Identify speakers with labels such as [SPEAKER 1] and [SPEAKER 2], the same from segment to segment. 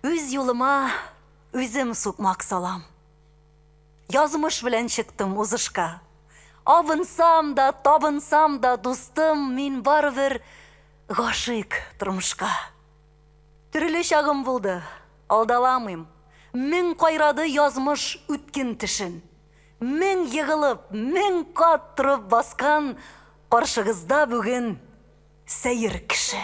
[SPEAKER 1] Üz yoluma üzüm sokmak salam. Yazmış bilen çıktım uzışka. Abınsam da, tabınsam da dostum min barıver gaşık turmuşka. Türlü şağım buldu, aldalamayım. Min kayradı yazmış ütkin tişin. Min yığılıp, min kattırıp baskan karşınızda bugün seyir kişi.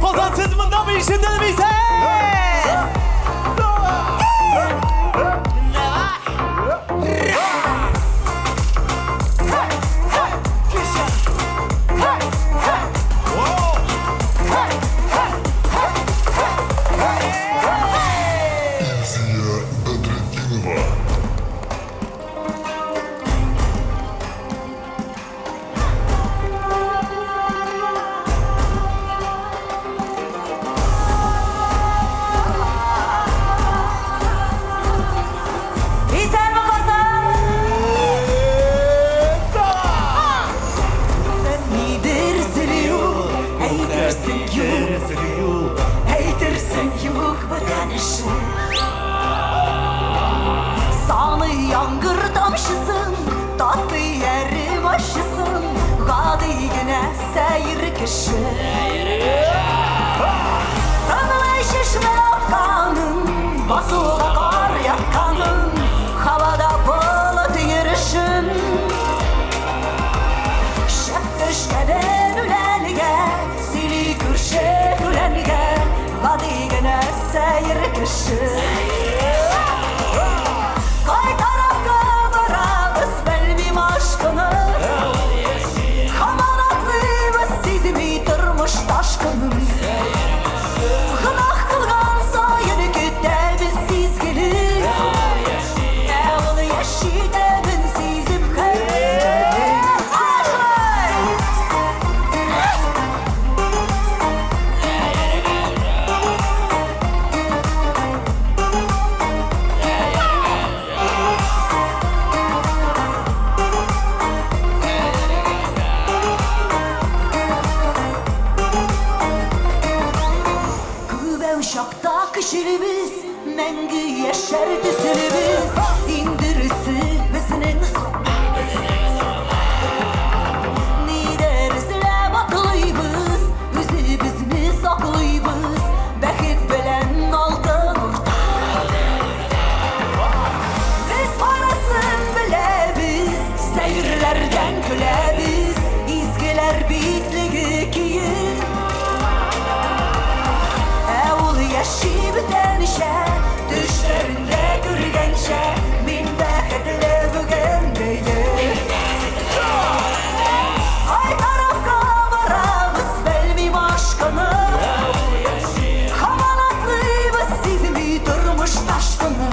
[SPEAKER 2] Kozan siz bunda bir işindiniz bize.
[SPEAKER 1] Sanı yangır tamşısın, tatlı yerim aşısın, gadi yine seyir kışı. Tanrı şişme akkanın, basıla kar yakkanın, havada bulut yürüşün. Şef düşkeden ülenge, sili kürşe ülenge, gadi yine seyir kışı. Kay tarafta varağız belbim aşkını, Hamanatlı sizi bitirmiş taşkınım. Hınak kılgan sayını kütte biz siz gelir, Eğıl yeşide bin sizim kırmızı. Мәңгі яшар түсірібіз Индірісі бізінің Нидер ізләп атылайбыз Өзі сақлайбыз Бәхет білән алтын урта Біз парасын біләбіз Сәйірләрден күләбіз Изгілер битлігі кейін Әул яши бітәнішә Düşlərində görgənşə Min bәxetlə бүгін deydi Ay tarafqa varamız Bəlmim aşkını Haman atlıybız Sizimi durmuş taşkını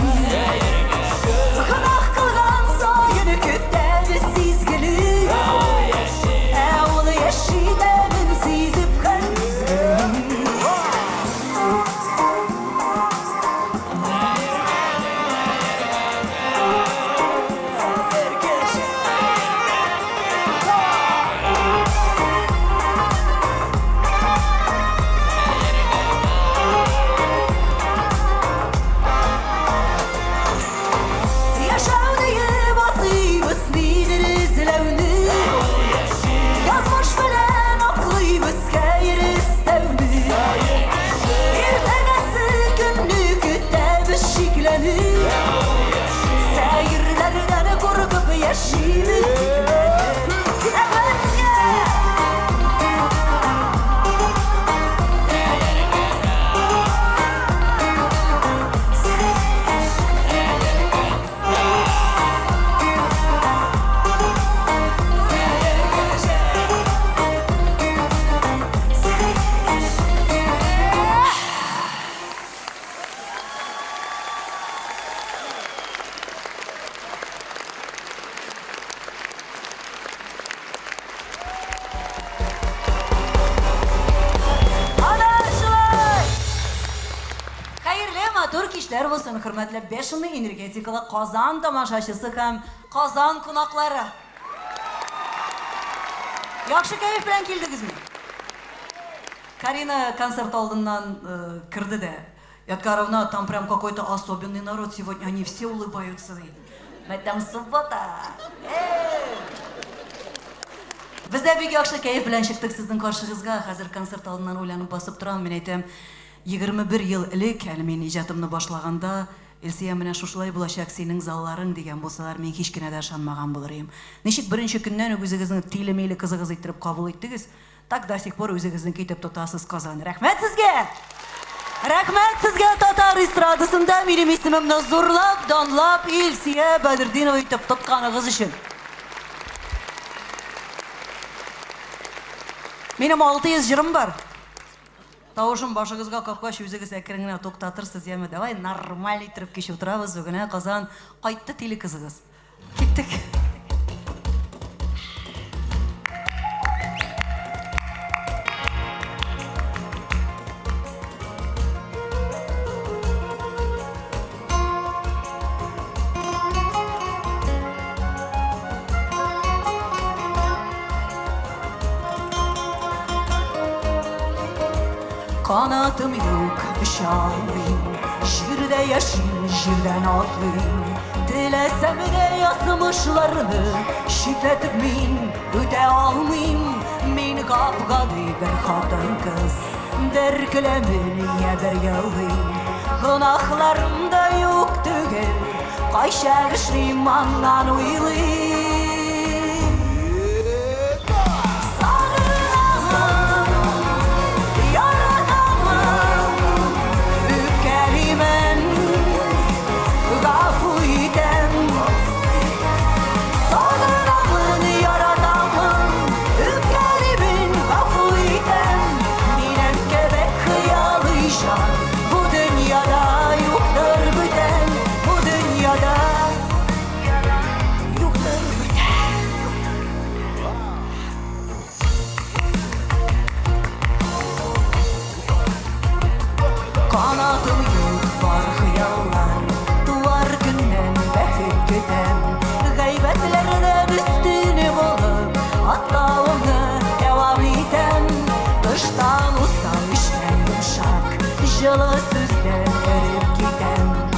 [SPEAKER 1] Qınaq qılğan sayını kütləviz sizgili Əul yaşı dəmin sizib qəlbizgili Səyirlərdən qorqub yaşayırıq Türk işler olsun, hürmetli 5. energetikalı Kazan tamaşaçısı hem Kazan konakları. Yaxşı keyif bilen keldiniz mi? Карина концерт алдından кірді де. Ядгаровна, там прям какой-то особенный народ сегодня, они все улыбаются. Там суббота. Biz de bir yaxşı keyif bilen çıktık sizin karşınızga. Hazır konцерт алдından oylanıp basıp duran, ben aytayım. 21 yıl ilk men ijatımны башлaganda Elsiya менә шушылай булачак синең залларың дигән булсалар, мен һич кенә дә ышанмаган булыр идем. Ничек беренче көннән үзегезнең тиле-мейле кызыгыз иттереп кабул иттегез, так до сих пор үзегезне китеп тотасыз Казан. Рәхмәт сезгә! Рәхмәт сезгә татар эстрадасында минем исемемне зурлап, данлап Elsiya Бәдердинова итеп тотканыгыз өчен. Минем 600 җырым бар. Тавышым башыгызга капкач үзегез әкрен генә туктатырсыз, яме давай нормаль итеп кич утырабыз, бүгенә Казан кайтты тиле кызыгыз. Киттек. Kanatım yok, şahirim Şirde yaşayım, şirden atlayayım Dilesem de yazmışlarını Şifretip min, öte almayayım Min kapkadı bir kadın kız Derkilemin yeber yalıyım Günahlarımda yok tügel Kayşerişliyim andan uylayayım Kanatım yok var hıyallar Duvar günden bəhit güden Qaybətlərdən üstünü bulup Atlağımı devam eten Dıştan usal işten yumşak Jılı sözden erip giden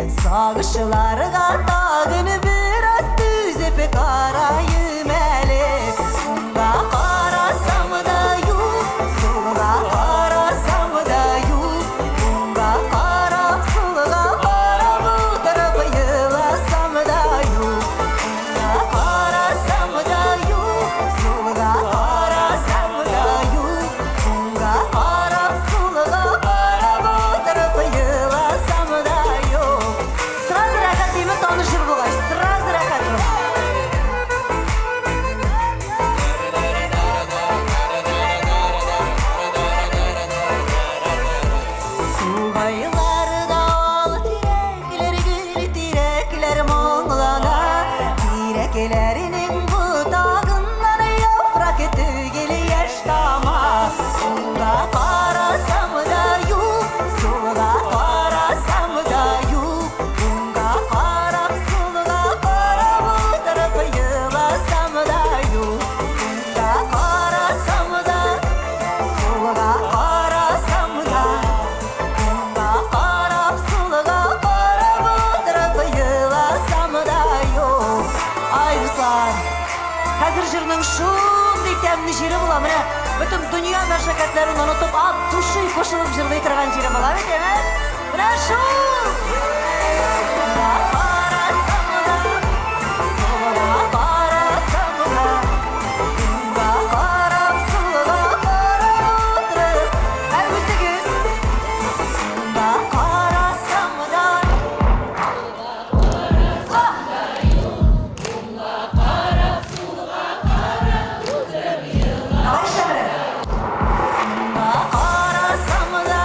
[SPEAKER 1] Sağışlarga dağını biraz düzüp karayım eli. Songa karasam da yok, solga karasam da yok. Songa karap solga karap bu tarafı yılasam da yok. Songa karasam da yok, solga karasam da yok. Songa karap solga karap bu tarafı yılasam da yok. Сразу рахат деймін, танышыр болғаш, сразу рахат. Suğaylarda ol tirekler, gül tirekler muğlana. Tireklerinin budağından yaprak tügeli yaştama. Sola karasam da yok, sola karasam da yok. Bunga karap solga karap bu tarafı yılasam da yok. Bunga karasam da, solga karasam da. Bunga karap solga karap bu tarafı yılasam da yok. Ay dostlar, hazır jırның şunday тәмле жері бола, міне бүтін дүния мәшәкатьләрен онытып, ат тушый кушылып жырлый торган жері бола бит, міне шу! Солга карасам да, солга карасам да. Bunga karap solga karap oturып, өзіңіз. Bunga karasam da. Bunga karasam da,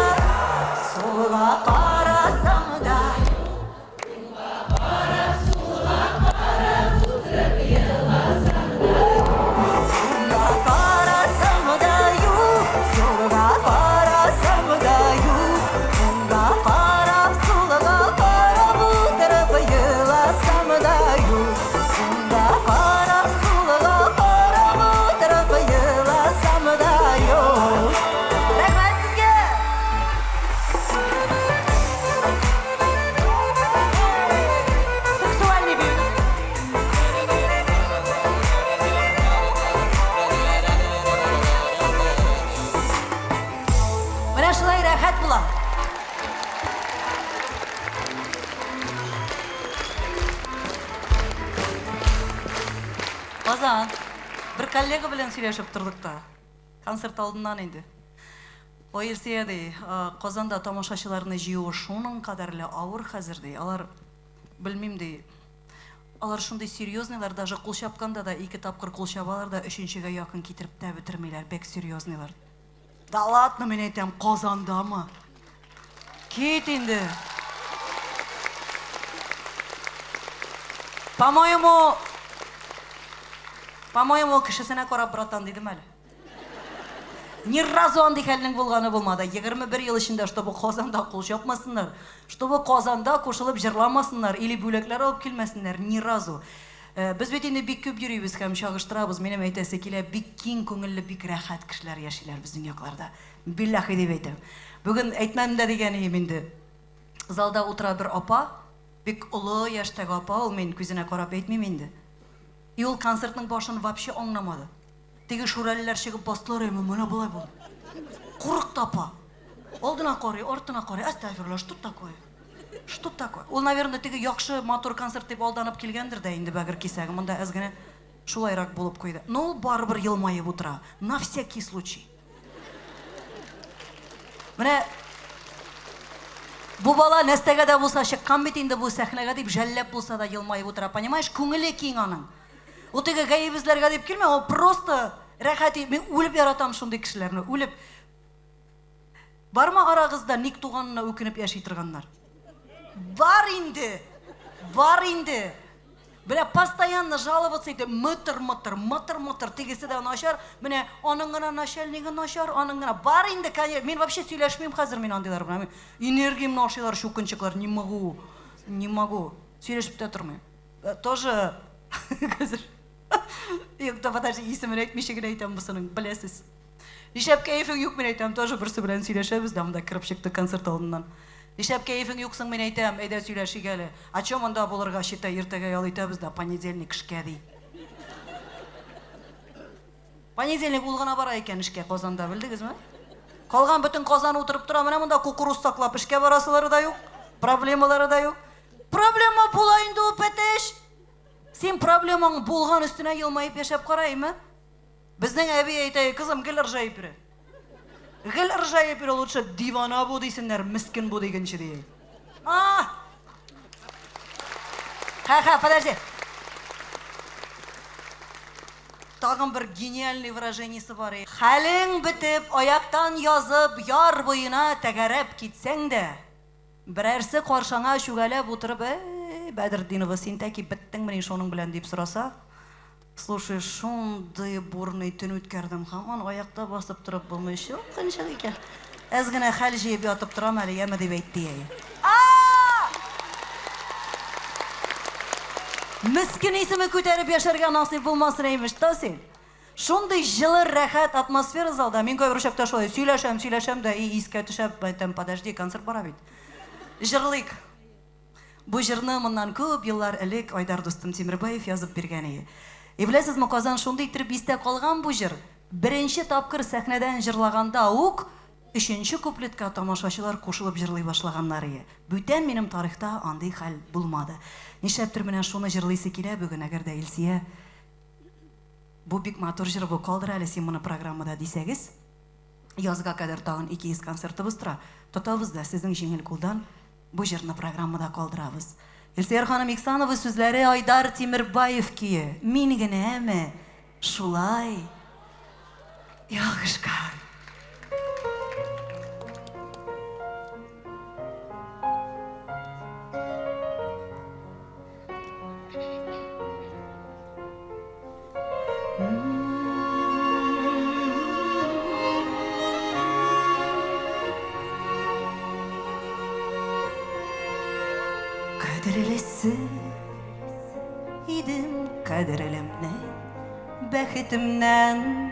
[SPEAKER 1] solga karasam da. Bunga karasam da yok, solga karasam da yok. Bunga karap solga karap bu tarafı yılasam da yok. Bunga karap solga karap bu tarafı yılasam da yok. Rahmet sizge. Сексуальный бит. Менә шулай рәхәт була. Казан, бір коллега белән сөйләшеп тордык та. Концерт алдыннан инде. Ой, Илсия ди, Казанда тамашачыларны җыюы шуның кадәрле авыр хәзер ди. Алар белмим ди. Алар шундый серьезныйлар, даже кул чапканда да 2 тапкыр кул чабалар да 3-нчегә якын китереп тә бетермиләр, бек серьезныйлар. Да ладно, мен әйтәм, Казандамы? Кит инде. По-моему, кешесенә карап братан дидем әле. Ни разу андый хәлнең булганы булмады. 21 ел эчендә, чтобы Казанда кул чапмасыннар, чтобы Казанда кушылып җырламасыннар, или бүләкләр алып килмәсеннәр, ни разу. Без бит инде бик күп йөрибез һәм чагыштырабыз. Минем әйтәсе килә, бик киң күңелле, бик рәхәт кешеләр яшиләр безнең якларда. Биллаһи дип әйтәм. Бүген әйтмәм дә дигәнем инде. Залда утыра бер апа, бик олы яшьтәге апа, ул мен күзенә карап әйтмим инде. И ул концертның башын вообще аңламады. Теге шүрәлеләр чыгып бастылар, менә болай булды. Курыкты апа. Алдына карый, артына карый. Астагфирулла, что такое? Что такое? Ул, наверное, теге яхшы мотор концерт дип алданып килгәндер дә инде бәгер кисәге. Монда әз генә шулайрак булып куйды. Но ул барыбер елмаеп утыра. На всякий случай. Менә бу бала нәрсәгә дә булса чыккан бит инде бу сәхнәгә дип жәлләп булса да елмаеп утыра. Понимаешь, күңеле киң аның. Ул теге гаебезләргә дип килмә, ул просто рәхәт. Мин үлеп яратам шундый кешеләрне, үлеп. Барма арагызда ник туганына үкенеп яши торганнар? Бар инде. Бля, постоянно жаловаться итеп, мытыр, тегесе дә начар, менә аның гына начальнигы начар, аның гына бар инде, конечно. Мин вообще сөйләшмим хәзер мин андыйлар белән. Энергиям нашылар, шукынчыклар, не могу. Сөйләшеп тә тормыйм. Тоже хәзер. Юкта подожди, исемен әйтмичә генә әйтәм бусының, беләсез. Ишәп кәефең юк, мен әйтәм, тоже берсе белән сөйләшәбез, да монда кирип чыкты концерт алдыннан. Ишәп кәефең юксың, мен әйтәм, әйдә сөйләшик әле. Ачо монда булырга чита иртәгә ял итәбез дә понедельник эшкә ди. Понедельник ул гына бара икән эшкә Казанда, белдегезме? Калган бөтен Казан утырып тора, менә монда кукуруз саклап эшкә барасылары да юк, проблемалары да юк. Проблема була инде ул пәтеш. Син проблемаң булган өстенә елмаеп яшәп караймы? Безнең әби әйтә, кызым, гел ыржаеп йөр. Гел ыржаеп йөр, лучше дивана бу дисеннәр, мискин бу дигәнче ди. Подожди. Тагын бер гениальный выражениесе бар. Хәлең бетеп, аяктан язып, яр буена тәгәрәп китсәң дә, берәрсе каршаңа чүгәләп утырып, Бәдердинова, син тәки беттең менә шуның белән дип сораса, слушай, шундый бурный төн үткәрдем, һаман аякта басып торып булмый, кынчык икән. Әз генә хәл җыеп ятып торам әле, яме дип әйтте. Мискин исеме күтәреп яшәргә насыйп булмасын имеш та син. Шундый җылы, рәхәт атмосфера залда. Мин кайбер чакта шулай сөйләшәм дә, искә төшәп, әйтәм, подожди, концерт бара бит. Җырлыйк. Бу җырны моннан күп еллар элек Айдар дустым Тимербаев язып биргән иде. Беләсезме, Казан шундый итеп истә калган бу җыр. Беренче тапкыр сәхнәдән җырлаганда ук, өченче куплетка тамашачылар кушылып җырлый башлаганнар иде. Бүтән минем тарихта андый хәл булмады. Нишләптер менә шуны җырлыйсы килә бүген, әгәр дә Илсия бу бик матур җыр бу, калдыр әле син моны программада дисәгез, язга кадәр тагын 200 концертыбыз тора. Тотабыз да сезнең җиңел кулдан бу җырны программада калдырабыз. Илсия ханым Иксанова сүзләре, Айдар Тимербаев көе. Мин генәме шулай ялгышкан. Кадерлесе идем кадерлемнән, бәхетемнән.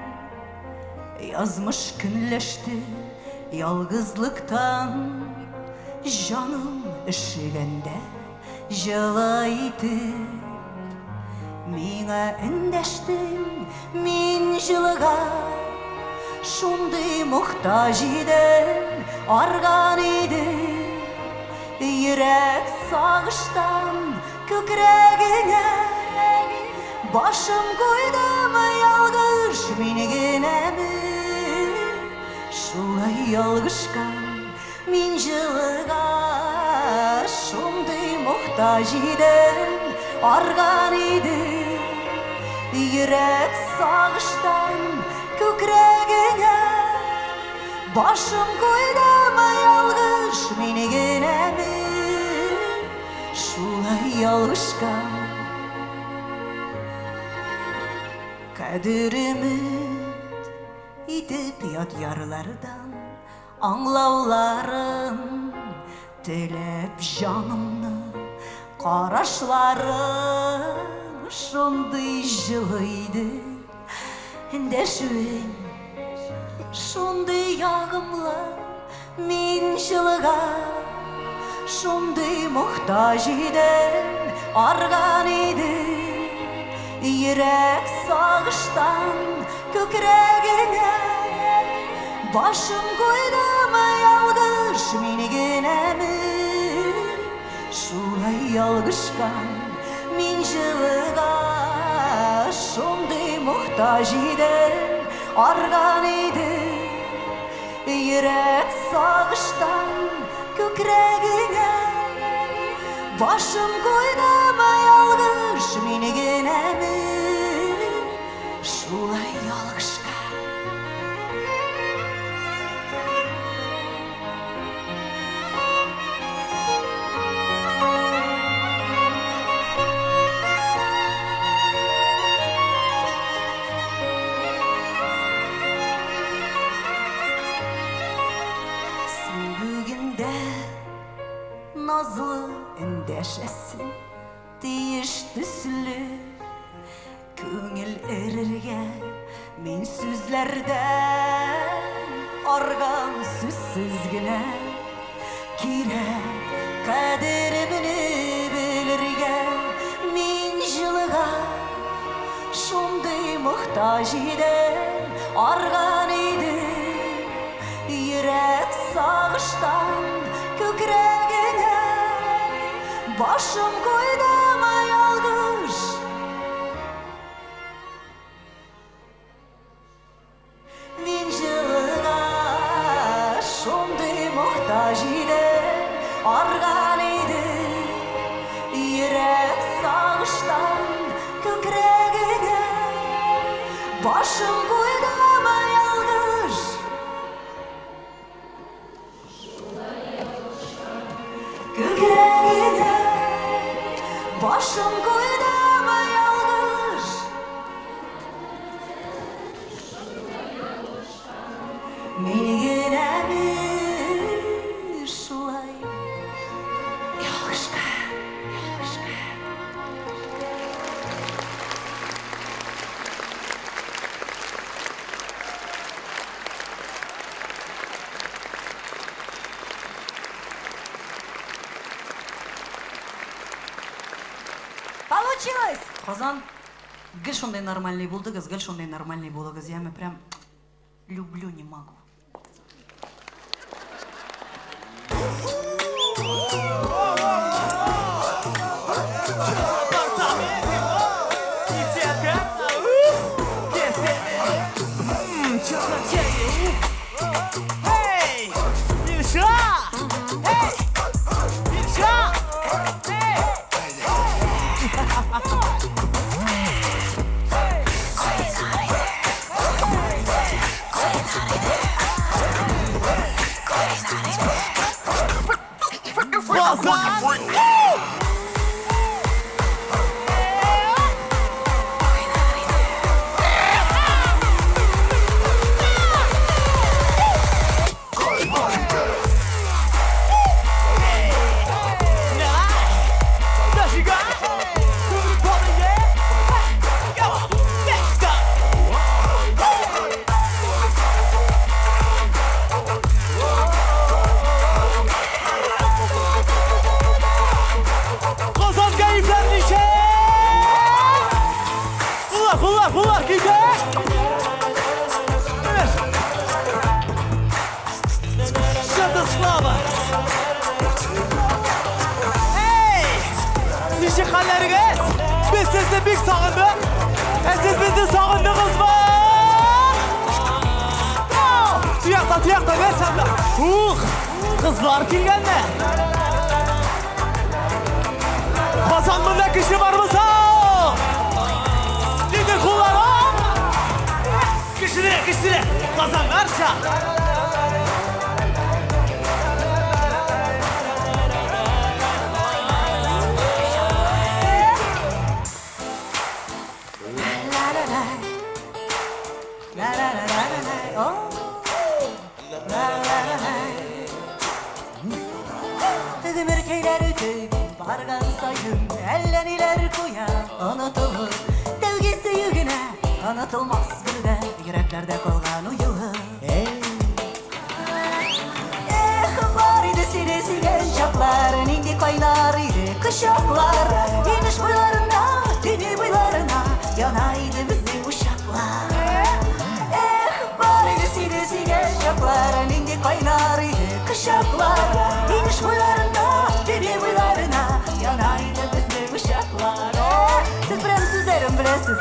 [SPEAKER 1] Язмыш көнләште ялгызлыктан, җаным өшегәндә җылы итеп. Миңа эндәштең, мин җылыга, шундый мохтаҗ идем, арган идем. Йөрәк сагыштан күкрәгеңә, башым куйдым ялгыш мин генәме, шулай ялгышкан мин җылыга, шундый мохтаҗ идем, арган идем. Йөрәк сагыштан күкрәгеңә, башым куйдым ялгыш мин генәме, шулай ялгышкан. Кадер өмет итеп ят ярлардан, аңлауларын теләп җанымны, карашларың шундый җылы иде, эндәшүең шундый ягымлы, мин җылыга, шундый мохтаҗ идем, арган идем. Йөрәк сагыштан күкрәгеңә, башым куйдым ялгыш мин генәме, шулай ялгышкан мин җылыга, шундый мохтаҗ идем, арган идем. Йөрәк сагыштан күкрәгеңә, башым куйдым ялгыш мин генәме, шулай ялгышкан. Nazlı endəşəsin deyiş düslü, köngül erirgə min süzlərdən, argan süzsüz günə kirek Kaderimini bilirge Min jılığa Şunday muhtaç idem Argan idi Yürek sağıştan Kökregine Başım koydum yalgış Min jılığa Şunday muhtaç idem Argan idi Yürek sağıştan Kökregine Başım koydum yalgış Kökregine Başım koydum yalgış Meni yine bir şulay Yalgışka Получилось! Казан, гель шондай нормальный булдыгыз, гель шондай нормальный булыгыз. Я прям люблю, не могу.
[SPEAKER 2] Hey! Ilşa! Hey! Ilşa! Hey! Bunlar güzel. Evet. Şadıslava. Hey! Nişi halleriniz? Biz sizi bir sağındık. Siz bizi sağındınız mı? Tiyakta ver sen de. Kızlar kilgen mi? Kazanmında kişi var mı sağ? Kullarım! Kıştire! Kazan varsa!
[SPEAKER 1] Ömürkeyler ötüp bargan sayın Elleniler koya unutulur Devgisi yügüne unutulmaz bir de yüreklerde kalgan uyuyor Var idi seni silen çaplar Nindi kaynar idi kışaklar İniş boylarına, dini boylarına Yanaydı bizi uşaklar Var idi seni silen çaplar Nindi kaynar idi kışaklar İniş boylarına, dini boylarına Yanaydı bizi uşaklar Siz prensizlerim bilesiz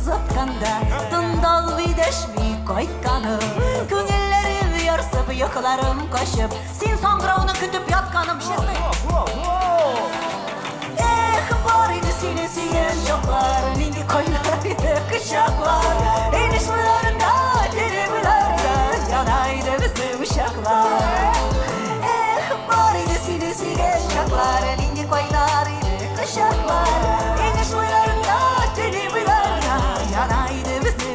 [SPEAKER 1] Zatkanda tundal videşmi koykanım Köngüllerim yarsıp yoklarım koşup Sen sangravını kütüp yatkanım şesni Var idi seni siyen çoklar Nindi koynarıydı kışaklar Enişmelerinde, denemelerinde Yanaydı bizi uşaklar Var idi seni siyen çoklar Nindi koynarıydı kışaklar Enişmelerinde, denemelerinde Yanaydı bizi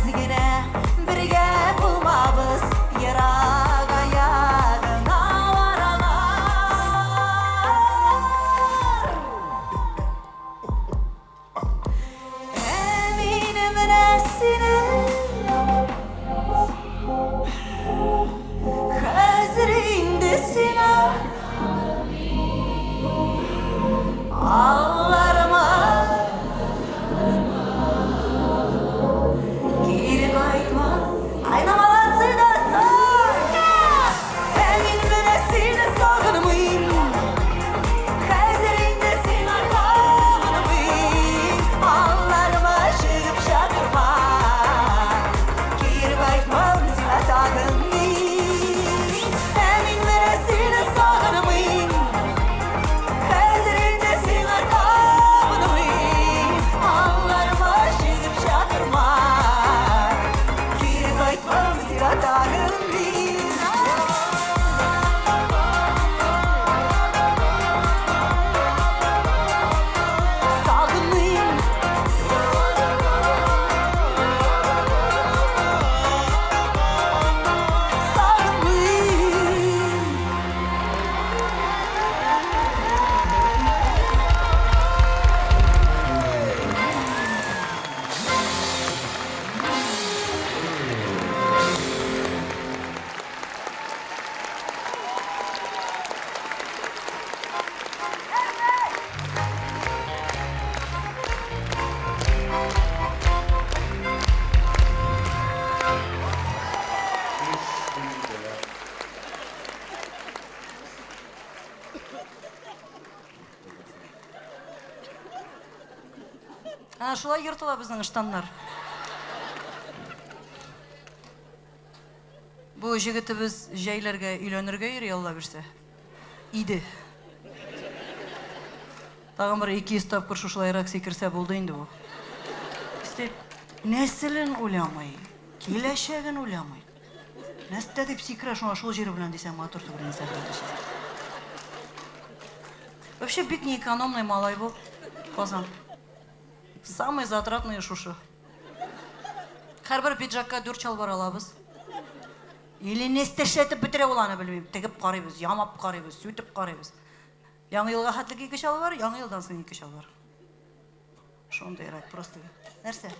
[SPEAKER 1] Aytmam siratağın bir Sağınıyım Sağınıyım Ana şulay yırтыла біздің штаннар. Bu жігітіміз жәйлерге үйленерге ери алла берсе. Иді. Тағын бір 200 тапқыр шушылайрақ секірсе болды енді бұл. İşte нәсілін ойламай, келешегін ойламай. Нәсілді деп секіре шуна шул жері білен десем матур түгірін сәкірді. Вообще бик неэкономный малай бұл. Қозан. Самый затратный шушы. Әрбір пиджакка 4 шалбар алабыз. Или не істешетіп бітіре оланы білмеймін. Тігіп қарайбыз, ямап қарайбыз, сөйтіп қарайбыз. Яңы елға хәтлік 2 шалбар, яңы елдан соң 2 шалбар. Шондай рак просто. Нәрсе?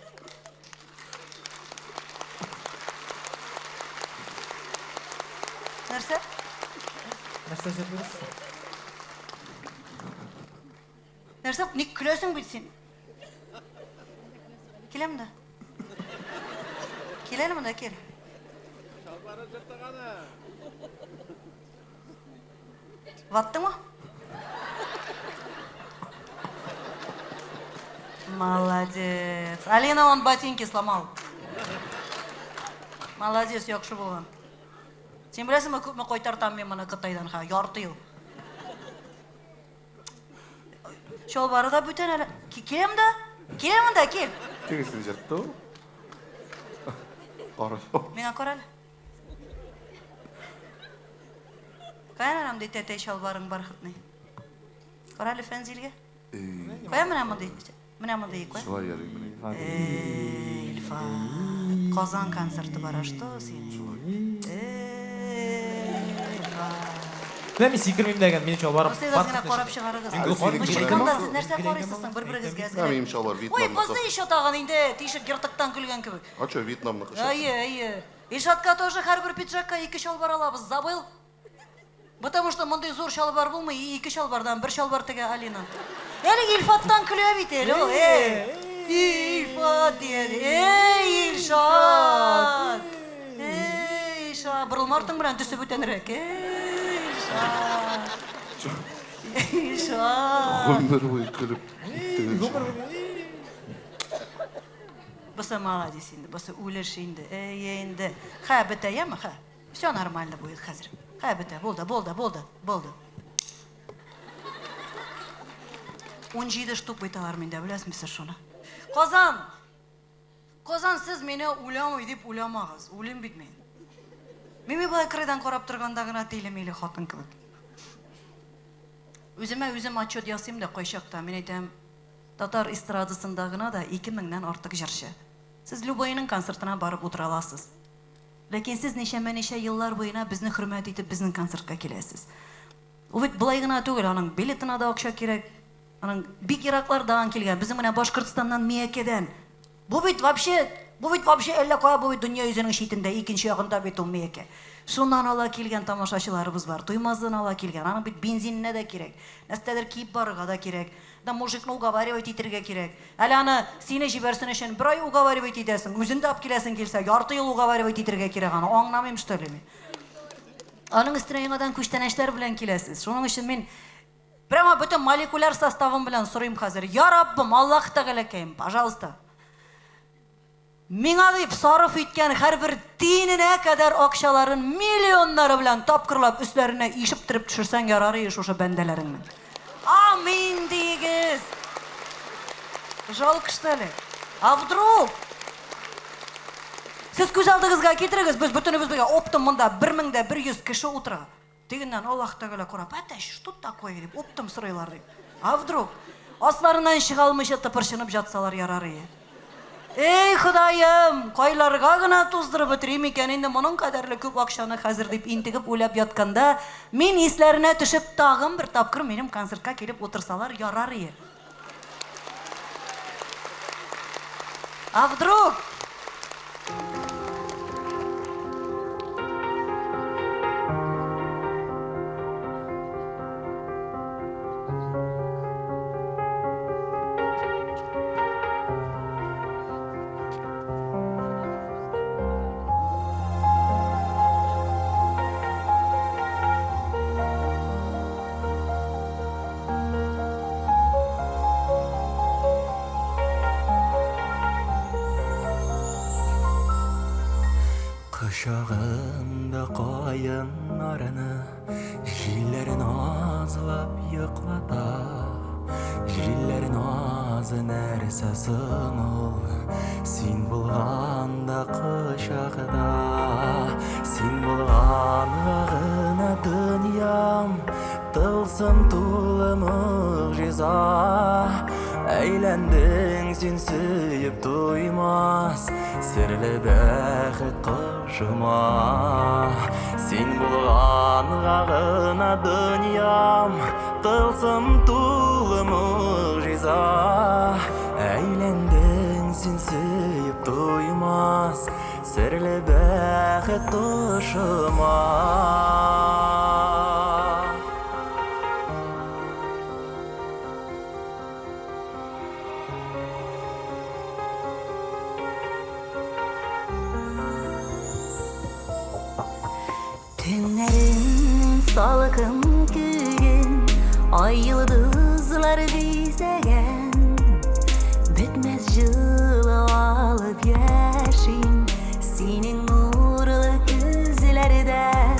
[SPEAKER 1] Нәрсе?
[SPEAKER 2] Нәрсе жетмейсіз?
[SPEAKER 1] Нәрсе? Не күлесің бүйт сен? Келем да? Келелім да, кел.
[SPEAKER 3] Шалбары жыртығаны.
[SPEAKER 1] Ватты ма? Молодец. Алина он ботинки сломал. Молодец, яқшы болған. Сен білесің ме, көпме қойтартам мен мұны Қытайдан ха, ярты ел. Шолбары да бүтен әлі. Келем да? Келемін да, кел.
[SPEAKER 3] Тегісін жыртты ол. Қараш.
[SPEAKER 1] Меңа көр әлі. Қайын анам dey тәтей шалбарың барқытный. Көр әлі фәнзилге. Қоя міне мұндай қоя.
[SPEAKER 3] Шылай ярың міне.
[SPEAKER 1] Ильфа. Қазан концерті бар, а что сен?
[SPEAKER 2] Мен секірмеймін деген, мен шалбарым.
[SPEAKER 1] Остайғазғына қорап шығарығыз. Шыққанда сіз нәрсе қорайсызсың, бір-біріңізге әзгілі.
[SPEAKER 3] Әмейім шалбар
[SPEAKER 1] Ой,
[SPEAKER 3] Вьетнамдық.
[SPEAKER 1] бізді еще тағын енді тишік ертықтан күлген кібі.
[SPEAKER 3] А что, Вьетнамдық?
[SPEAKER 1] Айы. Ильшатқа тоже әрбір пиджакка 2 шалбар алабыз, забыл? Потому что мұндай зор шалбар болмай, 2 шалбардан 1 шалбар тіге Алина. Әлі Ильфаттан күле бейтелі ол. Ильфат деді. Ильшат. Ильшат. Бұрылмартың бірін түсіп өтенірек. Ильшат.
[SPEAKER 3] Ғұмыр ой күліп.
[SPEAKER 1] Бұсы молодец енді, бұсы өлерші енді. Енді. Ха, біті емі, ха. Все нормально будет қазір. Ха, біті, болды. 17 штук байталар менде, білесмісіз шуны. Қозан, сіз мені ойламай деп ойламағыз, ойлым бит мен. Мен былай қырайдан қорап тұрғандағына тейлемейлі қатын кібік. Өзім отчет ясайым да қойшақта, мен айтам, татар эстрадасындағына да 2000-нен артық жыршы. Сіз Любайының концертына барып отыра аласыз. Ләкин сіз неше еллар бойына бізді хүрмәт етіп біздің концертқа келесіз. Ол бит былай ғына түгел, аның билетіне да ақша керек, аның бик ирақлардан келген, біздің мына Башқұртстаннан Меккеден. Бұл бит вообще әлі қоя бұл бит дүния өзінің шетінде, екінші жағында бит ол Мекке. Шунан ала келген тамашашыларыбыз бар, туймаздан ала келген, аның бит бензиніне де керек, нәрседер киіп барыға да керек. Да мужикны уговаривать етірге керек. Әлі аны сені жіберсін үшін бір ай уговаривать етесің, өзіңді ап келесің келсе, ярты ел уговаривать етірге керек аны, аңнамайым что ли мен. Аның үстірейіңадан күштенәштер білен келесіз. Шоның үшін мен прямо бүтін молекуляр составым білен сұрайым қазір. Я Раббым, Аллах тағалекейім, пожалуйста. Меңа дейіп сарыф еткен әрбір тиініне кәдер ақшаларын миллионлары білен тапқырлап үстлеріне ешіп тұрып түшірсәң ярары еш ошы бәнделеріңнің. Амин дейгіз. Жалко, что ли? А вдруг? Сіз көз алдыңызға кетіріңіз, біз бүтініміз бірге оптым мұнда 1100 кіші отыра. Дегеннен Аллах Тағала қарап, «Әтәш, что такое?» деп, оптым сұрайлар деп. А вдруг? Асларынан шыға алмыша тыпыршынып жатсалар ярары. Ей, Құдайым, қайларға ғына туздырып өтірем екен, енді мұның қадарлы көп ақшаны қазір деп интігіп ойлап ятканда, мен еслеріне түшіп тағым бір тапқыр менің концертқа келіп отырсалар ярары. А вдруг?
[SPEAKER 2] Құшағында қайын араны, жиллерін азлап йықлата. Жиллерін азы нәрсі сымыл, сен болғанда құшағыда. Сен болған ғағына дүниям, тылсым тулы мұғжиза. Әйләндің сен сүйіп туймас, сірлі бәхет құшыма. Сен болған ғағына дүниям, тылсым тулы мұғжиза. Әйләндің сен сүйіп туймас, сірлі бәхет құшыма.
[SPEAKER 1] Tünlerin salkın kügen, ay yıldızlar bizegen. Bitmez yılı alıp yaşayım senin nurlu gözlerden.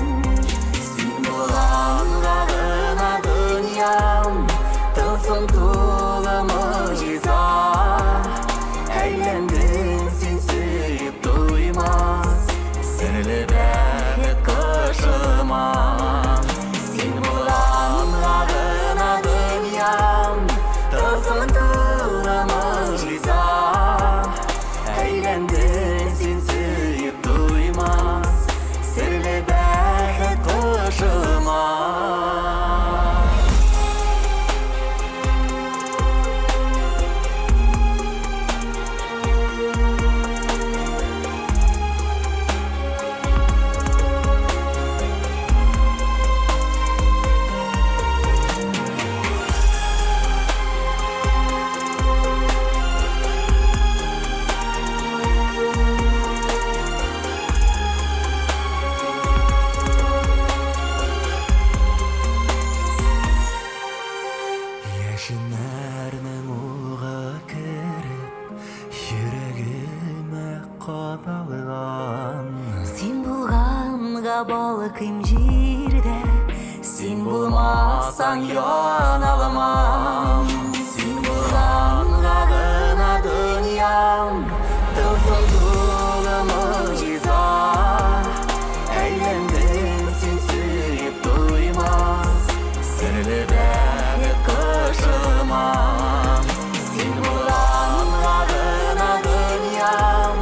[SPEAKER 1] Sen bulan ağına dünyam, tılsım tulu muciza. Eğlendin sen suyup duymaz, sırlı bähet kışıma. Sen bulan ağına dünyam, tılsım tulu muciza. Eğlendin sen suyup duymaz, sırlı bähet kışıma.
[SPEAKER 2] Яшінәрнің уға кіріп, жүрегіме қадалған.
[SPEAKER 1] Сен болғанға балықым жерде, сен болмасаң яна аламам. Сен болғанға ғына дүниям, тылсым тулы мұғжиза. Әйләндің сен сүйіп туймас, сірлі бәхет кышыма. Сен болғанға ғына дүниям,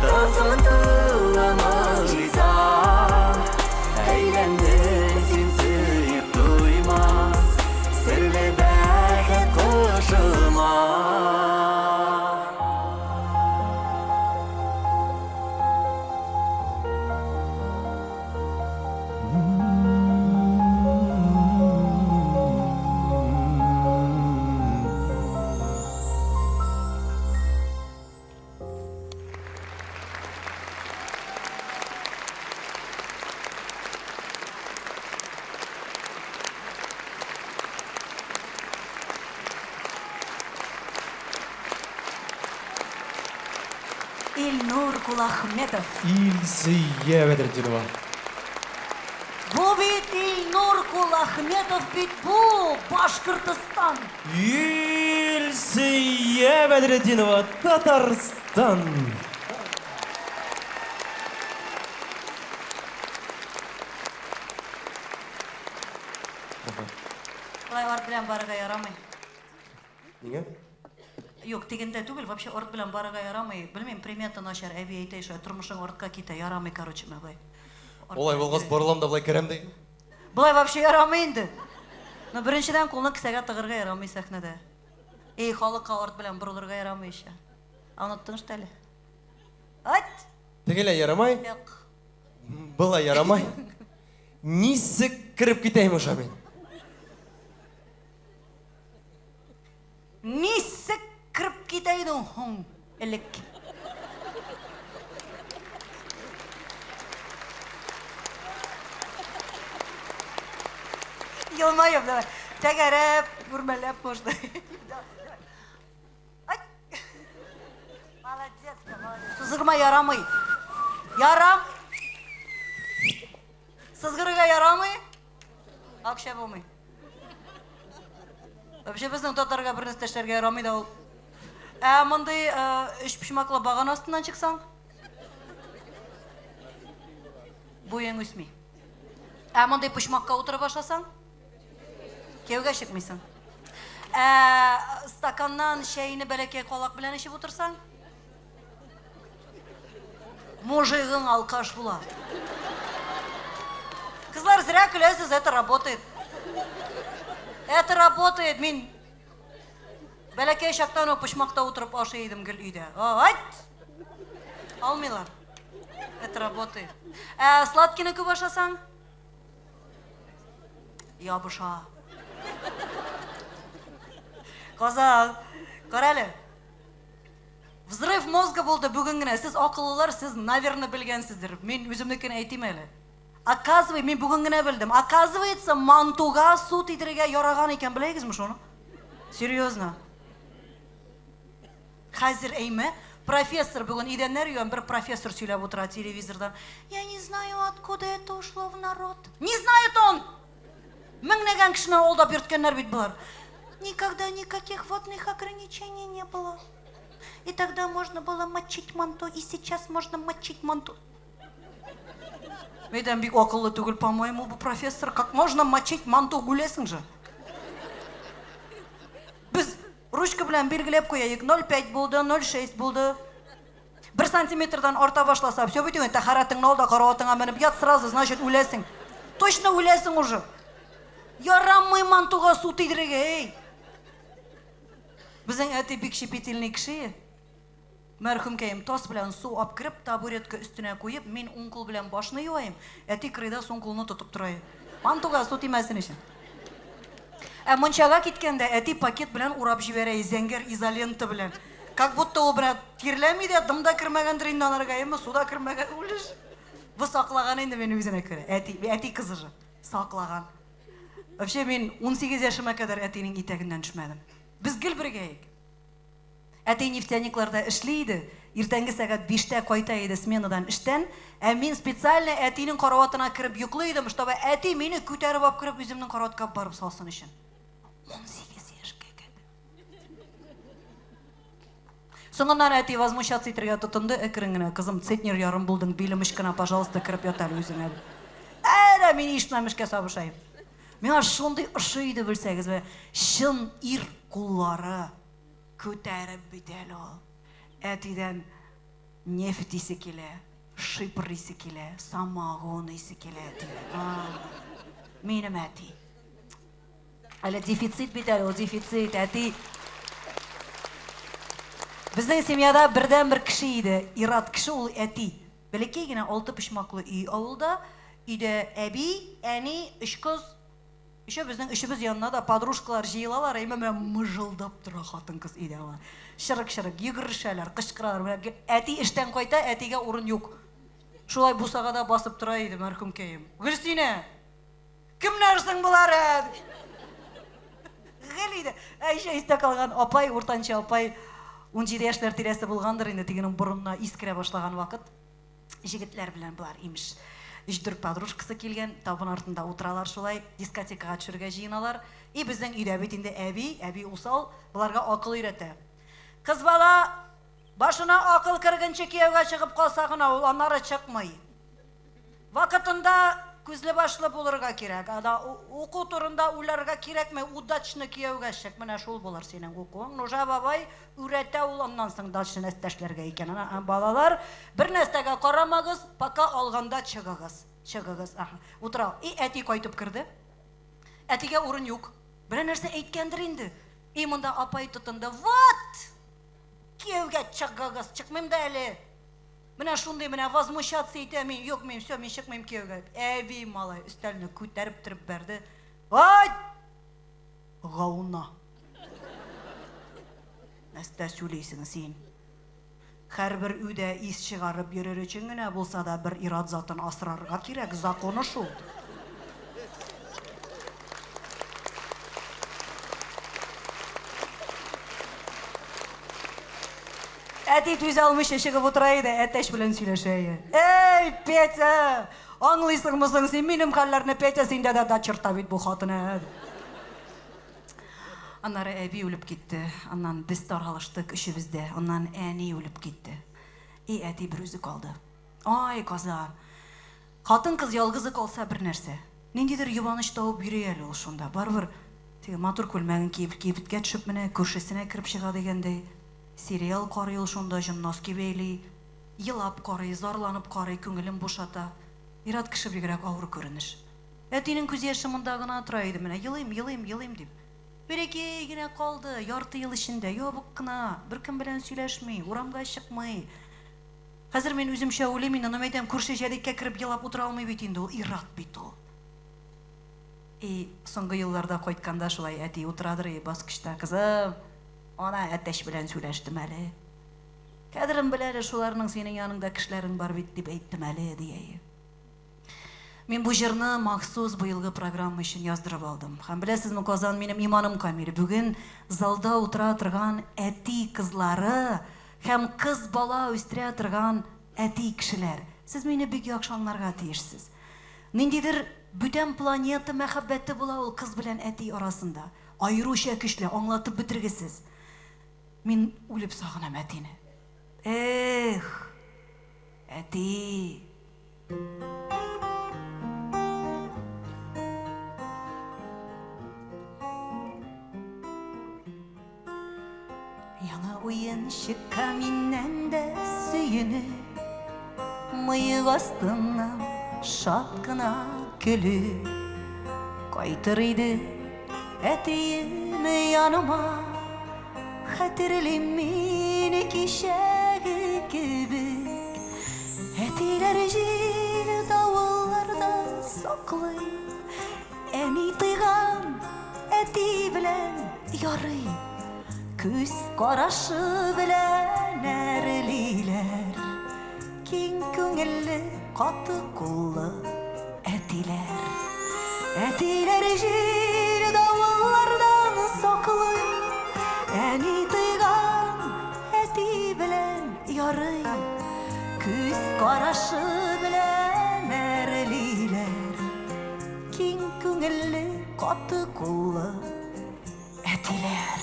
[SPEAKER 1] тылсым тулы мұғжиза. Әйләндің сен сүйіп туймас, сірлі бәхет кышыма. İlnur Kulahmetov.
[SPEAKER 2] İlsiye Bedrettinova.
[SPEAKER 1] Bu bit İlnur Kulahmetov bit bu Başkırtıstan.
[SPEAKER 2] İlsiye Bedrettinova, Tatarstan.
[SPEAKER 1] арт белән барырга ярамый.
[SPEAKER 4] Нигә?
[SPEAKER 1] Юк, тегендә түгел, вообще арт белән барырга ярамый. Белмим, примета начар, әби әйтә, шулай тормышың артка китә, ярамый, короче, мәгълүм.
[SPEAKER 4] Олай булгас барылам да булай керәм ди.
[SPEAKER 1] Булай вообще ярамый инде. Ну, беренчедән кулны кисәгә тыгырга ярамый сәхнәдә. Халыкка арт белән борылырга ярамый ише. Оныттың шт әле? Ат!
[SPEAKER 4] Тегеләй ярамай,
[SPEAKER 1] Юк.
[SPEAKER 4] булай ярамай. Нисек кирип китәйм оша мин?
[SPEAKER 1] Нисек кирип китә идең һуң элек? Елмаеп, давай. Тәгәрәп, үрмәләп можно. Ай! Молодец, молодец. Сызгырма ярамый. Ярам. Сызгырга ярамый. Акча булмый. Вообще безнең татарга бер нәрсә эшләргә ярамый да ул. Мондый өч пишмаклы баган астыннан чыксаң, буең үсми. Мондый пишмакка утырып башласаң, кияүгә чыкмыйсың. Стаканнан чәйне бәләкәй калак белән эчеп утырсаң, мужигың алкаш була. Кызлар, зря көләсез, это работает. Это работает, мин бәләкәй чактан ук пышмакта утырып ашый идем гел өйдә. Ать! Алмыйлар. Это работает. Сладкины күп ашасаң? Ябыша. Казак, карәле. Взрыв мозга булды бүген генә. Сез акыллылар, сез, наверное, белгәнсездер. Мин үземнекен әйтим әле. Оказывается, мин бүген генә белдем. Оказывается, мантуга су тидерергә яраган икән, беләгезме шуны? Серьезно. Хәзер әйме, профессор бүген идәннәр юан бер профессор сөйләп утыра телевизордан. Я не знаю, откуда это ушло в народ. Не знает он. Меңнәгән кешене алдап йөрткәннәр бит булар. Никогда никаких водных ограничений не было. И тогда можно было мочить манту, и сейчас можно мочить манту. Мәйдән бик акыллы түгел, по-моему, бу профессор. Как можно мочить манту, гулесің же? Біз ручка белән белгіләп куяйык. 0,5 булды, 0,6 булды. 1 сантиметрдан арта башласа, все бит, тәһаратыңны алда караватыңа менеп ят, сразу, значит, үләсең. Точно үләсең уже. Ярамый мантуга су тидерергә, эй. Безнең әти бик щепетильный кеше. Мәрхүмкәем тас белән су апкырып, табуретка өстенә куеп, мин уң кул белән башны юайым, әти кырыйда соң кулны тотып торай. Мантуга су тимәсен өчен. Мончага киткәндә әти пакет белән урап җибәрә, зәңгәр изолента белән. Как будто ул белән тирләми дә, дымда кермәгәндер инде анарга, әмма суда кермәгән үлеш. Бу саклаган инде мен үзенә күрә. Әти кызы же саклаган. Вообще мин 18 яшыма кадәр әтинең итәгеннән төшмәдем. Без гел бергә. Әти нефтяникларда эшли иде. Иртәнге сәгать 5-тә кайта иде сменадан эштән. Мин специально әтинең караватына кирип йоклый идем, чтобы әти мине күтәреп алып кирип үземнең караватка барып салсын өчен. 18 яшькә кадәр. Соңыннан әти возмущаться итәргә тотынды, әкрен генә: "Кызым, центнер ярым булдың, билем ышкына, пожалуйста, кирип ят әле үзеңә." Әрә мин ишетмәмешкә сабышайым. Миңа шундый ошый иде, белсәгез, чын ир куллары күтәреп бит әле ул. Әтидән нефть исе килә, шипр исе килә, самогон исе килә. Минем әти. Әле дефицит бит әле, ул дефицит, әти. Безнең семьяда бердән-бер кеше иде, ират кеше, ул әти. Бәләкәй генә 6 пишмаклы үй авылда, өйдә әби, әни, 3 кыз. Еще безнең өчебез янына да подружкалар җыелалар, әйме менә мыжылдап тора хатын-кыз өйдә. Шырык-шырык йөгерешәләр, кычкыралар. Әти эштән кайта, әтигә урын юк. Шулай бусагада басып тора иде мәрхүмкәем. Гөлсинә, кемнәрсең булар? Гел иде. Әйшә истә калган апай, уртанчы апай, 17 яшьләр тирәсе булгандыр инде, тигенең борынына искерә башлаган вакыт. Җегетләр белән булар, имеш. 3-4 подружкасы килгән, табын артында утыралар, шулай дискотекага төшәргә җыеналар. И безнең өйдә бит инде әби усал, буларга акыл өйрәтә. Кыз бала башына акыл кергәнче кияүгә чыгып калса гына, ул аннары чыкмый. Вакытында
[SPEAKER 5] күзле башлы булырга кирәк. Ада уку турында уйларга кирәкме? Удачны кияүгә шәк. Менә шул булыр синең укуың. Нужа бабай үрәтә ул аннан соң дачны эстәшләргә икән. Балалар, бер нәрсәгә карамагыз, пока алганда чыгыгыз. Чыгыгыз. Утыра. Әти кайтып керде. Әтигә урын юк. Бер нәрсә әйткәндер инде. Монда апай тотынды. Вот! Кияүгә чыгыгыз. Чыкмыйм да әле. Менә шундый менә возмущаться итә мин. Юк, мин всё, мин чыкмыйм кияүгә. Әби малай өстәлне күтәреп торып бәрде. Ай! Гауна. Нәрсә сөйлисең син? Һәрбер үдә ис чыгарып йөрер өчен генә булса да бер ирад затын асрарга кирәк. Законы шул. Әти түз алмыйча чыгып утыра иде, әтәч белән сөйләшә. Эй, Петя! Аңлыйсыңмы соң син минем хәлләрне? Петя синдә дә дачырта бит бу хатыны. Аннары әби үлеп китте. Аннан без таралыштык өчебездә. Аннан әни үлеп китте. Әти бер үзе калды. Ай, каза. Хатын-кыз ялгызы калса бер нәрсә. Ниндидер юбаныч табып йөри әле ул шунда. Барбер теге матур күлмәген киеп кибеткә төшеп менә күршесенә кирип чыга дигәндәй. Сериал карый ул шунда, җинноски бәйли. Елап карый, зарланып карый, күңелен бушата. Ират кеше бигрәк авыр күренеш. Әтинең күз яше монда гына тора иде менә. Елыйм дип. Береке генә калды, ярты ел эчендә, ябык кына, беркем белән сөйләшми, урамга чыкмый. Хәзер мин үземчә уйлыйм, мин аны әйтәм, күрше җәдиккә кирип елап утыра алмый бит инде ул, ират бит ул. Соңгы елларда кайтканда шулай әти утырадыр, баскычта, кызым, ана әтәч белән сөйләштем әле. Кадерем беләле шуларның синең яныңда кешеләрең бар бит дип әйттем әле, дия. Мин бу җырны махсус быелгы программа өчен яздырып алдым. Һәм беләсезме, Казан минем иманым камил. Бүген залда утыра торган әти кызлары һәм кыз бала үстерә торган әти кешеләр. Сез мине бик яхшы аңларга тиешсез. Ниндидер бүтән планета мәхәббәте була ул кыз белән әти арасында. Айруча көчле, аңлатып бетергесез. Мин үлеп сагынам әтине. Эх, әти. Яңа уен чыкка миннән дә сөйене, мыек астыннан шат кына көлү. Кайтыр иде әтием яныма, хәтерлим мине кичәге кебек. Әтиләр җил давыллардан саклый, әни тыйган әти белән ярый. Күз карашы белән әрлиләр, киң күңелле, каты куллы әтиләр. Әтиләр җил давыллардан саклый, әни тыйган әти белән ярый. Күз карашы белән әрлиләр, киң күңелле, каты куллы әтиләр.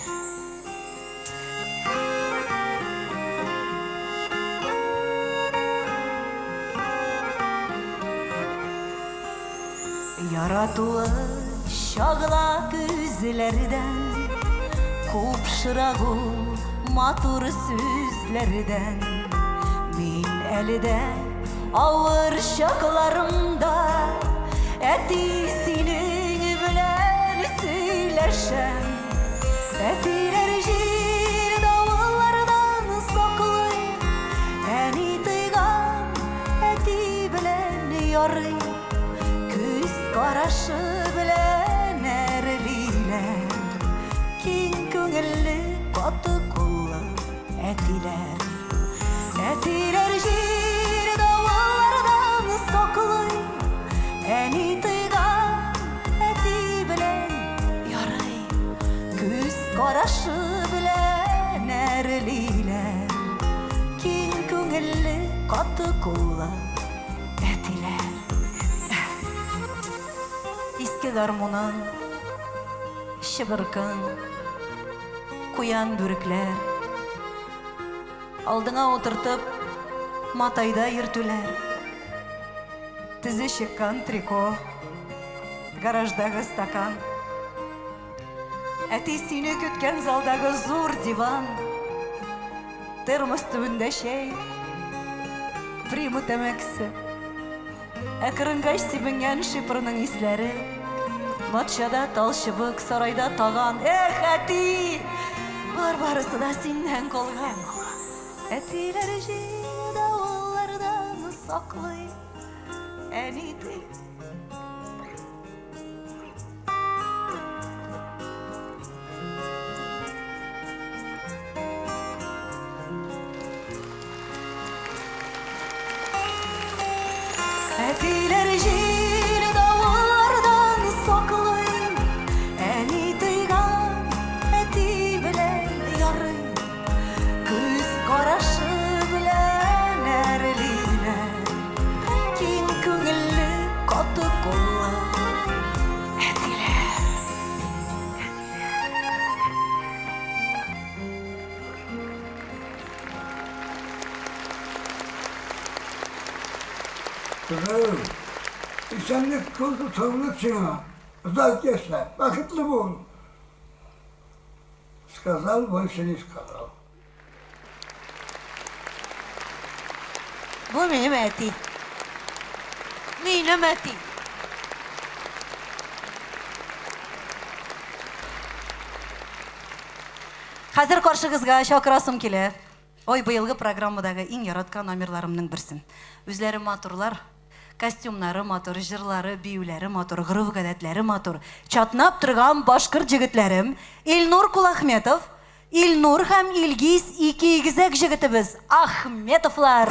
[SPEAKER 5] Яратуы шагыла күзләрдән, купшырагу матур сүзләрдән. Мин әле дә авыр чакларымда әти синең белән сөйләшәм. Әтиләр җил давыллардан саклый, әни тыйган әти белән ярый. Карашы белән әрлиләр, киң күңелле, каты куллы әтиләр. Әтиләр җил давыллардан саклый, әни тыйган әти белән ярый. Күз карашы белән әрлиләр, киң күңелле, каты куллы әтиләр. Иске гармунын, шыбыркын, куян бүрекләр, алдыңа утыртып матайда йөртүләр. тізе шыққан трико, гараждағы стакан, әти сені күткен залдағы зор диван, термос түбінде шәй, приму тәмәкісі, әкірінгаш сибінген шипырының исләре, матчада талшыбық, сарайда таған, эх, әти! Бар-барысы да синнен қолған. Әтилер жида олардан сақлай, әниді. Әтилер жида олардан сақлай, әнидіған әти білен яры. Күз қарашы білен әрілінен, кең көңілі қаты қолы әтилер.
[SPEAKER 6] Kızım, senlik kıldı tavlık sana. Uzak yaşla, vakitli bul. Сказал, больше не сказал.
[SPEAKER 5] Bu benim əti. Neyinəm əti? Қазір қаршығызға шақырасым келе. Ой, бұйылғы программадағы ең яратқан номерларымның бірсін. Үзлері матурлар, костюмнары матур, жырлары, биюлері матур, ғырыв ғадәтлері матур. Чатнап тұрған башқыр жігітлерім Илнур Кулахметов, Илнур һәм Илгиз ике игізек жігітібіз Ахметовлар.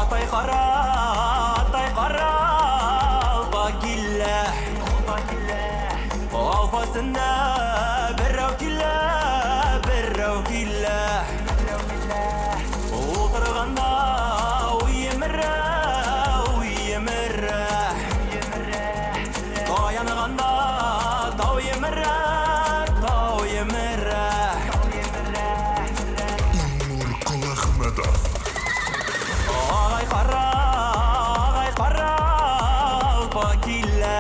[SPEAKER 2] Атай қара, алба келі, алпасында бірау келі, отырғанда ойымыры, таянығанда тау емірі.
[SPEAKER 3] Илнур Кулахметов.
[SPEAKER 2] Ағай қара, алпа келі,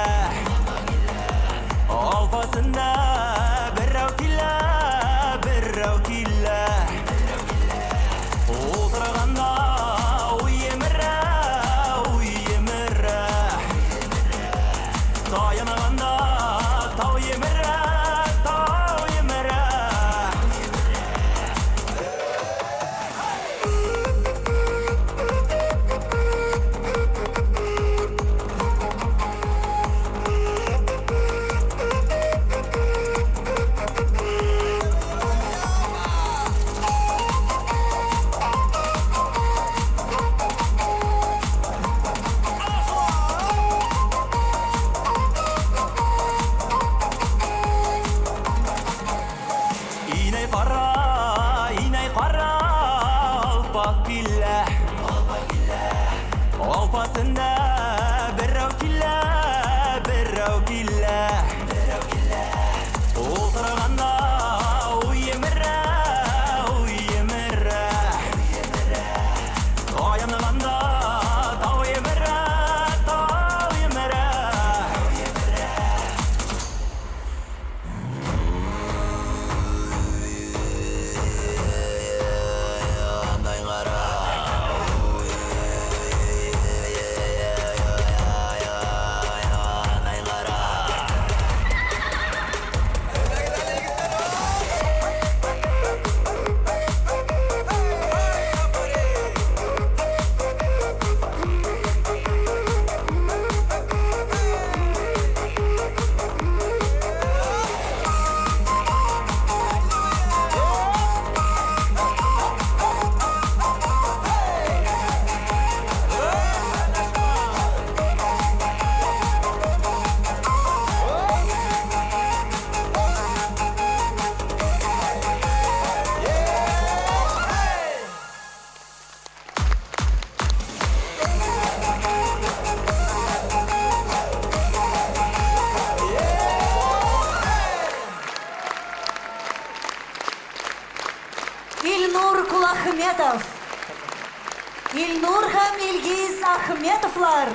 [SPEAKER 2] алпасында бірау келі, отырғанда ойымыры, таянығанда тау емірі. Инай қара, алпа келі, алпасында бірау келі, отырғанда ойымыры, таянығанда тау емірі.
[SPEAKER 1] Ахметов. Илнур һәм Илгиз Ахметовлар.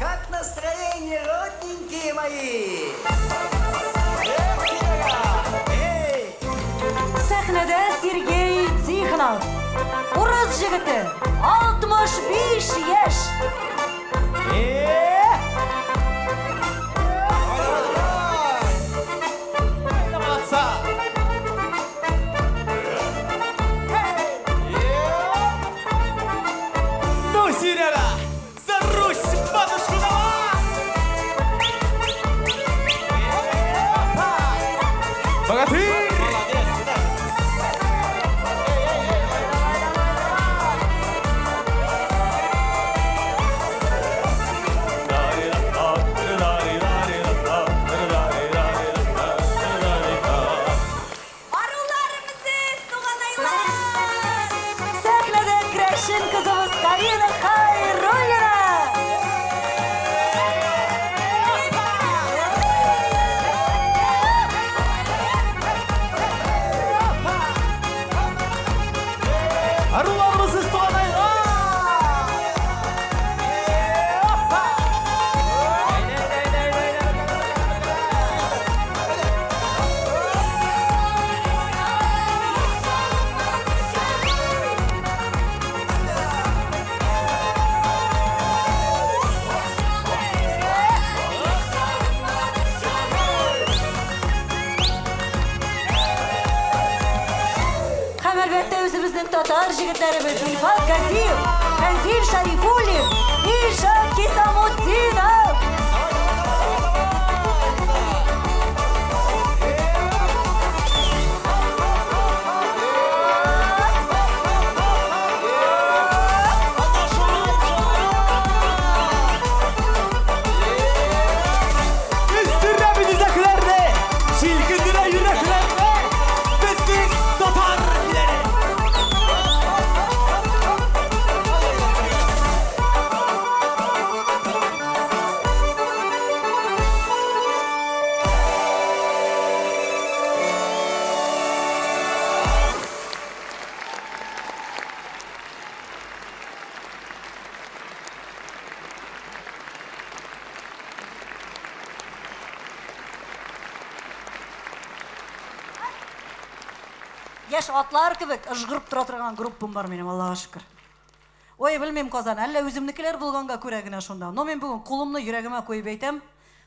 [SPEAKER 2] Как настроение, родненькие мои?
[SPEAKER 1] Сәхнәдә Сергей Тихонов. Урыс җегете. 65 яшь.
[SPEAKER 2] Ну, Серега, за Русь, матушку давай! Богатырь!
[SPEAKER 1] Аруларымсыз туганайлар. Сәхнәдә Крәшен кызыбыз Карина Хайруллина.
[SPEAKER 2] Аруларымсыз туганайлар!
[SPEAKER 1] Һәм әлбәттә үзебезнең татар җегетләребез Илфат Газиев, Фәнзил Шарифуллин, Ишан Кисамутдинов.
[SPEAKER 2] Üstüne bizdekilerle, çilgindire yüreklerle, bizlik tutar ileri.
[SPEAKER 1] Яшь атлар кебек ыжгырып тора торган группам бар минем, Аллаһка шөкер. Ой, белмим Казан, әллә үземнекеләр булганга күрә генә шунда. Но мен бүген кулымны йөрәгемә куеп әйтәм,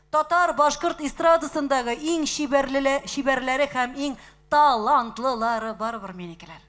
[SPEAKER 1] татар башкорт эстрадасындагы иң шибәрләре һәм иң талантлылары барыбер минекеләр.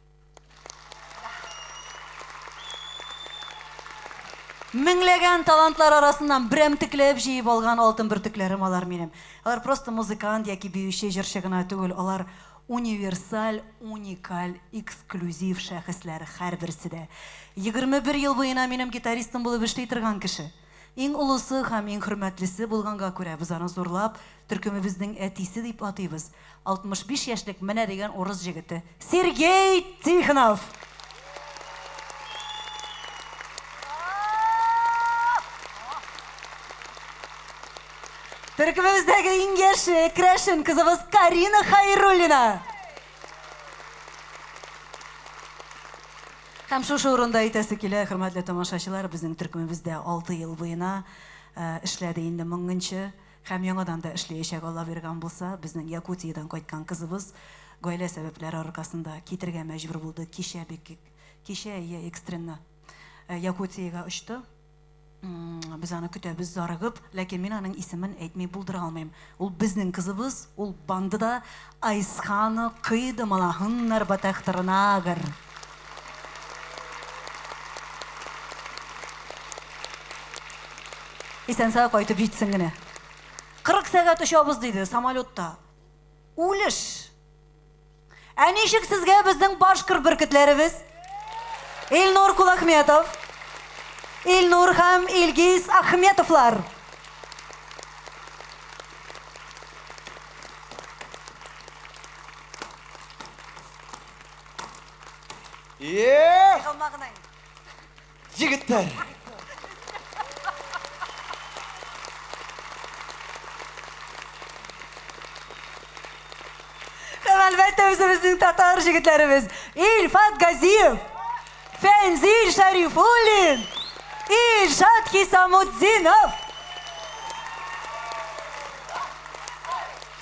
[SPEAKER 1] Меңләгән талантлар арасыннан берәмтекләп җыеп алган алтын бөртекләрем алар минем. Алар просто музыкант яки биюче җырчы гына түгел, алар универсаль, уникаль, эксклюзив шәхесләр һәрберсе дә. 21 ел буена минем гитаристым булып эшли торган кеше. Иң улысы һәм иң хөрмәтлесе булганга күрә без аны зурлап төркемебезнең әтисе дип атыйбыз. 65 яшьлек менә дигән урыс җегете Сергей Тихонов. Төркемебездәге иң яше Крәшен кызыбыз Карина Хайруллина. Һәм шушы урында әйтәсе килә, хөрмәтле тамашачылар, безнең төркемебездә 6 ел буена эшләде инде 1000-нчы һәм яңадан да эшләячәк Алла биргән булса, безнең Якутиядан кайткан кызыбыз гаилә сәбәпләре аркасында китергә мәҗбүр булды. Кичә экстренно Якутиягә очты. Biz аны көтәбез зарыгып, ләкин мин аның исемен әйтми булдыра алмыйм. Ул безнең кызыбыз, ул бандыда Айсхана кыйды малахыннар батахтырнагыр. Исән-сау кайтып җитсен генә. 40 сәгать очабыз диде самолетта. Үлеш. Ә ничек сезгә безнең башкыр бөркетләребез? Илнур Кулахметов, Илнур һәм Илгиз Ахметовлар.
[SPEAKER 4] Егеттер.
[SPEAKER 1] Һәм әлбәттә үзебезнең татар җегетләребез. Илфат Газиев, Фәнзил Шәрифуллин, Илшат Хисамуддинов.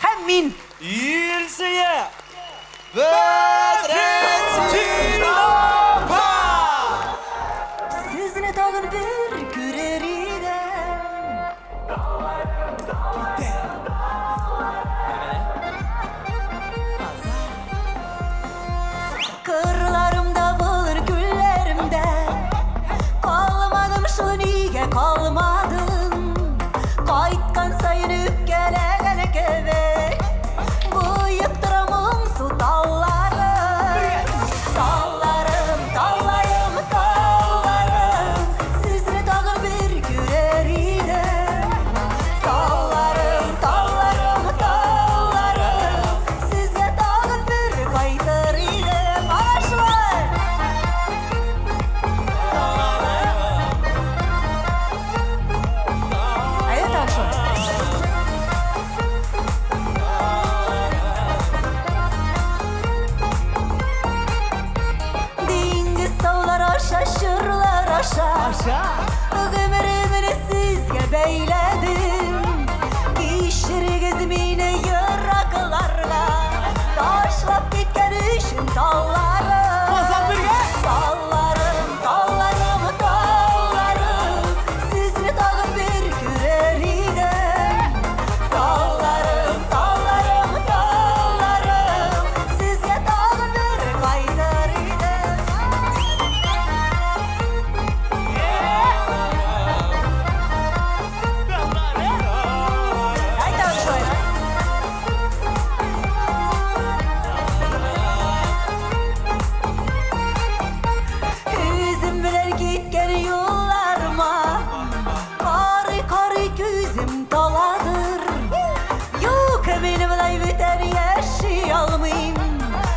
[SPEAKER 1] Һәм мин.
[SPEAKER 4] Илсия. Бәдрәтдинова.
[SPEAKER 1] Сезне тагын бер күрер идем. Кырларымда булыр күлләремдә. Калмадым шул нигә калмадым. Кайткан сайын үпкәләгән кебек. Буеп торам моңсу талларым. Талларым, талларым, талларым. Сезне тагын бер күрер идем. Талларым, талларым, талларым. Сезгә тагын бер кайтыр идем. Ашлар! Әйе, так шо? Диңгез таулар аша, шырлар аша. Гомеремне сезгә бәйләдем. Кичерегез мине еракларга. Ташлап киткән өчен талларым. Талларым, талларым, талларым. Сезне тагын бер күрер идем. Талларым, талларым, талларым. Сезгә тагын бер кайтыр идем. Әйт шулай. Күзем белән киткән юлларыма карый-карый күзем таладыр. Юк, мин болай бүтән яши алмыйм.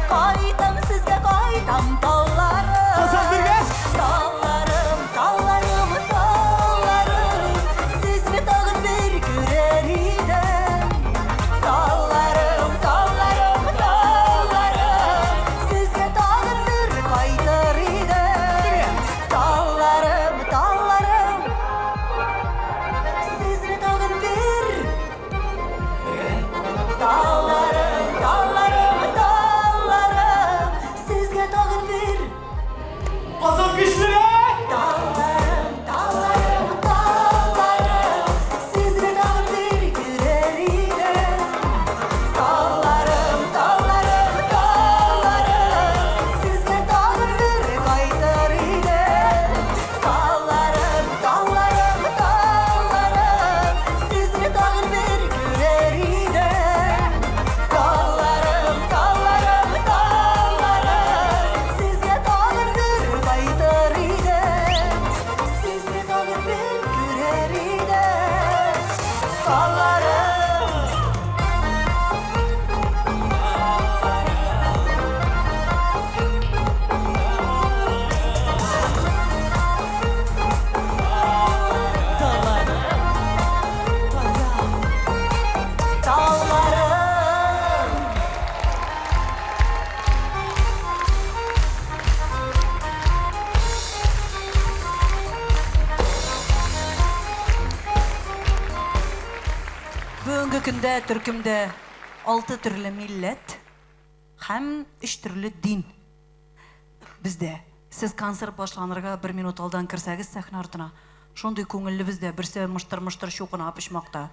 [SPEAKER 1] Кайтам сезгә, кайтам талларым. Талларым, талларым, талларым. Сезне тагын бер күрер идем. Талларым, талларым, талларым. Сезгә тагын бер кайтыр идем. Талларым, талларым. Сезне тагын бер. Талларым, талларым, талларым. Сезгә тагын бер.
[SPEAKER 2] Казан güçlü.
[SPEAKER 1] Талларым, талларым, талларым. Сезне тагын бер күрер идем. Талларым, талларым, талларым. Сезгә тагын бер кайтыр идем. Талларым, талларым, талларым. Сезне тагын бер күрер идем. Талларым, талларым, талларым. Сезгә тагын бер кайтыр идем. Сезне тагын бер күрер идем. Талларым. Талларым. Бүгенге көндә төркемдә 6 төрле милләт һәм 3 төрле дин. Бездә сез концерт башланырга 1 минут алдан кирсәгез сәхнә артына, шундый күңелле бездә берсе мыштыр-мыштыр чукына пычмакта,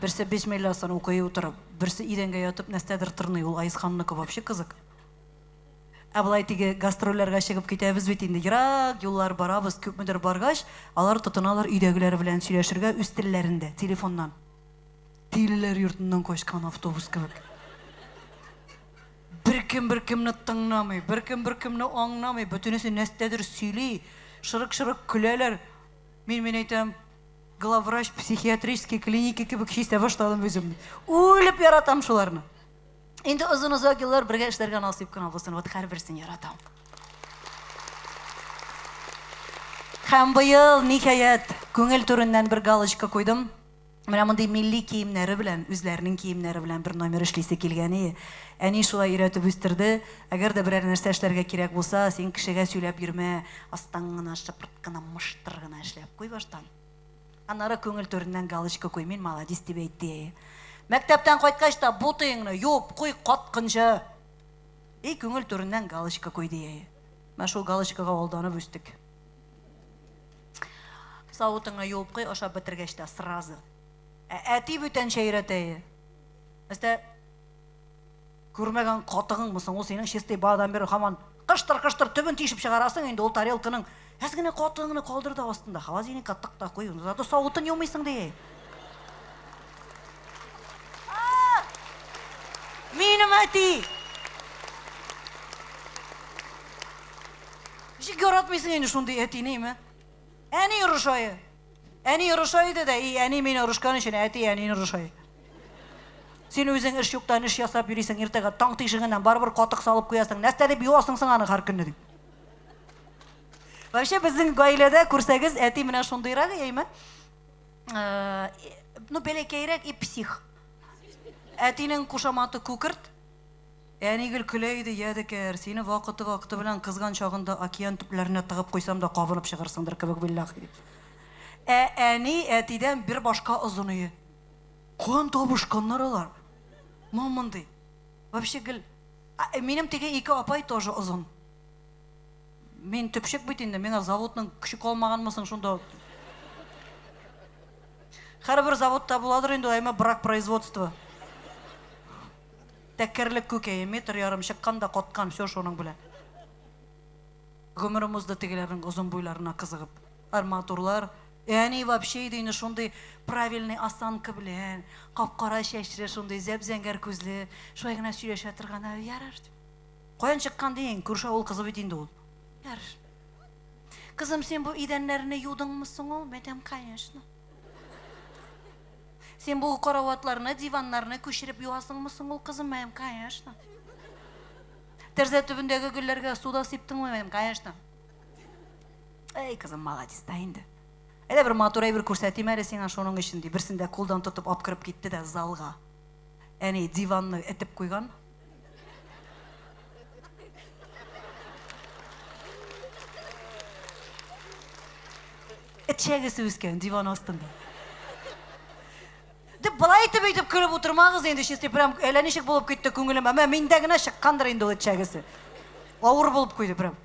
[SPEAKER 1] берсе бишмилласын укый утырып, берсе идәнгә ятып нәрсәдер тырный, ул Айсханныкы вообще кызык. Абылай теге гастрольләргә чыгып китәбез бит инде. Ерак юллар барабыз, күпмедер баргач, алар тотыналар өйдәгеләре белән сөйләшергә үз телләрендә, телефоннан. Тилеләр йортыннан качкан автобус кебек. Беркемне тыңламый, беркемне аңламый, бөтенесе нәрсәдер сөйли, шырык-шырык көләләр. Мин әйтәм, главврач психиатрический клиника кебек хистә башладым үземне. Үлеп яратам шуларны. Инде озын-озак еллар бергә эшләргә насыйп кына булсын, вот һәрберсен яратам. Һәм быел ниһаять күңел түреннән бер галочка куйдым. Менә мондый милли киемнәре белән, үзләренең киемнәре белән бер номер эшлисе килгәне. Әни шулай өйрәтеп үстерде. Әгәр дә берәр нәрсә эшләргә кирәк булса, син кешегә сөйләп йөрмә, астан гына шыпырт кына мыштыр гына эшләп куй баштан. Аннары күңел түреннән галочка куй, мин молодец дип әйтте. Мәктәптән кайткач та бутыңны юып куй каткынча. Күңел түреннән галочка куй дие. Мен шул галочкага алданып үстек. Савытыңны юып куй, ашап бетергәч тә сразу. Әти бүтәнчә өйрәтә. Әстә күрмәгән катыгың мысың, ул синең чистый бадан бер һаман кыштыр төбен тишеп чыгарасың инде ул тарелканың. Әзгенә катыгыңны калдыр да астында. Холодильникка тык-та куй, зато савытын юмыйсың дие. Минем әти. Ничек яратмыйсың инде шундый әтинеме? Әни урышай. Әни урышай да, әни мине урышкан өчен әти әнине урышай. Син үзең эш юктан эш ясап йөрисең, иртәгә таң тишегеннән барбер катык салып куясың. Нәрсә дип юасың аны һәр көнне дип. Вообще безнең гаиләдә күрсәгез, әти менә шундыйрак яйме? Ну бәләкәйрәк и псих. Әтинең кушаматы күкерт. Әни гел көлә иде, ядекәр, сине вакыты белән кызган чагында океан төпләренә тыгып куйсам да кабынып чыгарсыңдыр кебек биллаһи. Әни әтидән бер башка озыны. Кан табышканнар алар. Мамынды. Вообще гел минем теге ике апай тоже озын. Мин төпчек бит инде, миңа заводның күче калмаганмысың шунда. Һәрбер заводта буладыр инде, әмма брак производства. Тәккәрлек күкәе, метр ярым чыкканда каткан, всё шуның белән. Гомеремездә тегеләрнең озын буйларына кызыгып. Арматурлар, әни вообще инде шундый правильный осанка белән, капкара чәчле, шундый зәп-зәңгәр күзле, шулай гына сөйләшә торган, ярар. Каян чыккан дигән, күршә ул кызы бит инде ул. Ярар. Кызым, син бу идәннәрне юдыңмы соң ул? Мәдәм, конечно. Сен бу караватларны, диваннарны күчереп юасыңмы соң ул, кызым? Мәем, конечно. Тәрзә төбендәге гөлләргә суда сыптыңмы? Мәем, конечно. Кызым, молодец та инде. Әйдә бер матур әйбер күрсәтим әле сиңа шуның өчен ди. Берсендә кулдан тотып алып кирип китте дә залга. Әни диванны этеп куйган. Этчәгесе үскән диван астында. Дип былай итеп көлеп утырмагыз инде, чисти прям әллә ничек булып китте күңелем. Әмма миндә генә чыккандыр инде ул этчәгесе. Авыр булып куйды прям.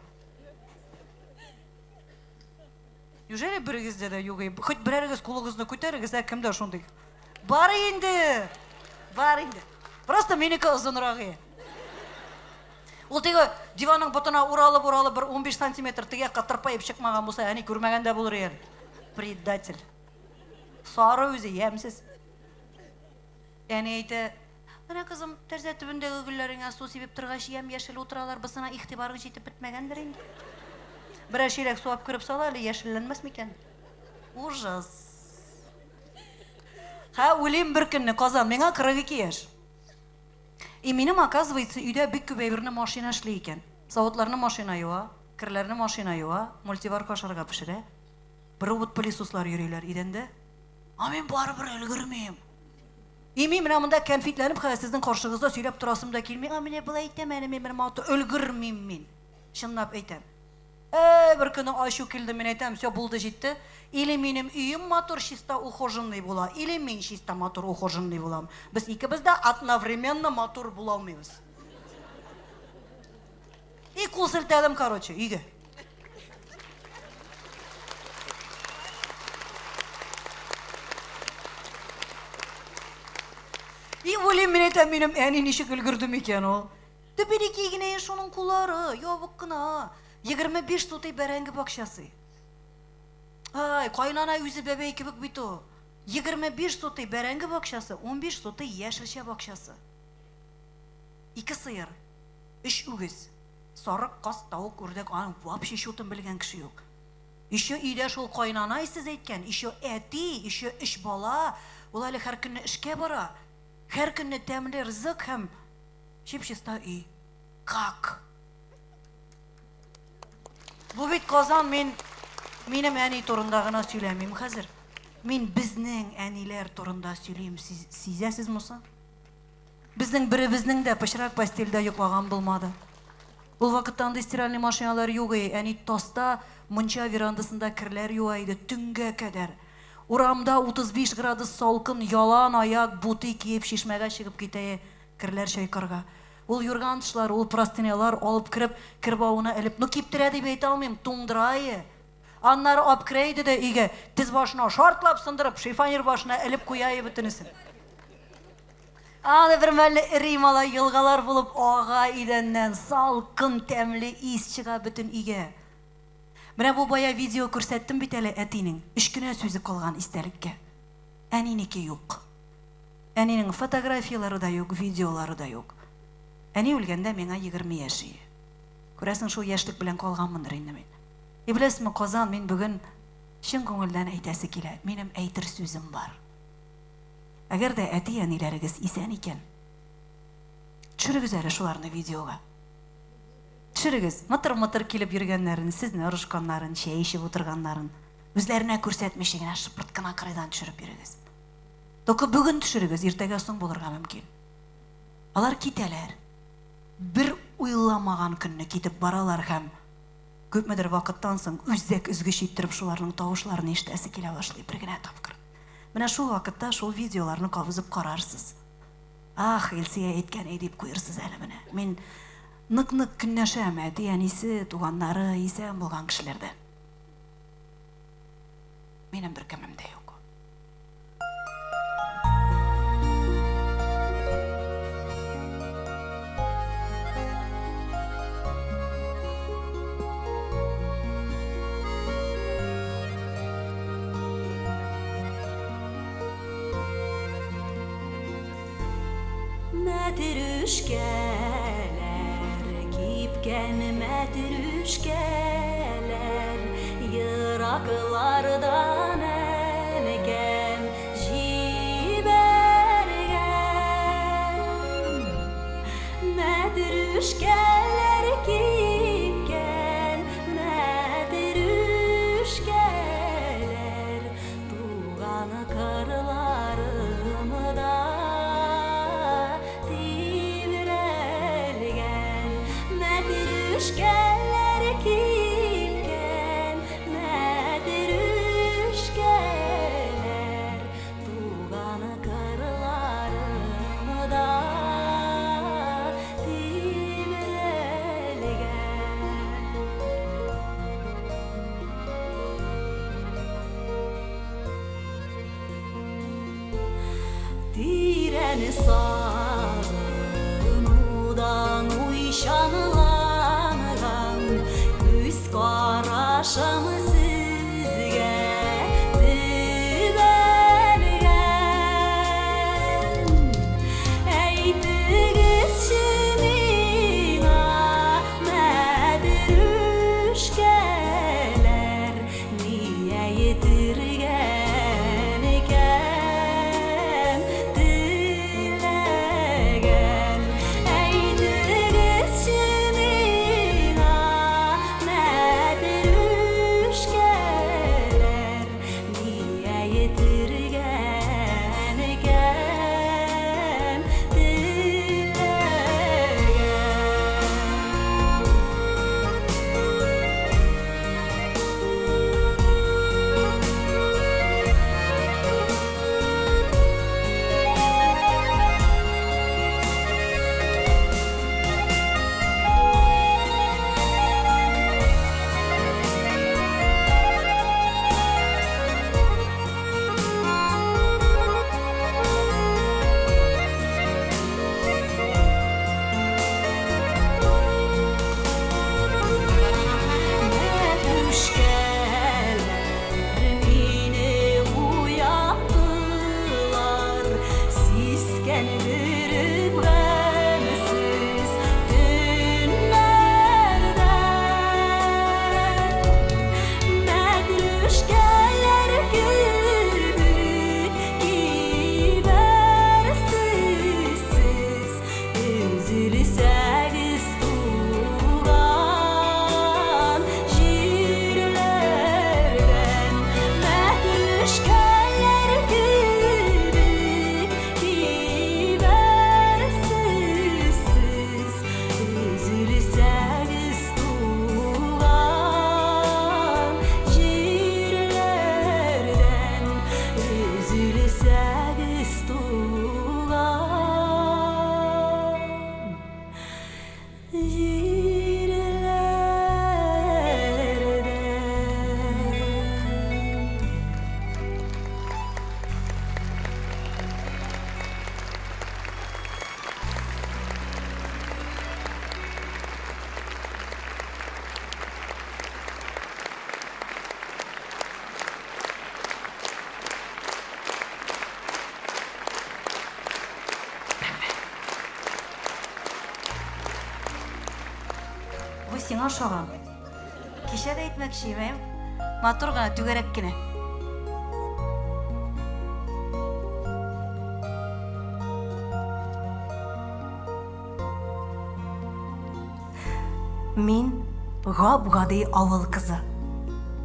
[SPEAKER 1] Неужели берегездә дә юк? Хоть берәрегез кулыгызны күтәрегез, кемдә шундый? Бар инде. Просто минеке озынрак. Ул теге диванның ботына уралып бер 15 сантиметр теге катырпайып чыкмаган булса, әни күрмәгәндә булыр иде. Предатель. Сары үзе ямсыз. Әни әйтә, менә кызым, тәрзә төбендәге гөлләреңә су сибеп торгач, яшел утыралар, бысына игътибарың җитеп бетмәгәндер инде. Берәр ширәк суап кырып сала, әле яшелләнмәс микән? Ужас. Үлем бер көнне, Казан, миңа 42 яшь. И минем, оказывается, өйдә бик күп әйберне машина эшли икән. Заводларны машина юа, кирләрне машина юа, мультиварка ашарга пешерә. Робот пылесослар йөриләр идәндә. Мин барыбер өлгермим. Мин менә монда кәнфитләнеп, сезнең каршыгызда сөйләп торасым да килми. Менә булай әйтәм, мин өлгермим мин. Чынлап әйтәм. Бер көнне ачу килде, мин әйтәм, всё булды, җитте. Или минем өем матур, чисто ухоженный була, или мин чисто матур ухоженный булам. Без икебез дә одновременно матур була алмыйбыз. И кул селтәдем, короче, өйгә. И үлем, мин әйтәм, минем әни ничек өлгерде микән ул?
[SPEAKER 5] Düpedeki yine şunun kulları, yavuk kına. 25 soty bərəngi bakşası. Ay, kaynana yüzü bebeği kibik bito. 25 soty bərəngi bakşası, 15 soty yaşılşa bakşası. 2 sıyır, 3 ügüz. Sarık, kas, tavuk, ördek, anın vapşi şutun bilgen kişi yok. İşe iyide şol kaynana isiz etken, işe eti, işe iş bala. Olaylı her günü işke bara. Her günü temli rızık hem. Şipşista iyi. Kak. Bu bit kazan benim eni torundağına söylemeyeyim hazır. Men bizning eniler torunda söyleyeyim. Sizesiz musa? Bizning biribizning de pişirak pastilde yoklagan bulmadı. Bu vakittan da istiralni maşinalar yok ey. Eni tosta muncha verandasında kirler yuaydı tünge kadar. Uramda 35 gradus salkın yalan ayak buti kiyip şişmege çıkıp giteye kirler şaykarga. Ol yurgan tuşlar, ol prostinelar alıp kirip kirbağına elip nu kiptire deyip eyte almayayım tundırayı. Anlar apkireydi de ige tiz başına şartlap sındırıp şifanyer başına elip koyayı bitinisin. Ağda bir məli rimala yılgalar bulup ağa idenden salkın temli is çığa bütün ige. Mine bu baya video көрсеттім biteli etinin. 3 güne sözü kalgan isterlikке. Әнинеке yok. Әнинің fotoğrafyaları da yok, videoları da yok. Әни өлгенде меңа 20 yaşı. Көрәсің шул яшьлек белән калганмындыр инде мен. Беләсезме, Казан, мен бүген шын күңелдән әйтәсе килә. Минем әйтер сүзем бар. Әгәр дә әти әниләрегез исән икән, төшерегез әле шуларны видеога. Төшерегез, мытыр-мытыр килеп йөргәннәрен, сезне орышканнарын, чәй эчеп утырганнарын, үзләренә күрсәтмичә генә шыпырт кына кырыйдан төшереп йөрегез. Только бүген төшерегез, иртәгә соң булырга мөмкин. Алар китәләр. Bir уйламаган көнне китеп баралар һәм күпмедер вакыттан соң үзәк үзгеч иттереп шуларның тавышларын ишетәсе килә башлый бер генә тапкыр. Менә шул вакытта шул видеоларны кабызып карарсыз. Ах, Илсия әйткән дип куерсыз әле менә. Мин нык-нык көнләшәм, әти, әнисе, туганнары исән булган кешеләрдән. Минем бер кемем дә юк. Мәтрүшкәләр, кипкән мәтрүшкәләр, йыраклардан әлгән җибәргән. Мәтрүшкәләр, кипкән мәтрүшкәләр, туган кырларымда Мәтрүшкәләр, кипкән мәтрүшкәләр, туган кырларымда тибрәлгән. Тирән сагынудан уйшанланган күз карашым сезгә төбәлгән. Әйтегезче миңа, мәтрүшкәләр, нигә йитергән икән теләгән. Әйтегезче миңа, мәтрүшкәләр, Шуңа шаган. Кичә дә әйтмәкче идем. Матур гына, түгәрәк кенә. Мин гап-гади авыл кызы.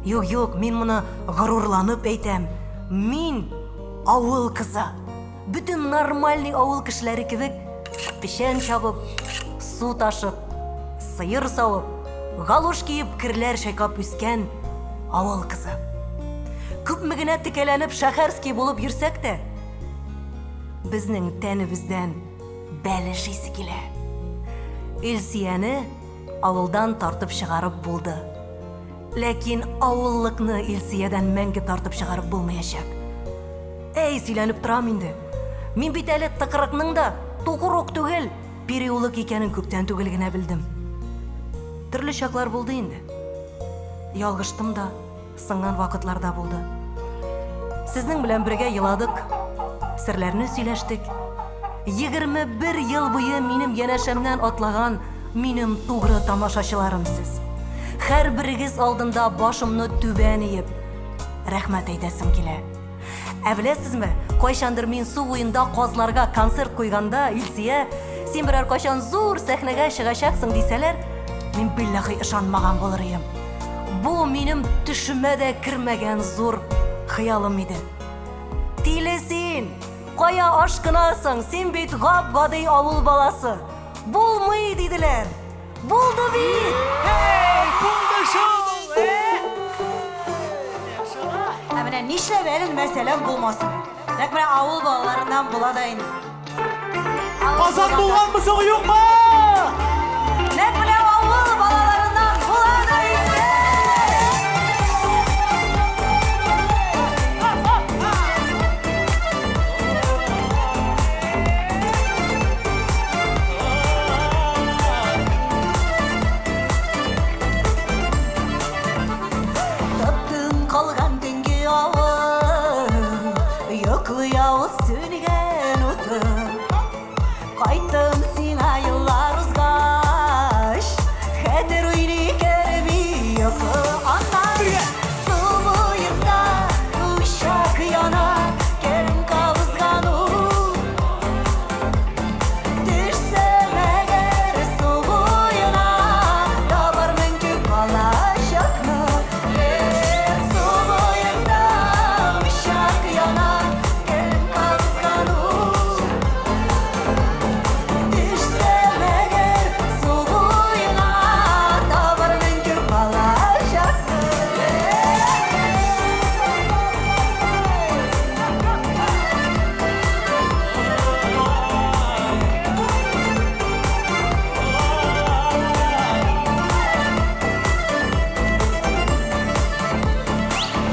[SPEAKER 5] Юк, мин моны горурланып әйтәм. Мин авыл кызы. Бүтән нормальный авыл кешеләре кебек печән чабып, су ташып, сыер савып, галуш киеп, кирләр шайкап үскән авыл кызы. Күпме генә текәләнеп шәһәрский булып йөрсәк тә, безнең тәнебездән бәлеш исе килә. Илсияне авылдан тартып чыгарып булды. Ләкин авыллыкны Илсиядән мәңге тартып чыгарып булмаячак. Әй, сөйләнеп торам инде. Мин бит әле тыкрыкның да тугрык түгел, переулок икәнен күптән түгел генә белдем. Төрле чаклар булды инде. Ялгыштым да, сыңган вакытлар да булды. Сезнең белән бергә еладык, серләрне сөйләштек. 21 ел буе минем янәшәмнән атлаган минем тугры тамашачыларым сез. Һәр берегез алдында башымны түбән иеп, рәхмәт әйтәсем килә. Ә беләсезме, кайчандыр мин су буенда казларга концерт куйганда, Илсия, син берәр кайчан зур сәхнәгә чыгачаксың дисәләр, мин билләһи ышанмаган булыр идем. Бу минем төшемә дә кермәгән зур хыялым иде. Тиле син, кая ашкынасың, син бит гап-гади авыл баласы. Булмый диделәр. Булды бит.
[SPEAKER 2] Булды шул.
[SPEAKER 5] Ә менә нишләп әле мәсәләм булмасын? Нәкъ менә авыл балаларыннан була да инде.
[SPEAKER 2] Казан булганмысың, юкмы?
[SPEAKER 5] Нәкъ менә авыл балаларыннан була да инде. Таптым калган төнге авыл, йоклый авыз сөнгән утым. Кайттым сиңа еллар узгач, хәтер уйный керми йокы. Аннан су буенда uşak яна, кем кабызган ул. Төшсәм әгәр су буена, табармын күп балачакны. Су буенда uşak яна, кем кабызган ул. Düşsem eğer su boyuna, tabarmın köp alacaktı.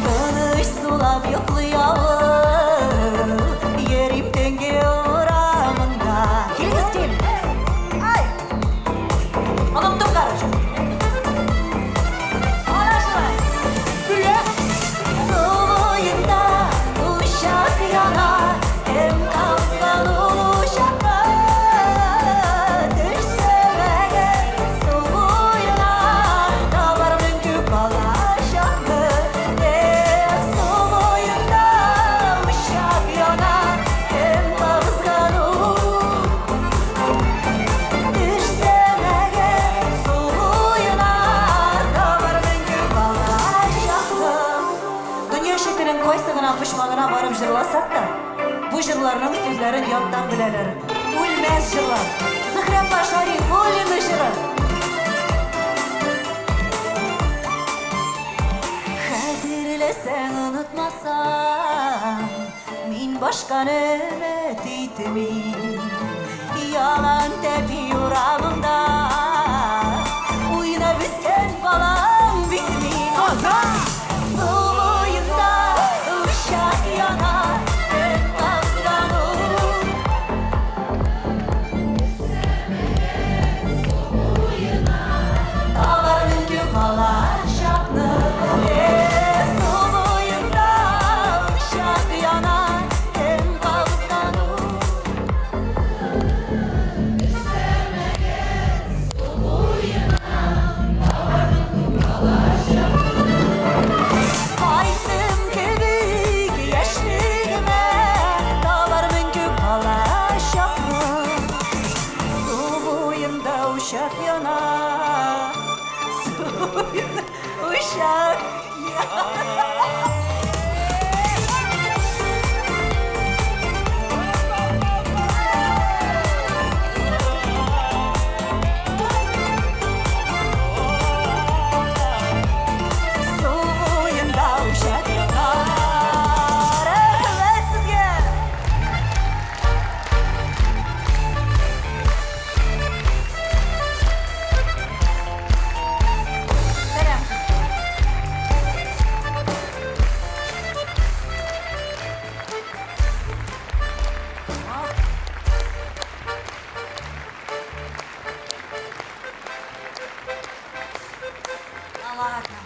[SPEAKER 5] Tanış sulap yoklayalım, yerim denge oramında. Keliniz gelin. Ay! Unuttum karıcığım. Anlaşılay. Su boyunda uşak yanar, hem kavgan uşakta. Düşsem eğer su boyuna, tabarmın köp alacaktı. Su boyunda uşak yanar, hem kavgan Düşsem eğer su boyuna, tabarmın köp alacaktım. Dünya şeklinin koysağına, pışmağına varıp jırlasak da, bu jırlarının sözlerin yattan bileler. Ölmez jırlar. Zıhrem Başari, Volini jırı. Xətirləsən unutmasan, min başqan ümid etmin. Yalan təpi uğramında, oyuna bizkən balam bitmin. Su boyunda uşak yanar, hem kavgan ol. Tavarın köp alacaklı. Su boyunda uşak yanar, hem kavgan ol. Suyunda uşaklar. Evet sizge. Selam. Allah akbar.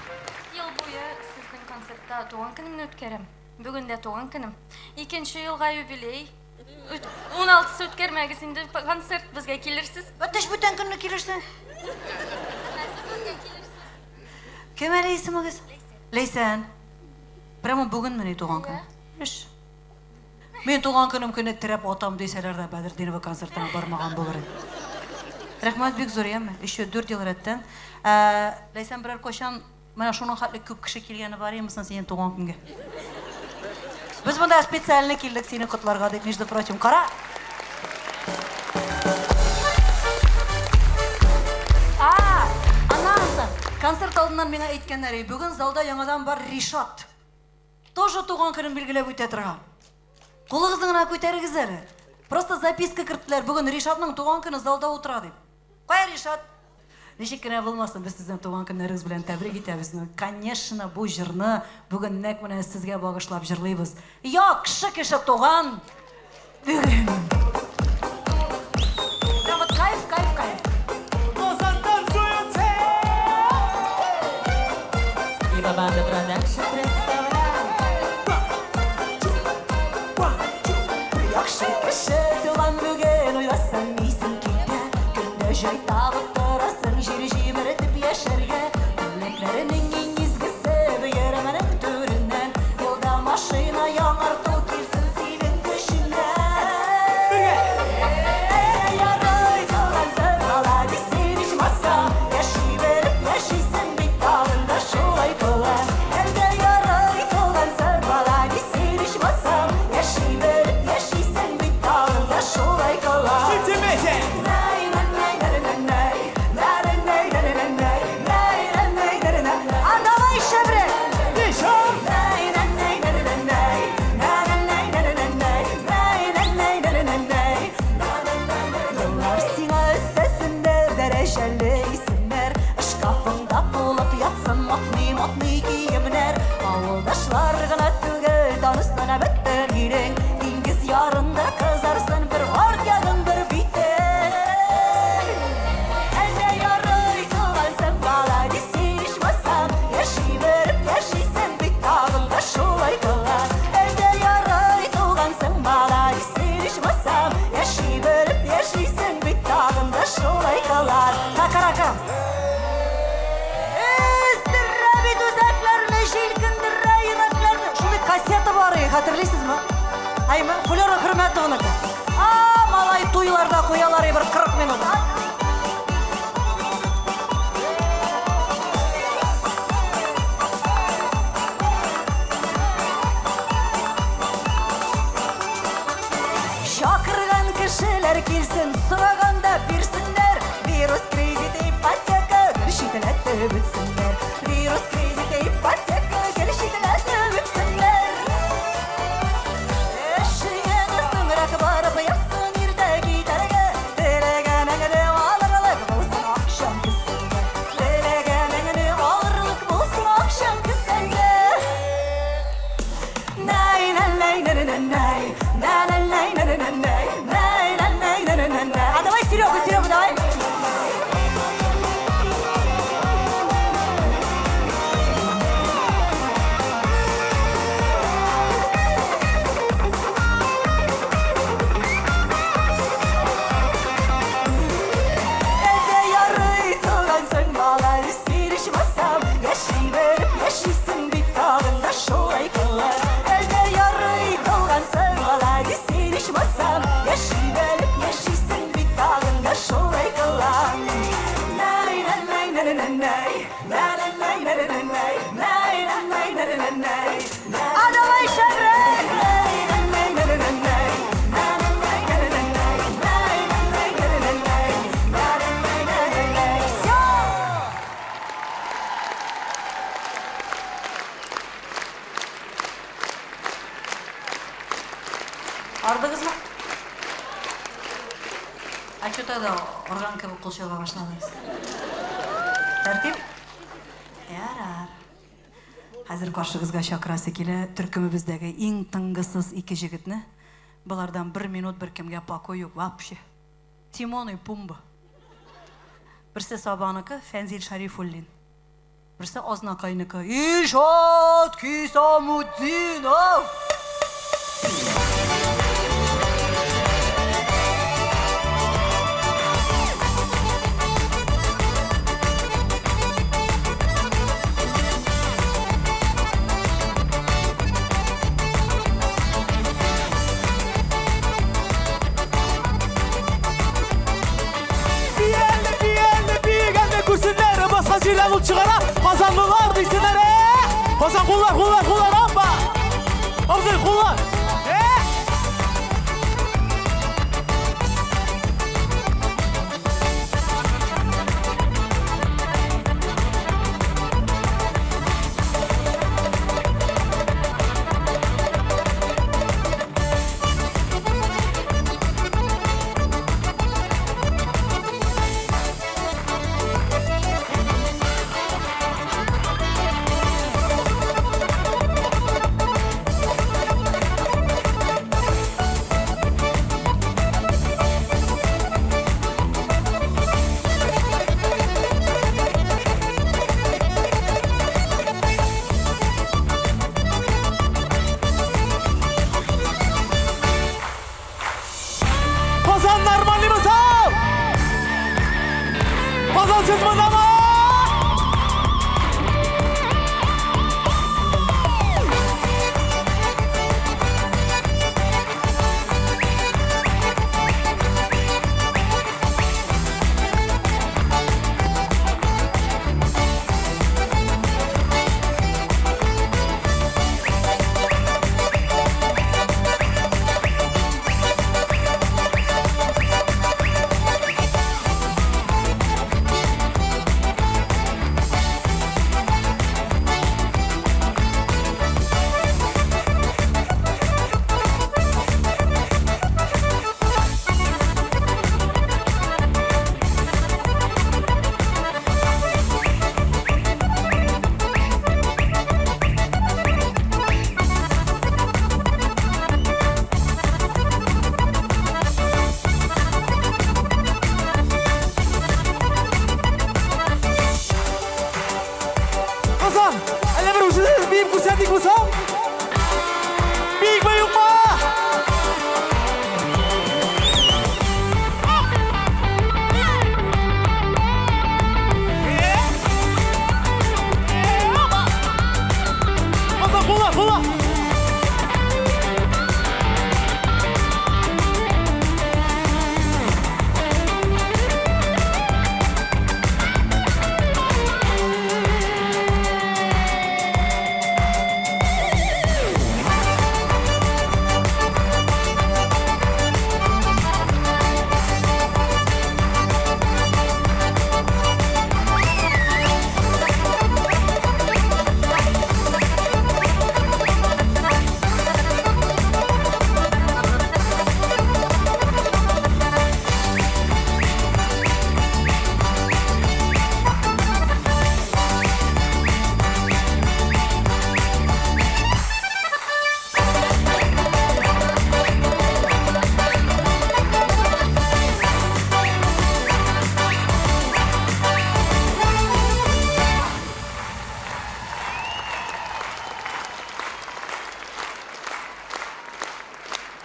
[SPEAKER 7] Yıl boyu sizдің концертта туған күнімні өткерем. Бүгін де туған күнім. Екінші жылға юбилей. 16-сы өткермәгіз енді концерт бізге келерсіз.
[SPEAKER 5] Өтіш бүтін күнні келерсің. Кем әлі есіміңіз? Лейсен. Прямо бүгін міне туған күн. Үш. Мен туған күнім күні тіреп отам дейселер де Бәдірденова концертына бармаған болыр еді. Рахмат бек зор еме. 3-4 ел рәттен. Лейсен бірер қошан, мына шуның хатлы көп кіші келгені бар емісің сенен туған күнге. Біз мұнда специально келдік сені құтларға деп, между прочим. Қара! Анаңсың, концерт алдынан мені айткендері, бүгін залда яңадан бар Ришат. Тоже туған күнін белгілеп өте тұрған. Қолығыздыңына көтерігіз әлі. Просто записка кірттілер, бүгін Ришатның туған күні залда отыра деп. Қай Ришат? Нешек кіне болмасын, біз сізден туған күнлеріңіз білен тәбірік етеміз. Конечно, бұл жырны бүгін нәк міне сізге бағышлап жырлайбыз. Кіші туған бүгін. Прям вот кайф.
[SPEAKER 2] Лозандан суете.
[SPEAKER 1] Ибо банда продакшн представляет.
[SPEAKER 5] Кіші туған бүгін ойласан мейсін кейді. Күнді жай табып тұрасың жер жемірітіп яшерге. Үмітлерінің ең езгісі бүйірімінің түрінен. Елда машина яңарту келсін сенің күшінен. Ярай туған сырғала десен ішмаса. Яши беріп яшейсің бет тағында шулай көла. Әлде ярай туған сырғала десен ішмаса. Яши беріп яшейсің бет тағында шулай көла.
[SPEAKER 2] Сілтемесе.
[SPEAKER 5] Давай еще, бре!
[SPEAKER 2] Еще.
[SPEAKER 5] Yıllar sina üstesinde dereceli isimler. Şkafında bulup yatsın matni giyimler. Avuldaşlar gına tügül danıştana bitter giren. Dingiz yarında kızarsın bir ort yağın bir biter. Elde yarı tuğan sen bala disişmasan. Yaşi verip yaşaysan bir tağında şulay kılar. Elde yarı tuğan sen bala disişmasan. Yaşi verip yaşaysan bir tağında şulay kılar. Raka. Üstüre düzeklerini jilkindirre yemeklerini. Şunu kaseti var ya hatırlıyorsunuz mu? Ayma, flora hürmetli onu. Malay tuyularda koyalar bir 40 minut. Şakırgan kişiler gelsin, sıraganda birsinler. Virüs, kredit, ipoteka, gelişitilette bitsinler. Virüs, kredit, ipoteka, gelişitilette bitsinler. Eşeğine sımrak barıp yapsın yerdeki terge. Delegenine ağırlık bulsun akşam kısımda. Delegenine ağırlık bulsun akşam kısımda. Nay. А давай Серегу, давай.
[SPEAKER 1] Ардыңызмы? А что тогда орган кебек кул чыга башладыңыз? Тәртип? Ярар. Хәзер каршыгызга чакырасы килә төркемебездәге иң тынгысыз ике җегетне. Булардан 1 минут беркемгә покой юк вообще. Тимон и Пумба. Берсе Сабаныкы, Фәнзил Шарифуллин. Берсе Азнакайныкы, Ишат Кисамуддинов.
[SPEAKER 2] Hacılar ul çıkara, kazanlılar diysinler Kazan kullar amma. Abzal kullar. Siz bana mı?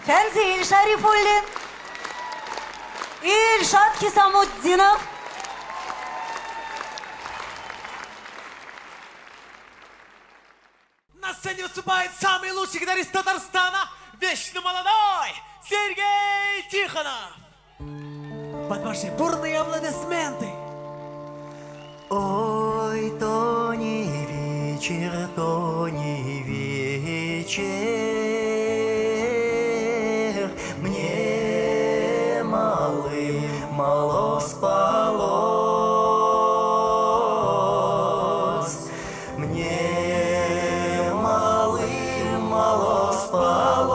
[SPEAKER 1] Фәнзил Шарифуллин, Ильшат Кисамуддинов.
[SPEAKER 2] На сцене выступает самый лучший гитарист Татарстана, вечно молодой Сергей Тихонов. Под ваши бурные аплодисменты.
[SPEAKER 8] Ой, то не вечер, мне мало спалось, мне мало спалось.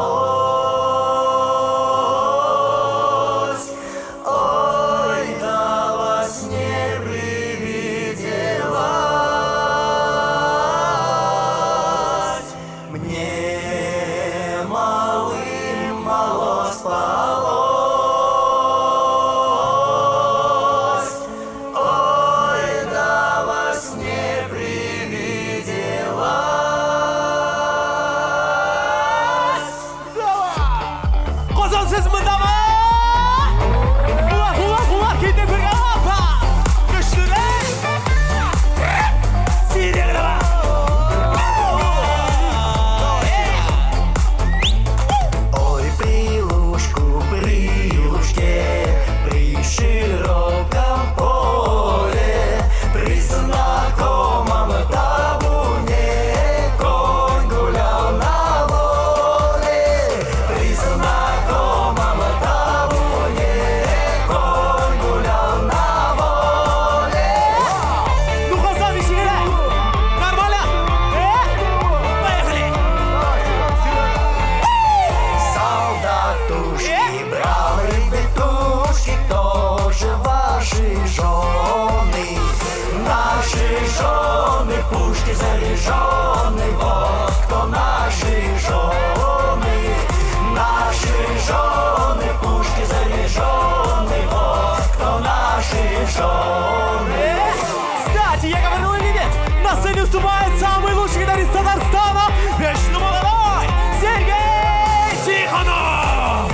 [SPEAKER 2] жигіттер із Татарстана 5 номерной Сергей Тихонов.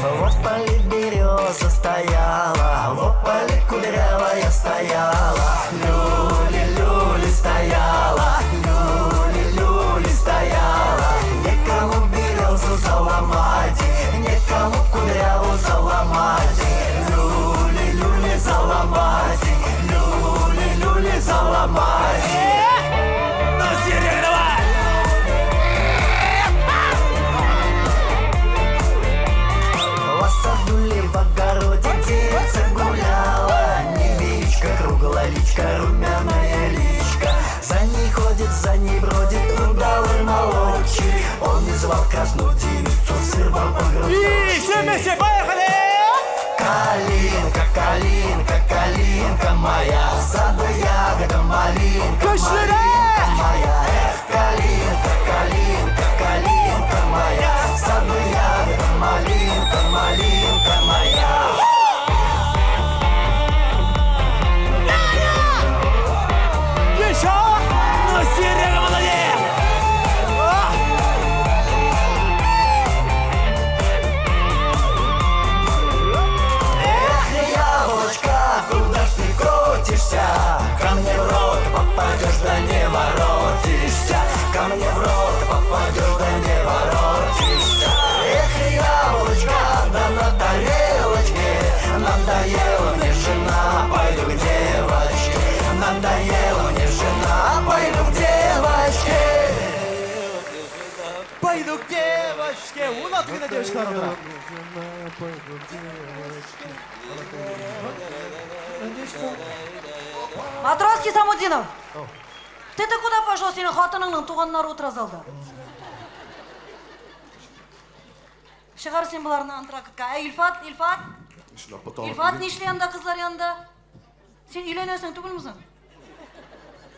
[SPEAKER 8] В ополе береза стояла, в ополе кудрявая стояла, люли-люли стояла, люли-люли стояла. Некому березу заломать, некому кудряву заломать, люли-люли заломать, люли-люли заломать.
[SPEAKER 2] Ну, Серега, давай!
[SPEAKER 8] В саду ли в огороде девица гуляла, невеличка, круглая личка, румяная личка. За ней ходит, за ней бродит удалый молодчик. Он не звал красную девицу, сырбом по груди.
[SPEAKER 2] И все вместе, поехали!
[SPEAKER 8] Калинка, калинка, калинка моя, в саду ягода малинка, малинка моя. Эх, калинка, калинка, калинка моя, в саду ягода малинка, малинка моя.
[SPEAKER 2] Еще! Ну, Серега, молодец!
[SPEAKER 8] Эх, яблочко, куда ж ты крутишься? Ко мне в рот попадешь, да не воротишься. Ко мне в рот попадешь, да не воротишься. Эх, яблочко, да на тарелочке. Надоела мне жена, пойду к девочке. Надоела мне жена, пойду к девочке.
[SPEAKER 2] Пойду к девочке! У нас две девочки на утро.
[SPEAKER 1] Матросский Самудинов! Ты куда пошел? Сені хатыныңның туғаннары утра залда. Шығар сен бұларны антрактқа. Илфат, Илфат! Илфат, не ішли янда, қызлар янда? Сен үйленесің түгіл мүсің?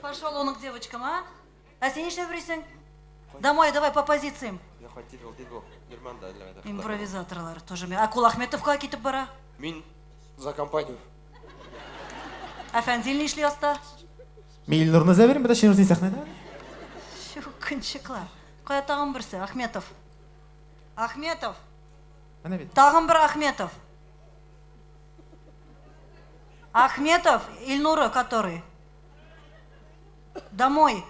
[SPEAKER 1] Пошел он к девочкам, а? А сен ішли бірейсің? Домой, давай, по позициям. Импровизаторлар тоже. А Кул Ахметовқа кетіп бара?
[SPEAKER 4] Мин за компанию.
[SPEAKER 1] Әфәнзел не ішли аста?
[SPEAKER 2] Мейлнұрны зәберін, бәді шенірсен сәхнеда?
[SPEAKER 1] Шу, күншіклар. Қоя тағын бірсі, Ахметов. Ахметов.
[SPEAKER 2] Әне бет.
[SPEAKER 1] Тағын бір Ахметов. Ахметов, Ильнура, который. Домой.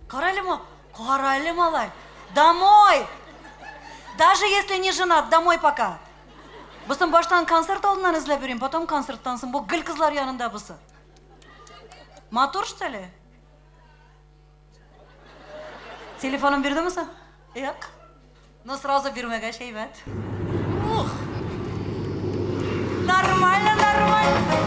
[SPEAKER 1] Қарайлы малай. Домой. Даже если не женат, домой пока. Бұсын баштан концерт алдынан ізләп берейін, потом концерттансың. Бұл гүл қызлар янында бұсы. Мотор, что ли? Телефоном берді мүсің? Ек. Но сразу бермеге шейбет. Нормально, нормально.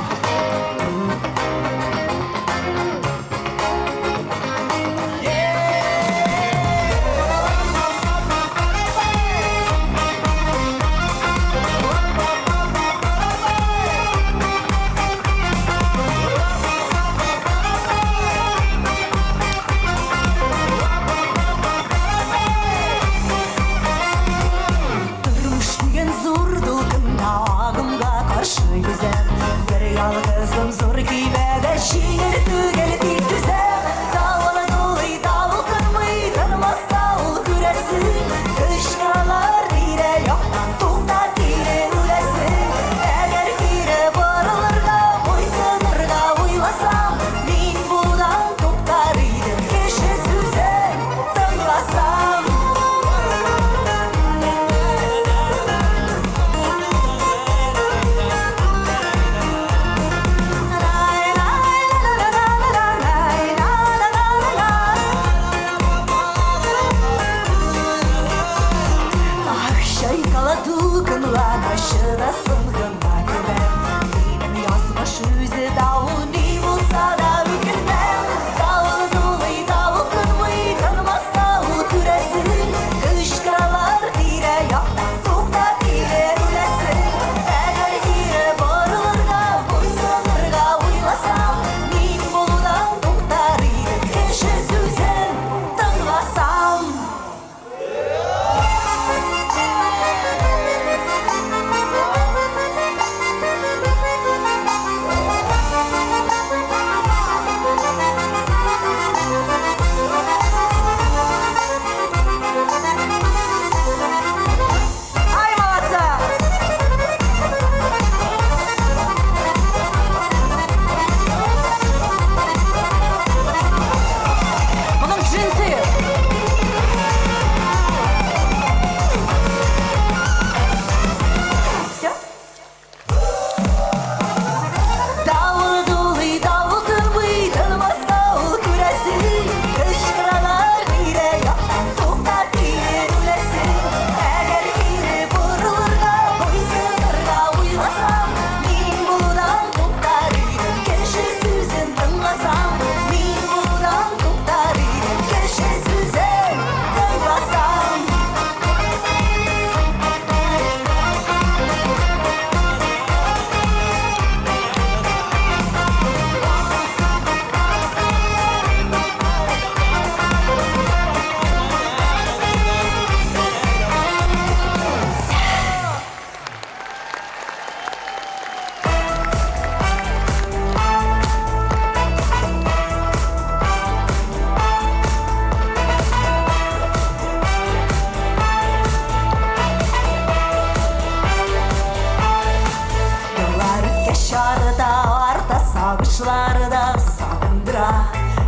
[SPEAKER 5] sağışlarda sağındıra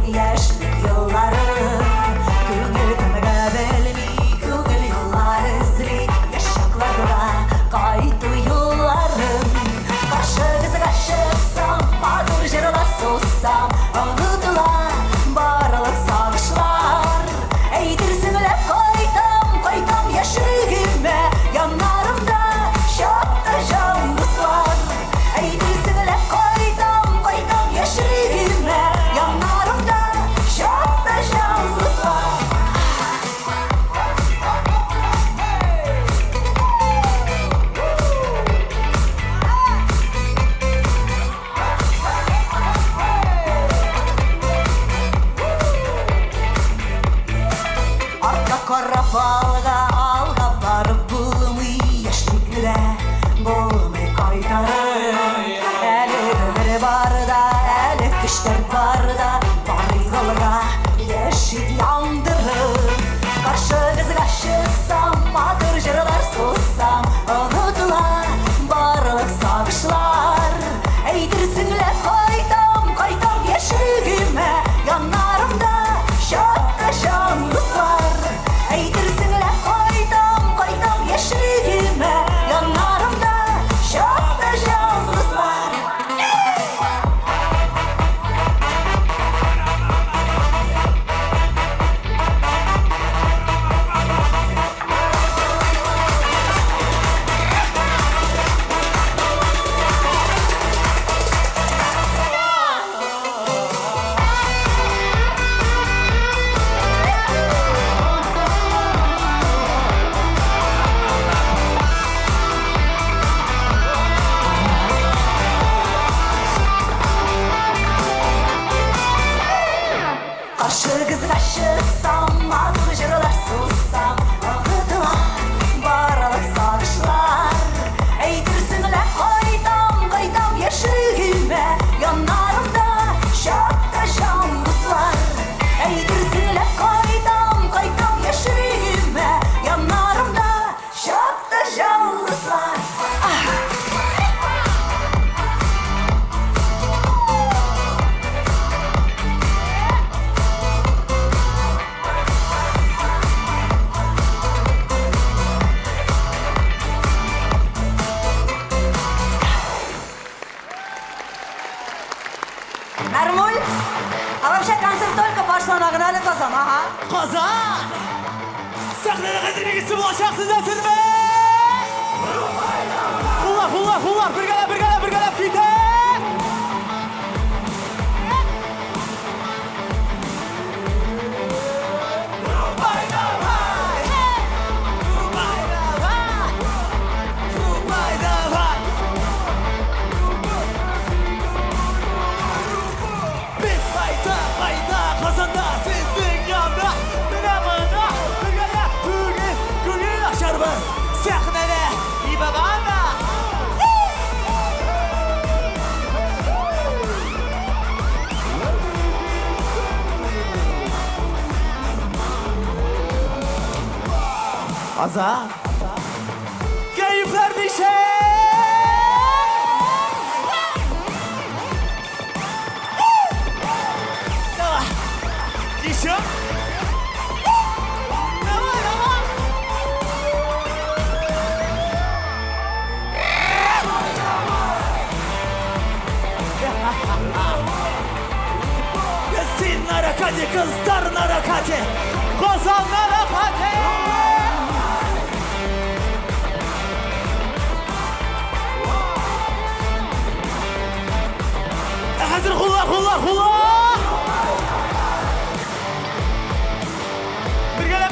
[SPEAKER 5] yaşlık yılları. Künü tınıga belmi, künü yollar izli yaşaklarda kaydı yollarım. Karşı karşısam, mağdur jaralar sossam, unutulan barılık sağışlar. Eydirsinler koydum yaşıgime, yanlarımda şapta yalnız var. Eydirsinler koydum yaşıgime, yanlarımda şapta yalnız var. Arka qarab alğa barıb bulmay yaşlıklara bulmay qaytarır. Əli ömrü barda, əli kışlar barda, bari yolga yaşık yandırır. Karşı karşısam, mağdur jaralar sossam, unutulan barlık sağışlar. Eydirsinler koydum yaşıgime, yanlarımda şapta şanlız var. Eydirsinler koydum yaşıgime, yanlarımda şapta şanlız var. Karşısam, mağdur jaralar sossam, unutulan barılık sağışlar. Eydirsinler koydum yaşıgime, yanlarımda şapta şanlız var. Eydirsinler koydum yaşıgime, yanlarımda şapta şanlız var. Нормуль, а вообще концерт только пошла, нагнали Казан, ага.
[SPEAKER 2] Kazan! Sahnede hazır bilgisi bulaşacaksınız mi? Bunlar, bir galep gidin! Biz hayda Kazan'da sizin yanında Bilemana bugün açarız sahnede İbabana. Azar keyifler bir şey. Dişim. Ne var ama? Gelsin harekati kızların harekati. Kozan harekati. Hazır kullar. Bir gele.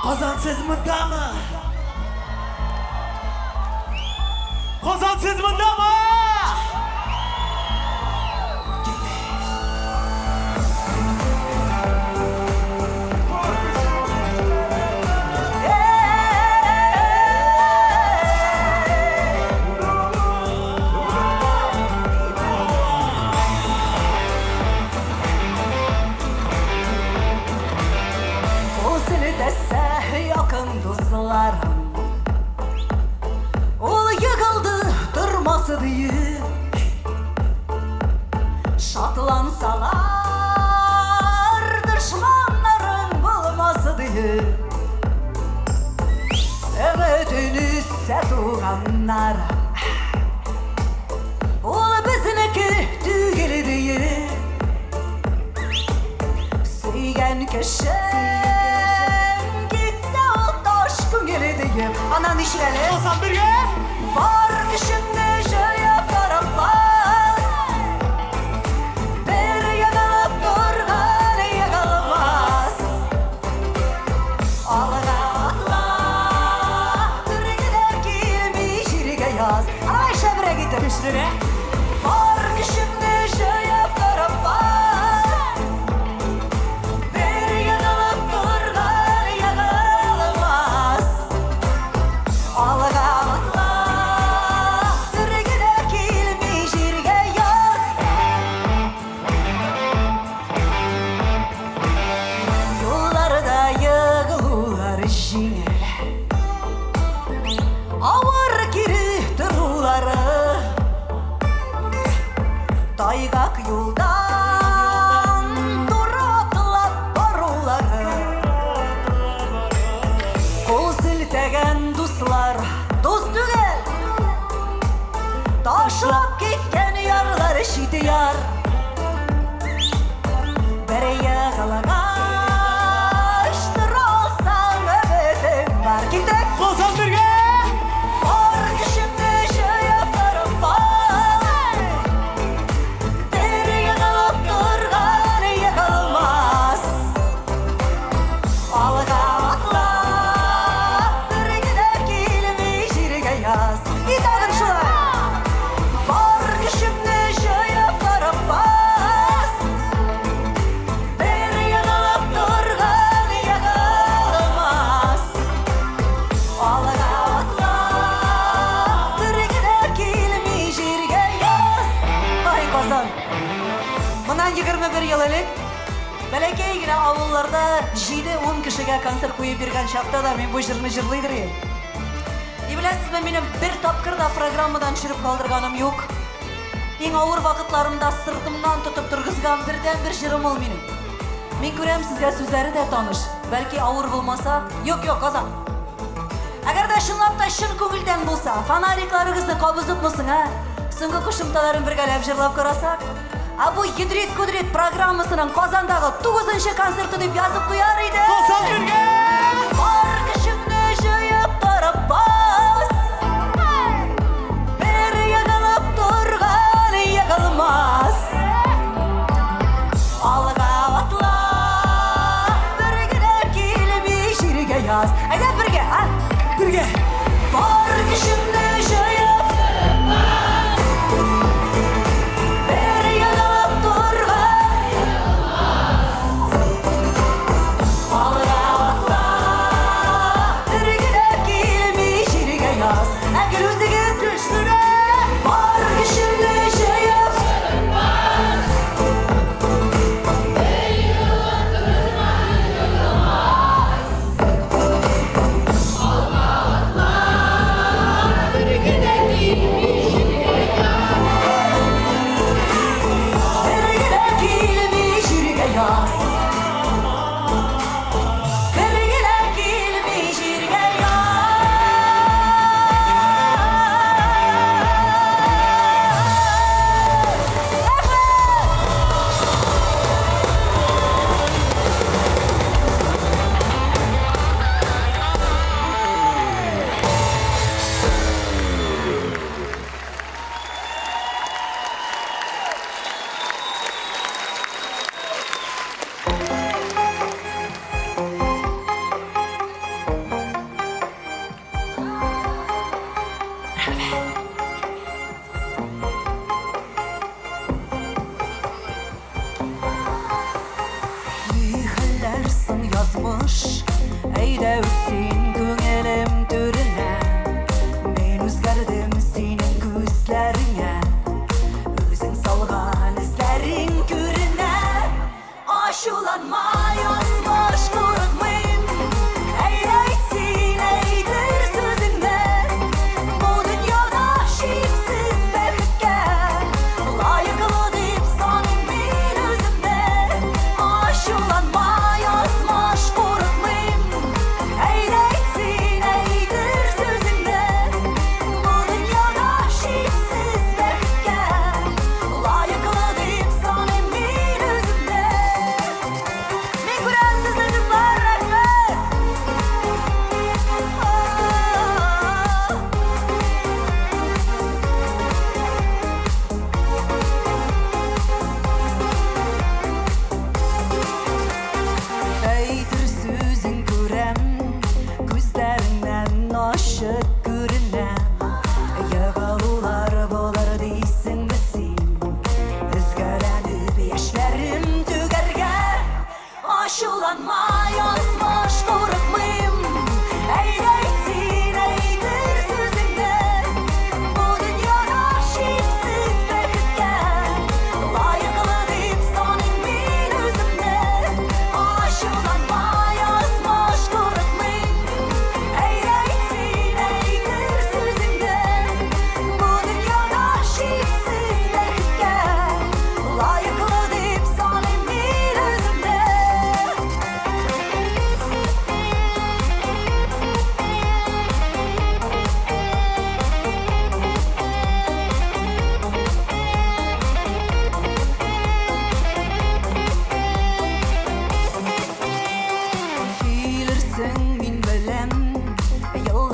[SPEAKER 2] Kazansız mında mı? Kazansız mında mı?
[SPEAKER 5] bulması diye şatlansalar düşmanların bulması diye evet önüse tuğanlar ol bizniki tügeli diye Seygen köşen gitse o taşkın geli diye anan işleri
[SPEAKER 2] Hasan birge.
[SPEAKER 5] Var kışında şöyle yaparım Bir yakalıp durgan yakalamaz Alına atla Türküler kilmiş irge yaz Ayşe bire gittim
[SPEAKER 2] Üstüne.
[SPEAKER 5] Var kışında şöyle yaparım Bir yakalıp durgan yakalamaz Alına atla Türküler kilmiş irge yaz Yollarda yığılılar jingel Ağır kiri tırıları Taygak yoldan duraklap baruları Kol siltegen dostlar dost tügel Taşlap ketken yarlar şidiyar Bere yağalagaştır olsan öbetim var Gitek
[SPEAKER 2] Hasan birge.
[SPEAKER 5] var şimdi şey yaparım Bir yakalıp durgan yakalmaz Alga atla Bir gider kilmiş irge yaz Gidelim şuna Var şimdi şey yaparım Bir yakalıp durgan yakalmaz Alga atla Bir gider kilmiş irge yaz Ay Kazan Bundan 21 yıl elek Bәләкәй генә авылларда 7-10 кешегә концерт куеп биргән чакта да мин бу җырны җырлыйдыр идем. Беләсезме, минем бер тапкыр да программадан төшереп калдырганым юк. Иң авыр вакытларымда сыртымнан тотып торгызган бердән бер җырым ул минем. Мин күрәм сезгә сүзләре дә таныш. Бәлки авыр булмаса, юк, Казан. Әгәр дә чынлап та чын күңелдән булса, фонарикларыгызны кабызыпмысың, а? Соңгы кушымталарын бергәләп җырлап карасак, бу Едрит-Кудрит программасының Казандагы 9-нчы концерты дип язып куяр иде.
[SPEAKER 2] Hasan birge.
[SPEAKER 5] Бар кешемне җыеп барып бас. Бер ягылып турган ягылмас. Алга атла. Бер генә килми җиргә яз. Әйдә бергә, а?
[SPEAKER 2] Birge.
[SPEAKER 5] Бар кешемне җыеп бер ягылып турган Алга атла. Бер генә килми җиргә яз. Әгәр үзегез төшүрә бар кешемне җыеп бер генә килми җиргә яз. Бер генә килми җиргә Хәлләрсең язмыш, әйдә үтсен күңелем түренә. Мин үзгәрдем синең күзләреңә. Үзең салган эзләрең күренә. Ачуланма, язмыш курыкмыйм. Әйдә әйтсен, әйтер сүзеңне. Бу дөньяда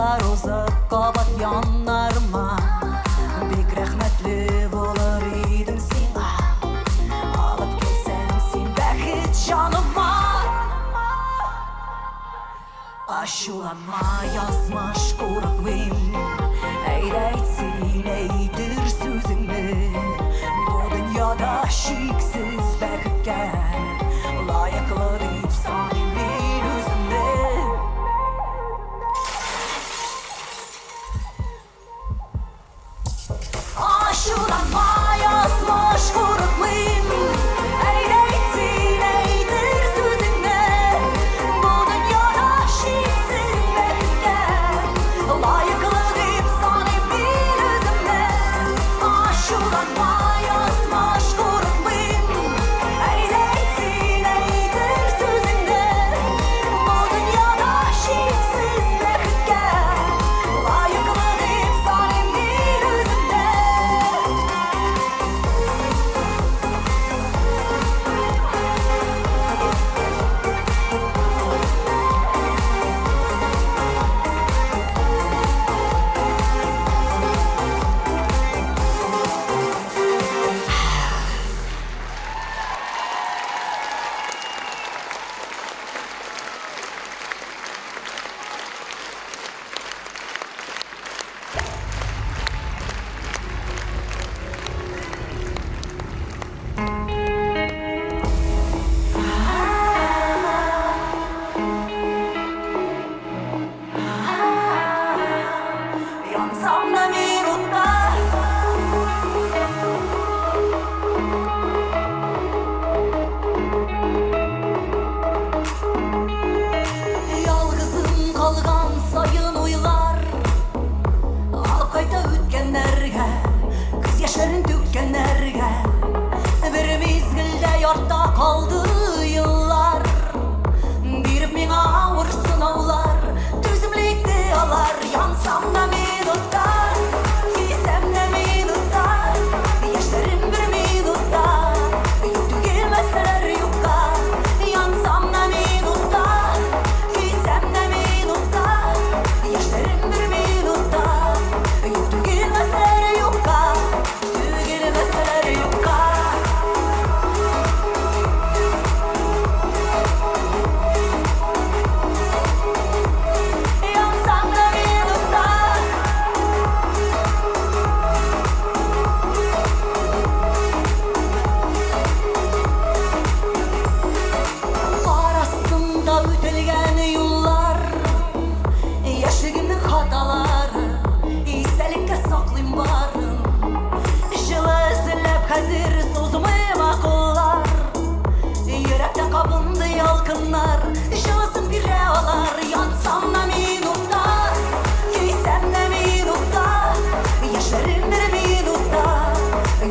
[SPEAKER 1] Еллар узып кабат яннарыма Бик рәхмәтле булыр идем сиңа Алып келсәң син бәхет җаныма Ачуланма, язмыш курыкмыйм Әйдә әйтсин, әйтер сүзеңне Бу дөньяда чиксез бәхеткә Лаеклы дип саныйм мин үземне Ачуланма, язмыш курыкмыйм Әйдә әйтсин, әйтер сүзеңне Бу дөньяда чиксез бәхеткә Лаеклы дип саныйм мин үземне Ачуланма, язмыш курыкмыйм Әйдә әйтсин, әйтер сүзеңне Бу дөньяда чиксез бәхеткә Лаеклы дип саныйм мин үземне Янсам да минутта Ялгызым калган сайын уйлар Алып кайта үткәннәргә Күз яшьләрен түккәннәргә Бер мизгелдә ярта калды еллар Биреп миңа авыр сынаулар Түземлекте алар Янсам да минутта Кисәм дә минутта Яшьләрем бер минутта Юк түгел мәсьәләләр юкка Янсам да минутта Кисәм дә минутта Яшьләрем бер минутта Юк түгел мәсьәләләр юкка Түгел мәсьәләләр юкка Янсам да минутта Кар астында үтелгән юллар Яшьлегемнең хаталары Истәлеккә саклыйм барын Җылы эзләп хәзер сузмыйм акыллар Йөрәктә кабынды ялкыннар Җылысын бирә алар Янсам да минутта Кисәм дә минутта Яшьләрем бер минутта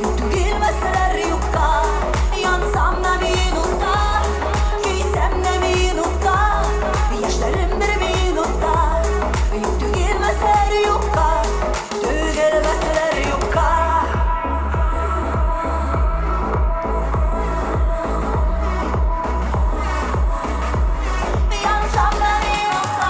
[SPEAKER 1] Юк түгел мәсьәләләр юкка Янсам да минутта Кисәм дә минутта Яшьләрем бер минутта Юк түгел мәсьәләләр юкка Түгел мәсьәләләр юкка Янсам да минутта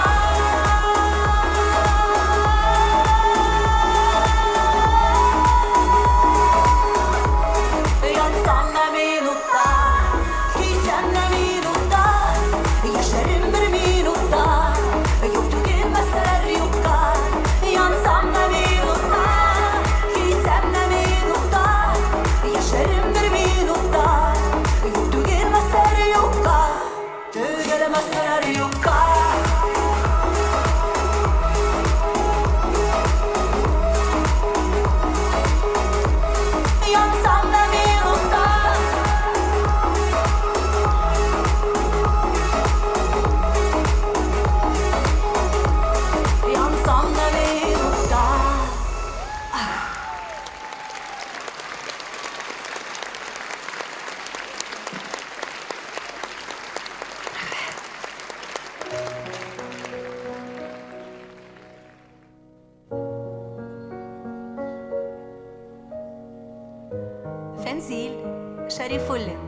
[SPEAKER 1] Янсам да минутта Кисәм дә минутта Яшьләрем бер минутта Юк түгел мәсьәләләр юкка Янсам да минутта Кисәм дә минутта Яшьләрем бер минутта Юк түгел мәсьәләләр юкка Түгел мәсьәләләр юкка Янсам да минутта Янсам да минутта Фәнзил Шәрифуллин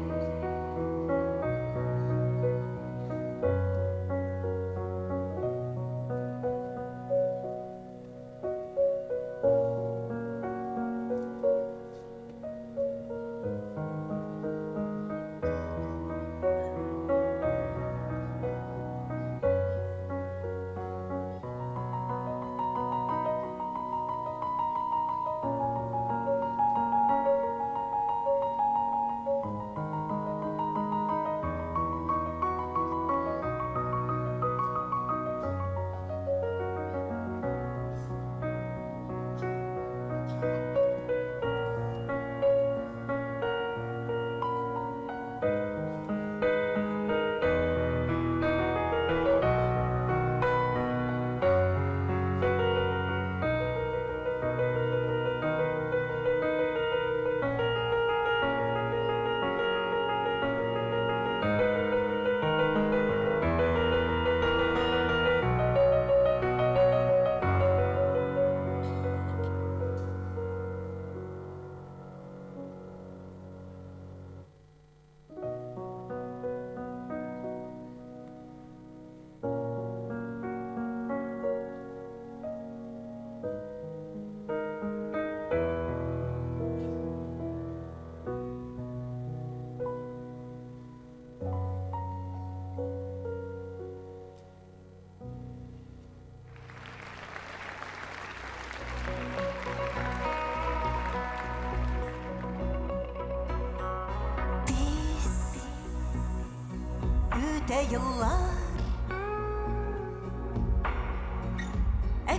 [SPEAKER 5] Үтә йыллар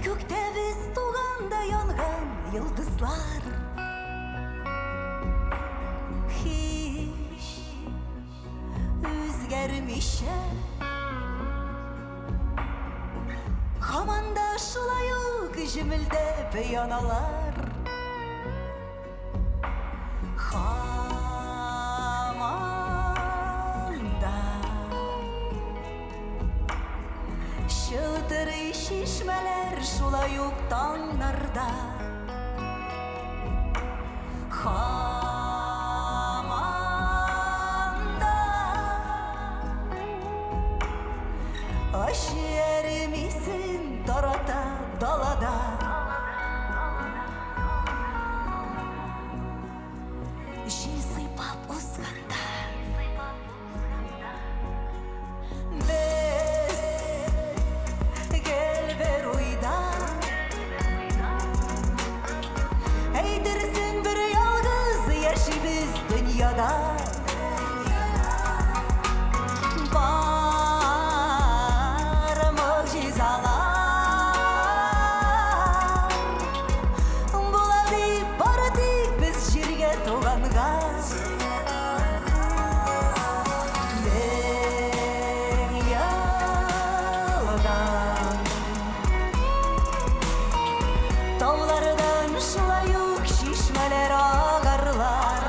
[SPEAKER 5] Күктә без туганда янган йылдызлар Һич үзгәрмичә Һаман да шулай ук җемелдәп яналар Шылтырый шишмәләр шулай ук таңнарда Һаман да ачы әремисен тарата далада Җил сыйпап узганда Dünyada var mucizalar Buladı baradık biz jirge toğanğa Dünyadan Tavlardan şulay uk şişmeler ağarlar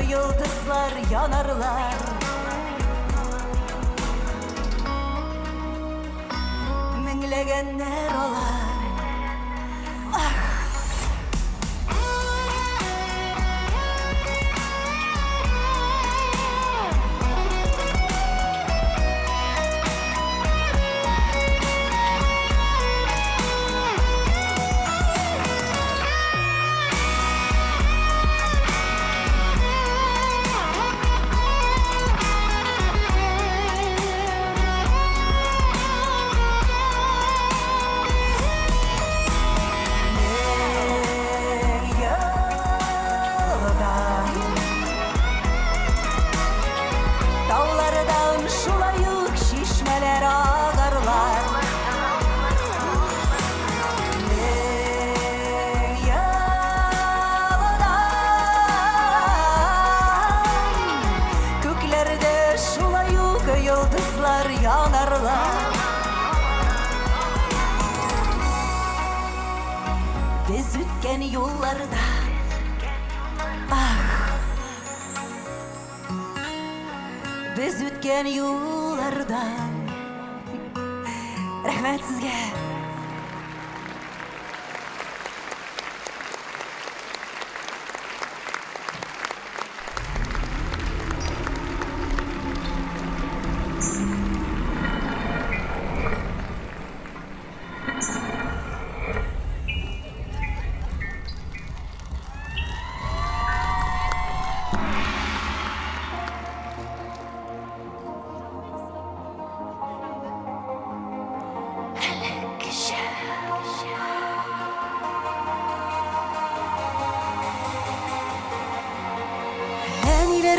[SPEAKER 5] Yıldızlar yanarlar Minglegenler olar Yıldızlar yanarlar Biz ütken yollarda Biz ütken yollarda Rahmet sizge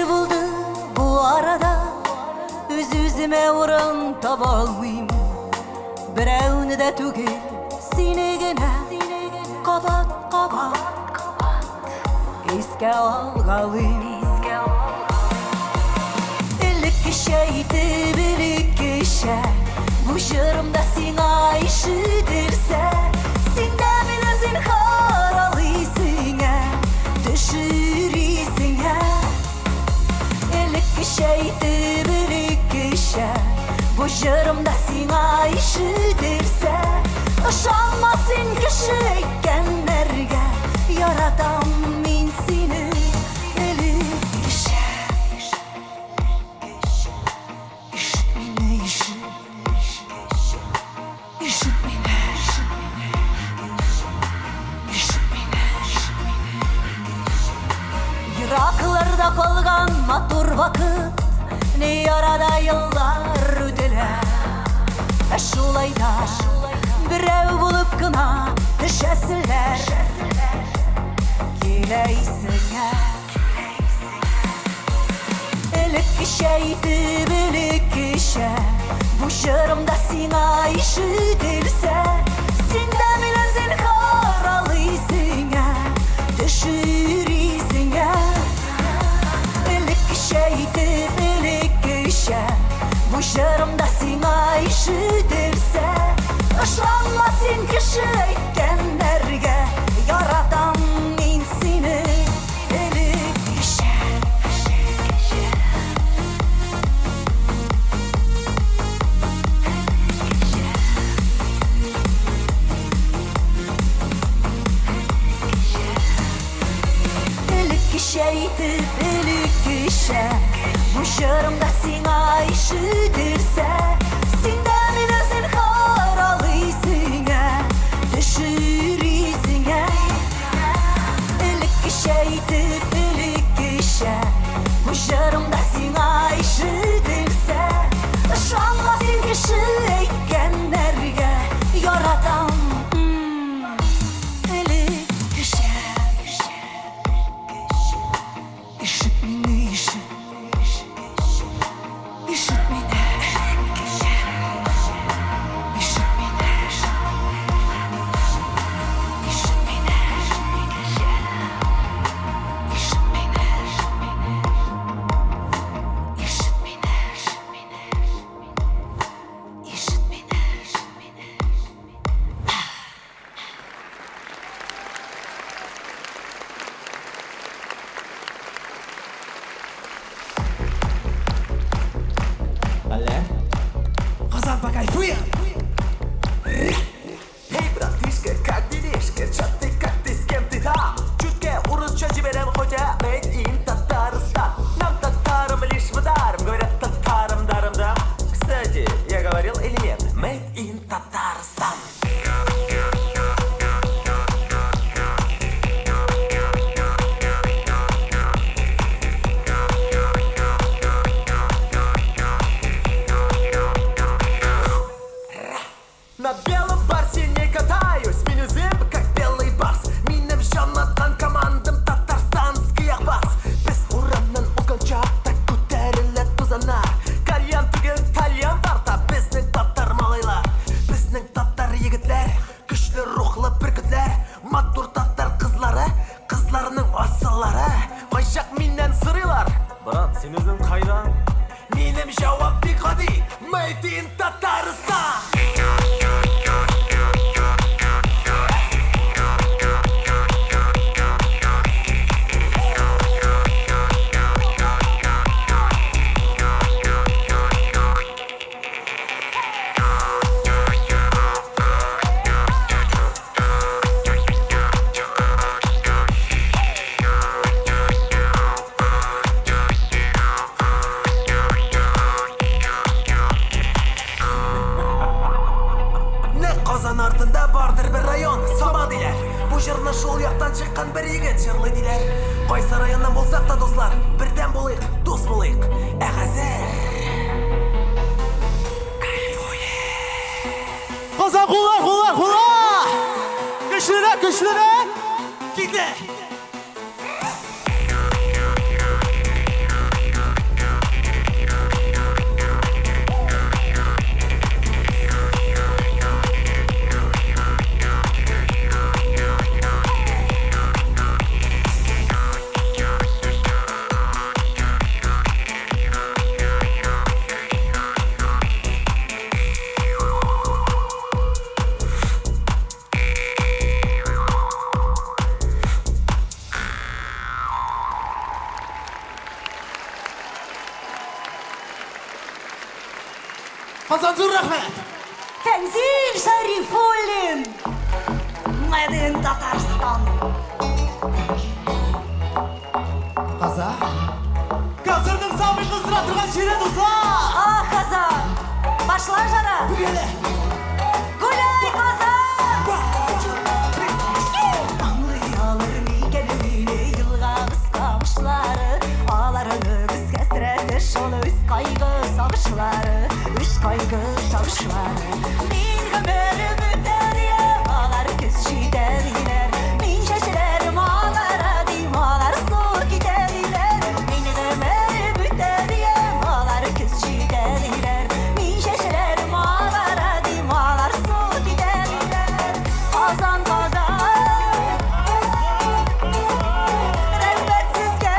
[SPEAKER 5] Buldu bu arada Üz-üzüme uğran taba almayayım Bireuni de tügül seni gene Kabat kabat Eske algalıyım İllik kişeydi bilik kişe Bu jırımda sina işidirse Sinde bile zinhar alıyısın Düşürüysün Şeydi bilik kişe Bu jırımda sina işidirse Işanmasın kişi ikenlerge Yaradan min seni
[SPEAKER 1] Артта қалған матур вақыт, не арада yıllar өтелер. Шулайда біреу болып қына düşесілер. Келейсіңе Элек кеше етіп элек кеше Бұ жырымда сиңа ишетілсе Сен да менен сен қаралыйсыңа Düşürüйсіңе Элек кеше етіп элек кеше Бұ жырымда сиңа ишетілсе Ышанма сен кіші әйткендерге Яратам мен сені элек кеше Şeydi delik kişe Bu şarımda sina işidirse Sinden inezin karalıysinge Düşürüysinge Delik şeydi delik kişe Bu şarımda sina işidirse Şanla sen kişi eykenlerge Yaradan delik kişe İşit beni işit İşit beni İşit beni İşit beni İşit beni İşit beni İşit beni
[SPEAKER 4] Әлі?
[SPEAKER 2] Қазан по кайфуя!
[SPEAKER 8] Эй, братишка, как делишки? Чё ты, как ты, с кем ты там? Чутке урысча жіберем хотя Made in Татарстан Нам татарам лишь в даром Говорят татарам даром-дам Кстати, я говорил или нет? Made in Татарстан На белом барсе не катаюсь Меню зэб, как белый барс Минем жаннатқан командам Татарстанский ақбас Біз ұраннан ұзғанша Так көтерілі тұзанар Кальян түгел тальян тарта Біздің татар малайлар Біздің татар егітлер Күшлі рухлы бүркітлер Матур татар қызлары Қызларының асылары Қайшақ менен сырылар Брат, сен өзің қайдан? Менем жауап бек ғади Made in Татарстан Қазан артында бардыр бір район, Сама дейлер Бұ жырны шол яқтан шыққан бір егет жырлы дейлер Қайсы районнан болсақ та достар Бірден болайық, дос болайық Әғазір
[SPEAKER 2] Қазан құла! Күшлірек! Кетті! Қазан зор рахмет!
[SPEAKER 1] Тәнзил Шарифуллин Made in Татарстан
[SPEAKER 2] Қазақ? Қазірдің самый қыздыра тұрған жері достар!
[SPEAKER 1] Қазан Башла жара
[SPEAKER 2] Бүгелі!
[SPEAKER 1] Гуляй, Қазан Аңлый алыр мекеніне Йылға қысқамышлары
[SPEAKER 5] тавışları Min gömürüm öteriye Bağlar kız şideriler Min şaşırarım ağlara Dim ağlar su gideriler Min gömürüm öteriye Bağlar kız şideriler Min şaşırarım ağlara Dim ağlar su gideriler Kazan kazan Rağbetsizge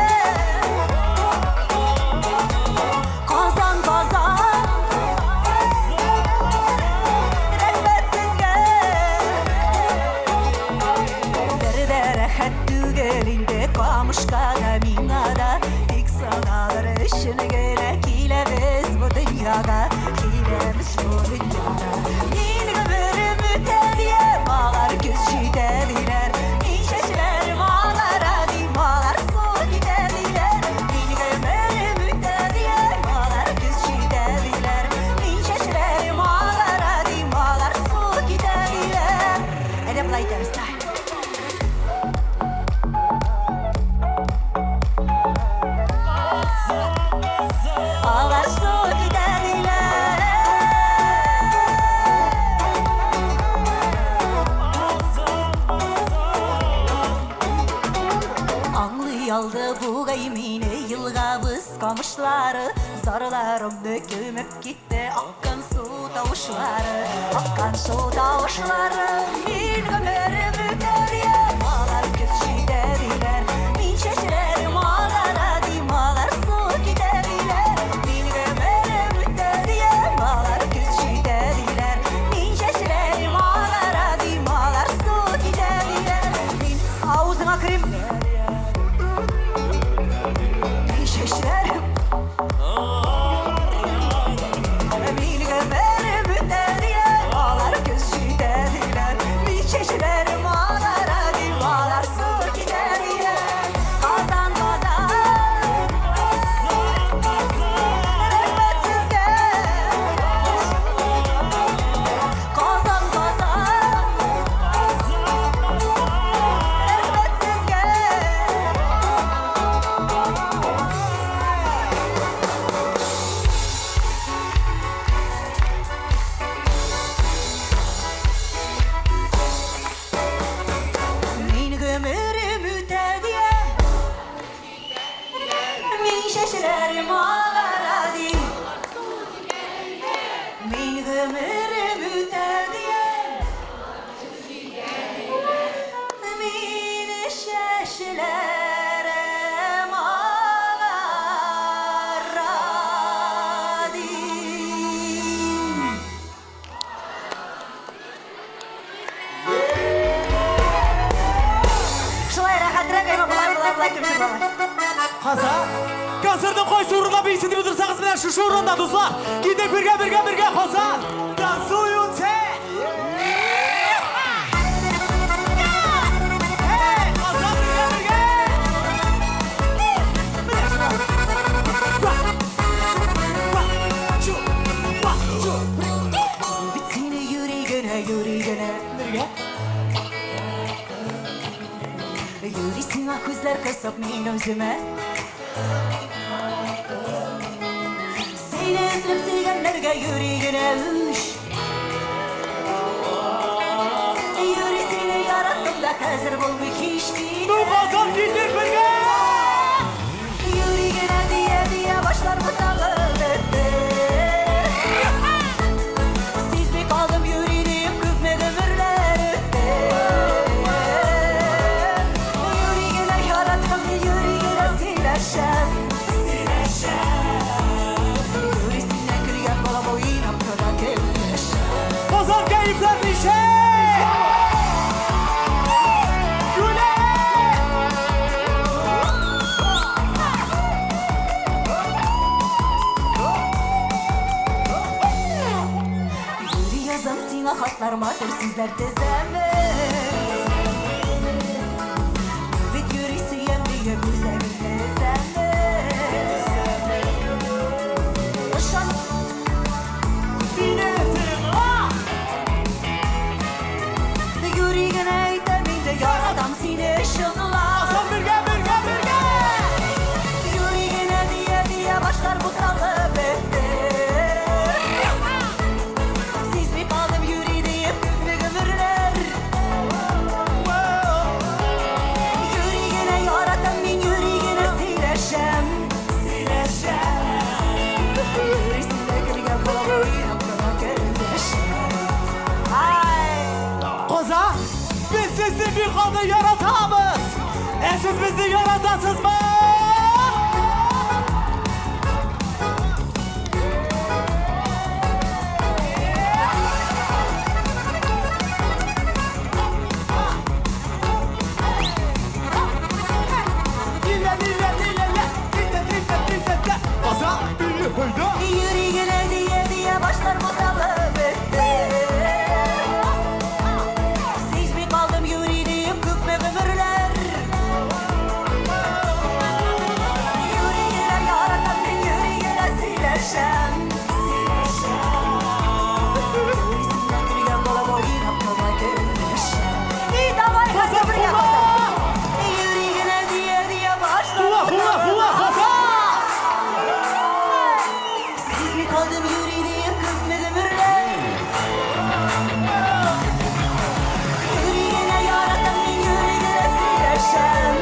[SPEAKER 5] Kazan kazan Rağbetsizge Derdere hattı gelinde Kamışkada minada Dik sanalar işini gene Kilemiz bu dünyada Kilemiz bu dünyada Min gömürüm mütediye Bağlar göz şidediler Min şaşırarım ağlara Dim ağlar su gidediler Min gömürüm mütediye Bağlar göz şidediler Min şaşırarım ağlara Dim ağlar su gidediler Hadi play them style Ağlar su gideriler Anlayaldı bu gaymini Yılgabız kamışları Zarlarım dökülüp gitti Akkan su tavuşları Akkan su tavuşları Min gömürüm öteriye Bağlar göz şideriler Min şaşırarım ağlara Dim ağlar su gideriler Min gömürüm öteriye Bağlar göz şideriler Min şaşırarım ağlara Dim ağlar su gideriler Min ağzına kırım Min şaşırarım Min gömürüm öteriye Bağlar göz şideriler Min şaşırarım ağlara Dim ağlar su gideriler Kazan kazan Rağbetsizge Kazan kazan Rağbetsizge Min gömürüm mütediye Min şaşırarım ağlara Dim Min gömürüm mütediye Min şaşırarım ağlara Dim Şulay rahatrak ayma bulay kimse bulay
[SPEAKER 2] Qaza, konsertni qo'y surunga bilsin deb o'tirsangiz bilan shu o'rinda do'stlar. Gidib birga qaza. Dansuyunse. Hey, qaza birga.
[SPEAKER 5] Seni yüreğine Birga Yürüsün ko'zlar qisib men o'zime Seni izlab sevganlarga yuragini ush Yuri seni yarattım da hazır bo'lmay hech kim
[SPEAKER 2] Nu qazon gidib birga.
[SPEAKER 5] Yuragini diye başlar bu tağıldı Sezmey kaldım yüreğim köpme ömürler öttü Yüreğine yarattım yüreğine sileşem Yüreğine kırgan balam oynam kadar kevleşem
[SPEAKER 2] Qazon keyiflerli şey. Güle.
[SPEAKER 5] Yürü yazam sana hatlarıma sizler tezeme Bit yürüsü yemliye güzelim tezeme Yaşan Yüreğine eyteminde yaradan seni ışınlar
[SPEAKER 2] Qazon birga.
[SPEAKER 5] Yüreğine diye başlar bu talep etti
[SPEAKER 2] Siz bizi yaratasınız mı? Baza, büyü, höyda.
[SPEAKER 5] Yüreğine diye diye başlar bu dalı bitti. Siz mi kaldım yüreğim kökme ömürler. Yüreğine yaratan bir yüreğine sileşem. Yüreğinden gülüyen bala boyun aklıma gelmişem. İyi davay hazır bir yapasın. Yüreğine diye diye başlar bu dalı bitti. Siz mi kaldım yüreğim kökme ömürler. Yüreğine yaratan bir yüreğine sileşem.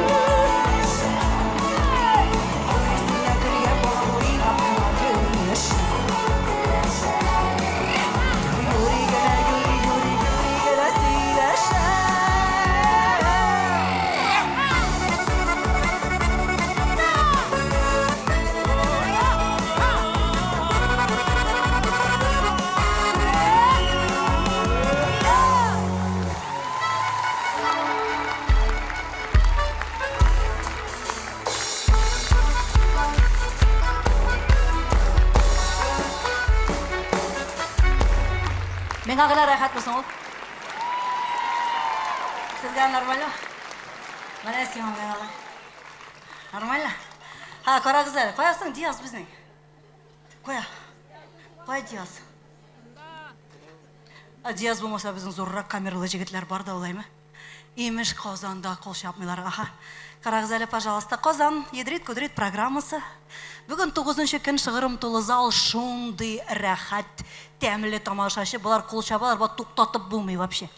[SPEAKER 5] Yüreğinden gülüyen bala boyun aklıma gelmişem. Yüreğine sileşem. Menga gila rehat mısın ol? Sizden normal mi? Bana eski olmayan Allah. Normal mi? Ha kara kızlar, koyarsın Diyaz bizden. Koya. Koy Diyaz. Diyaz bulmasa bizim zorrak kameralı jigitler бар да olay mı? İyiymiş Kozan'da kol yapmıyorlar. Aha. Kara kızlar, пожалуйста, Kozan Yedirит Kudrit программасы. Бүгін 9-нчы көн шығырым толы зал шундый рәхәт, тәмле тамашашы. Бұлар қол шабалар, бұлар тоқтатып болмай вообще.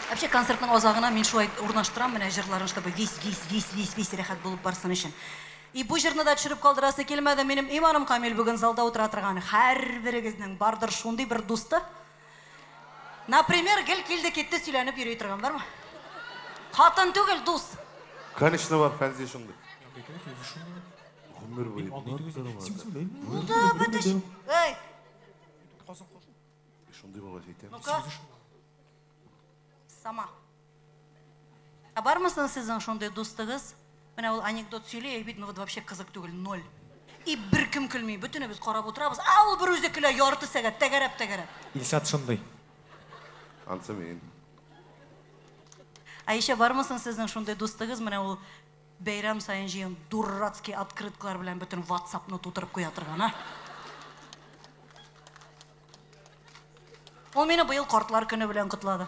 [SPEAKER 5] Вообще концерттың озағына мен шулай урнаштырам менә җырларын, чтобы весь рәхәт булып барсын өчен. И бу җырны да төшереп калдырасы килмәде минем иманым Камил бүген залда утыра торган. Һәрберегезнең бардыр шундый бер дусты. Например, гел килде кетте сөйләнеп йөри торган бармы? Хатын түгел, дус.
[SPEAKER 3] Конечно бар, Фәнзи шундай. Гомер буе.
[SPEAKER 5] Булды, бетеш. Эй,
[SPEAKER 3] Шундай бала әйтәм.
[SPEAKER 5] ну-ка. Сама. Бар мısınız sizin шундай дустыгыз? Менә ул анекдот сөйләй, бит, ну вот вообще кызык түгел, ноль. И бер кем көлми, бөтенебез карап утырабыз. Ул бер үзе көлә ярты сәгать, тәгәрәп.
[SPEAKER 2] Илшат шундай.
[SPEAKER 3] Ансы мен.
[SPEAKER 5] Еще бар мısınız sizin шундай дустыгыз? Менә ул бәйрәм сайын җыен дурацкий открыткалар белән бөтен WhatsApp-ны тутырып куя торган, а? Ул мине быел картлар көне белән котлады.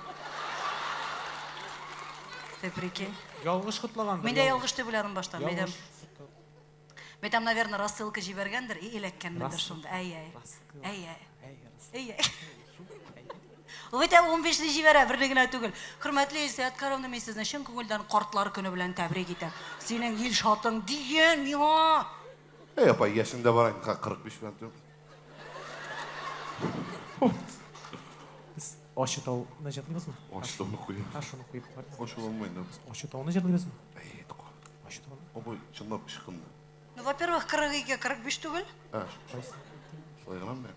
[SPEAKER 5] Ты прикинь?
[SPEAKER 2] Ялгыш кутлаган.
[SPEAKER 5] Мен дә ялгыш дип уйладым башта. Мен там, наверное, рассылка җибәргәндер, и эләккәнмендер шунда. Әй. Ул бит 15-не җибәрә, берне генә түгел. Хөрмәтле Илсәт Каровна, мен сезне чын күңелдән картлар көне белән тәбрик итәм. Синең Илшатың дигән миңа.
[SPEAKER 3] Ey апа, yaşında var aynı 45 falan diyorum.
[SPEAKER 2] Ошы тауны жырлыйбызбы?
[SPEAKER 3] Ошыны куйып.
[SPEAKER 2] Ашыны куйып бар.
[SPEAKER 3] Ошы болмайды.
[SPEAKER 2] Ошы тауны жырлыйбызбы?
[SPEAKER 3] Ey, тоқа.
[SPEAKER 2] Ошы тауны.
[SPEAKER 3] Обой, чынлап ышқынды.
[SPEAKER 5] Ну, во-первых, 42-ге 45 түгел.
[SPEAKER 3] Солай ғанам мен.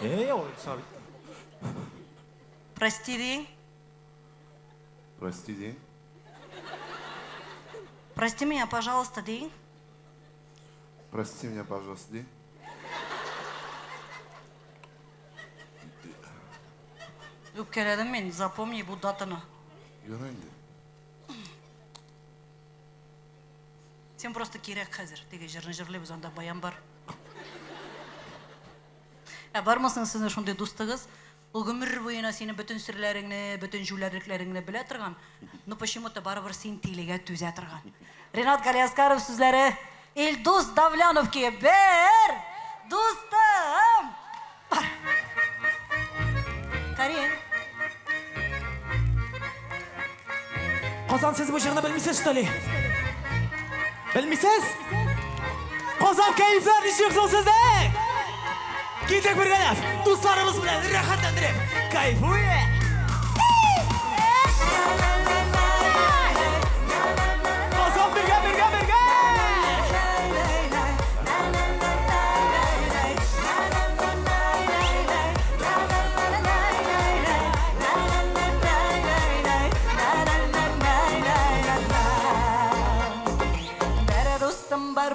[SPEAKER 2] Ой, сабит.
[SPEAKER 5] Прости дейін.
[SPEAKER 3] Прости дейін.
[SPEAKER 5] Прости меня, пожалуйста, дейін.
[SPEAKER 3] Прости меня, пожалуйста, дейін.
[SPEAKER 5] Үпкәләдем мен, запомни бу датаны.
[SPEAKER 3] Görəndi.
[SPEAKER 5] Сен просто кирәк хәзер. Теге җырны җырлыйбыз, анда баян бар. Бар мısın сезнең шундый дустыгыз? Ул гомер буена синең бөтен серләреңне, бөтен җүләрлекләреңне белә торган. Но почему-то барыбер син тилегә түзә торган. Ренат Галиаскаров сүзләре. Илдус Давляновке бер дустым. Карин,
[SPEAKER 2] Kozan siz bu jığını bilmişsiniz что ли? Bilmişsiniz? Kozan keyifler düşüyorsunuz sizde. Gidecek bir gelef. Dostlarımız bilen rahatlandırıp. Kayfuye. Kozan birge.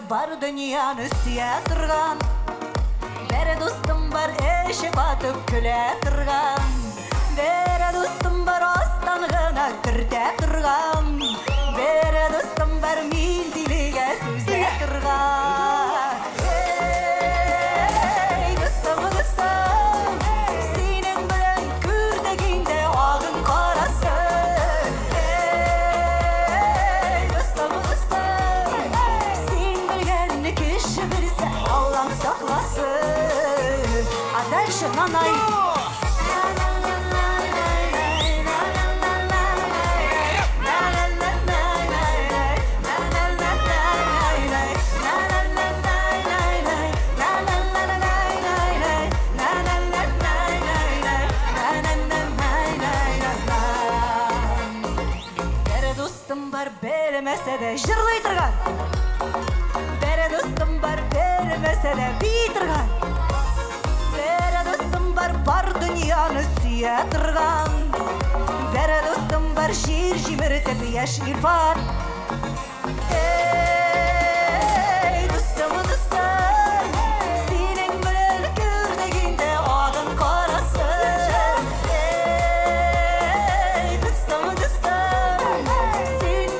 [SPEAKER 1] Бар дөньяны сөя торган, бер дустым бар эше батып көлә торган, бер дустым бар астан гына кертә торган, бер дустым бар мин дилегә түзә торган. Эй, дустым, синең белән күрдегендә агын карасы. Эй, дустым, кеше берсе Аллам сакласын. А дальше нанай. Бер дустым бар белмәсә дә җырлый торган. Dostum var vermese de bitirgan. Bere dostum var dünyanı süye tırgan. Bere dostum var şiir jimirtip yaş irfan. Ey dostum, senin bilen kürdeginde ağın karası. Ey dostum, sen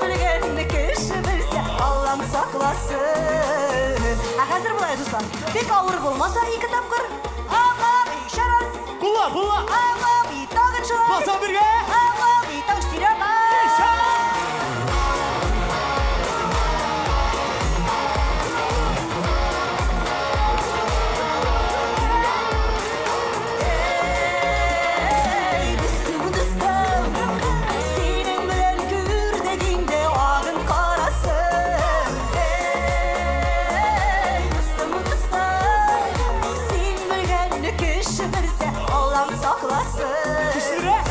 [SPEAKER 1] bilgen kişi bilse Allah'ım saklasın. Hazır bulay dostlar. Pek ağır bulmasa iki tapkır. Ağam işaret.
[SPEAKER 2] Kula.
[SPEAKER 1] Ağam itağı çılay.
[SPEAKER 2] Kozan birge.
[SPEAKER 1] Ağam itağı sirama. Ey dostum, senin bilen kürdeginde ağın karası. Kişi birse Allah'ım saklasın.
[SPEAKER 2] Kişilere.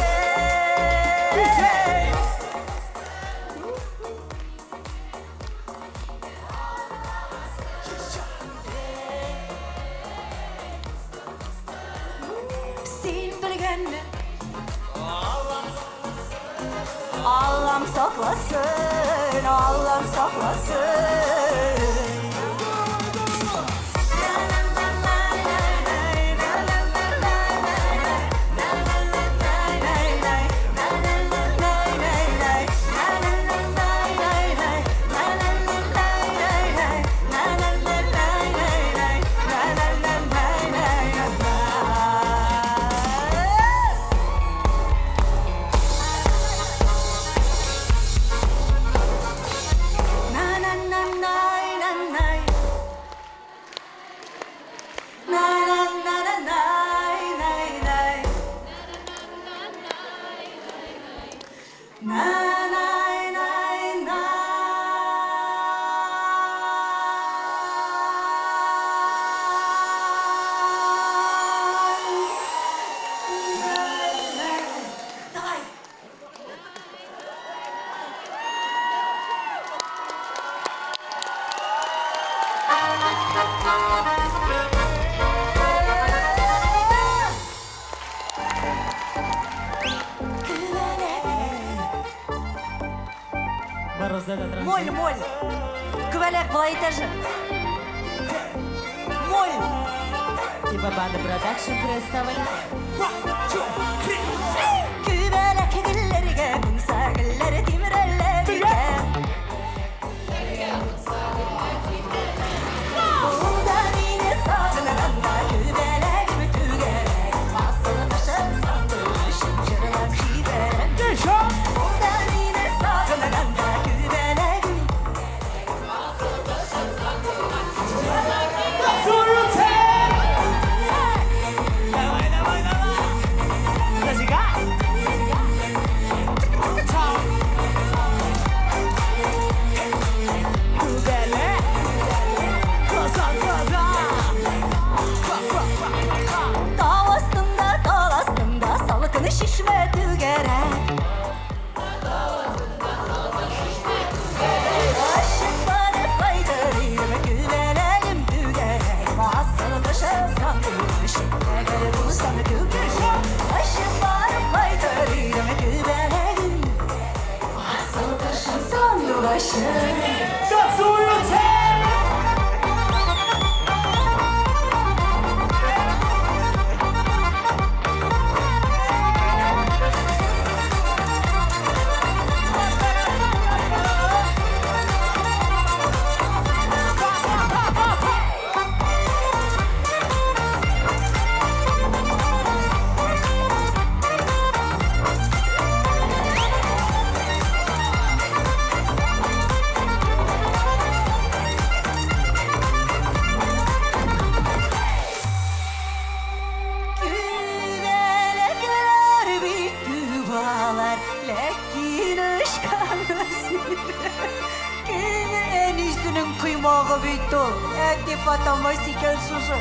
[SPEAKER 1] Sen bilgenle Allah'ım saklasın. Allah'ım saklasın. Моль. Күбәләк былай итәже. Моль.
[SPEAKER 9] Типа банда продакшн представили.
[SPEAKER 1] Күбәләк гелләргә булса гелләр тимерләргә. Уда мине сагынганда күбәләк бүтүгә. Асылы башым сандырышып җырлап җибәрәм. Уда мине сагынганда күбәләк.
[SPEAKER 2] Давай. Зажигай.
[SPEAKER 1] En iyisinin kıymağı bitti. Etti patama siker şuşu.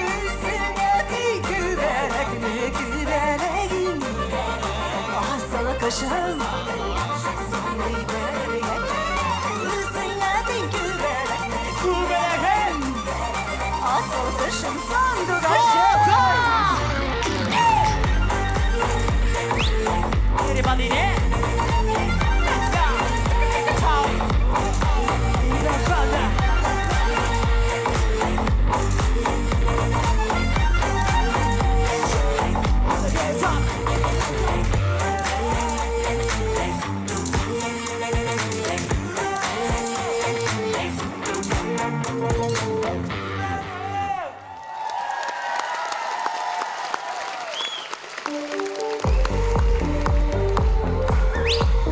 [SPEAKER 1] Üstüne güvelegin. Asılı kışım.
[SPEAKER 2] Güvelegin.
[SPEAKER 1] Asıl kışım sandı kaşım.
[SPEAKER 2] Everybody there. Let's go. Ciao. Lasciate. Hands up.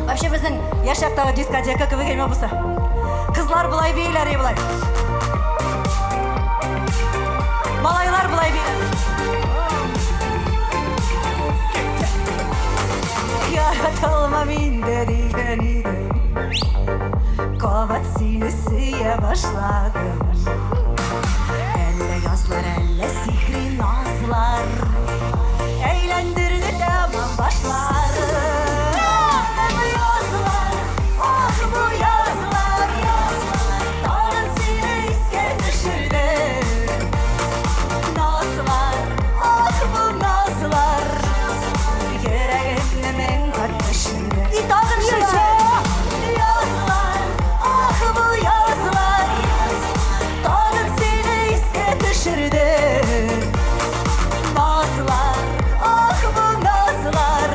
[SPEAKER 1] Вообще біздің яшақтағы дискотека кібі келме бұсы. Қызлар бұлай бейлер, бұлай. Малайлар бұлай бейлер. Yaratılma minde diyeniydim. Kovat sinesiye başladım. Elle yazlar, elle sihri nazlar. Eğlendirdi tamam başlar. Yazlar, ah bu yazlar. Tanrım seni iske düşürdü. Nazlar, ah bu nazlar. Yüreğimin kardeşinde. İddianın yazlar, ah bu yazlar. Tanrım seni iske düşürdü. Nazlar, ah bu nazlar.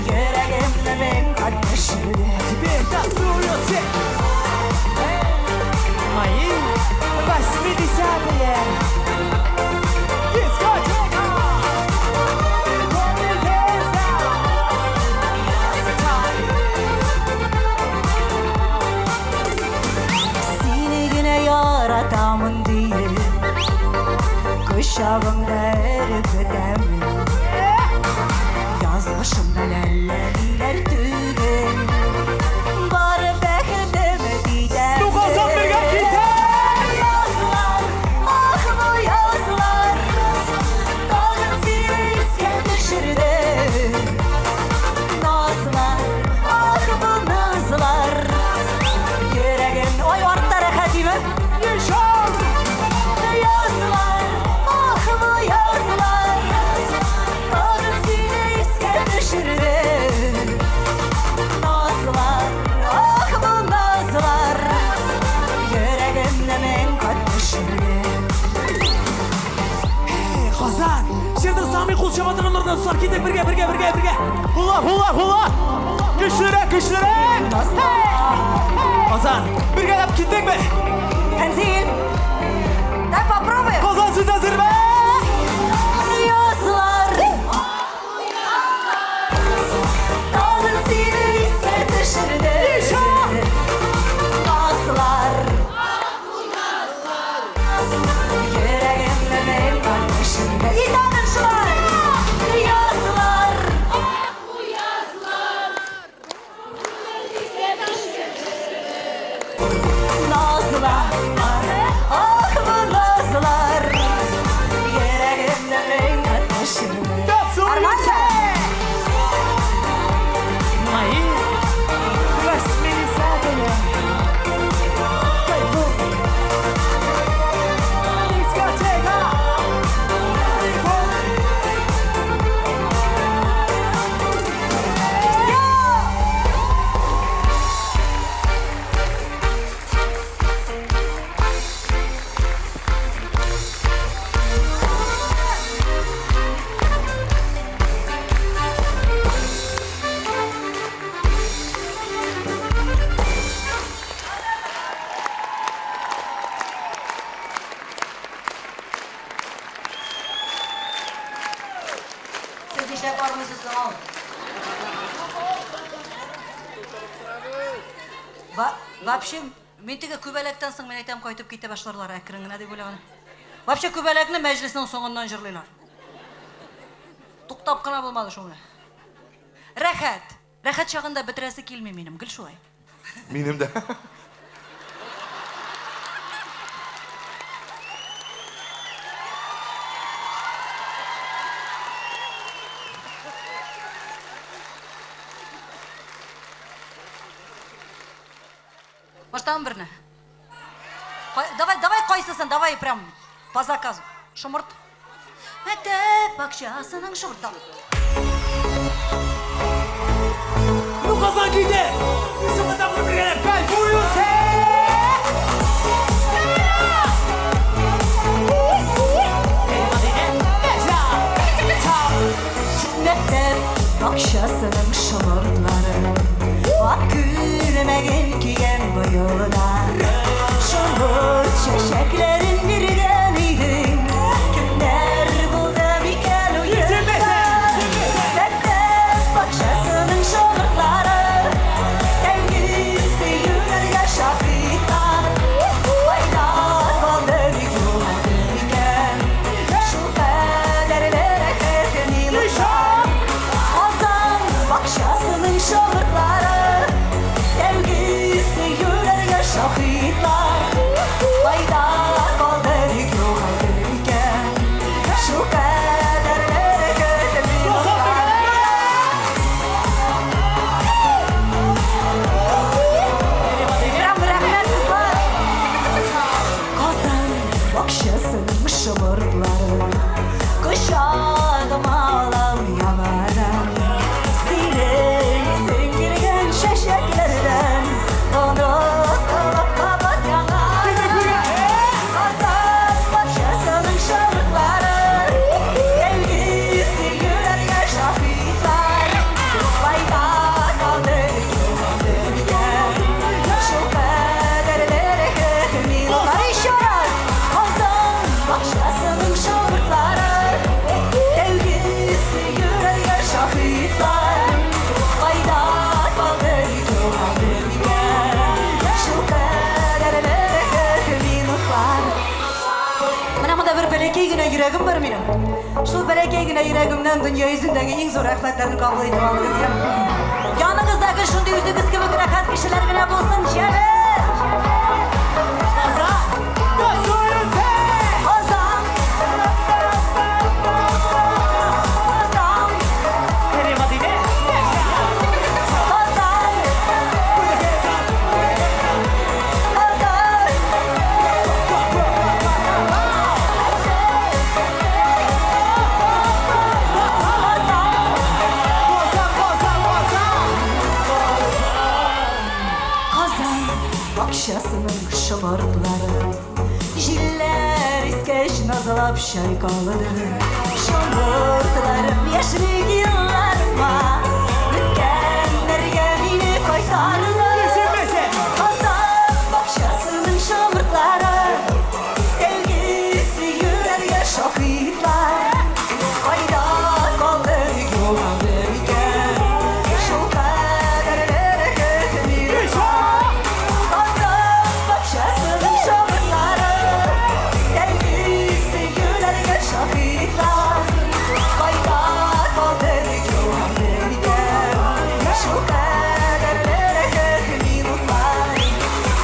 [SPEAKER 1] Yüreğimin kardeşinde.
[SPEAKER 2] Теперь танцуете. Мои 80-е. Дискотека.
[SPEAKER 1] Seni yine yaratamın diye kuşağımda erbedemin yazmışımdan elleriler tüyün bari beklemediyden
[SPEAKER 2] Ну, Казан, birga gitar!
[SPEAKER 1] Yazlar, ah bu yazlar Dağın seni iske düşürdü Nazlar, ah bu nazlar Yüreğin, oy orta rekatimi
[SPEAKER 2] Yaşar!
[SPEAKER 1] Yazlar, ah bu yazlar Dağın seni iske düşürdü Nazlar, ah bu nazlar Yüreğimle men kardeşimle
[SPEAKER 2] Қазан! Жердің сами қол шабатырын ұрдан сұлар кетек бірге. Хула! Күшірек! Қазан! Біргелеп кеттек бе?
[SPEAKER 1] Тензил, дай попробуем
[SPEAKER 2] Қазан сіз әзір бе?
[SPEAKER 1] Yazlar Dağın seni iske düşürdü Nazlar Yüreğimle men kardeşimle İddianın şular Yazlar Nazlar Ah bu nazlar Yüreğimle men kardeşimle Armanda
[SPEAKER 2] Мои 80-е. Кайфу! Дискотека!
[SPEAKER 1] Siz işe varmışsınız tamam. Вообще, мен теге күбәләктән соң мен әйтәм кайтып китә башларлар әкрен генә дип уйлаган. Вообще күбәләкне мәҗлеснең соңыннан җырлыйлар. Туктап кына булмады шуны. Рәхәт, Рәхәт чагында бетерәсе килми минем, гел шулай.
[SPEAKER 3] Benim de.
[SPEAKER 1] Баштан берне. Давай кайсысын, давай прям по заказу. Шомырт. Мәктәп бакчасының шуртан.
[SPEAKER 2] Ну Kazan giydi. Sıkıntı bunu bir gelip kayf uyuyorsun.
[SPEAKER 1] Мәктәп бакчасының шомыртлары ак күлмәген кигән буйлар шомырт чәчәкләрен биргән идең кемнәр булды микән уйында Мәктәп бакчасының шомыртлары тәңгисе йөрергә шафитлар Вайда калды бик юлады икән шул кадәрләре Kazan bakşasının şahırtları Sevgisi yüreğe şahitler Bayda kaldırık yoğaldırırken Şu kaderlere götürmüyorlar Rahmet kızlar Kazan bakşasının şahırtları Kuşadım ağlam yamadan Sileği girgen şeşeklerden Onu kapat yanar Kazan başasının şarkıları Sevgisi yüreğe şahitler Bayda kaldı yollarken Şu kaderlere götürmüyorlar işaret Kazan başasının şarkıları Sevgisi yüreğe şahitler Bayda kaldı yollarken Şu kaderlere götürmüyorlar Mana bir bələkəy günə yüreğim var benim. Şu bələkəy günə yüreğimdən dünya yüzündəki en zor rəhmətlərini kabul edip alırız ya. Yanınızdaki şunday yüzünüz gibi rəhmət kişiler günə bulsun şəbə. Kazan. Kazan. Kazan. Kazan bakşasının şımarıkları Jiller iskeç nazalap şaykalıdır Şımarıklarım yaşlı yıllarıma Lükkenlerge beni kaytarlar Kazan bakşasının şımarıkları Sevgisi yüreğe şahitler Kayda kaldı yollarken Şu kaderlere götürmüyorlar Kazan bakşasının şahitleri Sevgisi yüreğe şahitler Kayda kaldı yollarken Şu kaderlere götürmüyorlar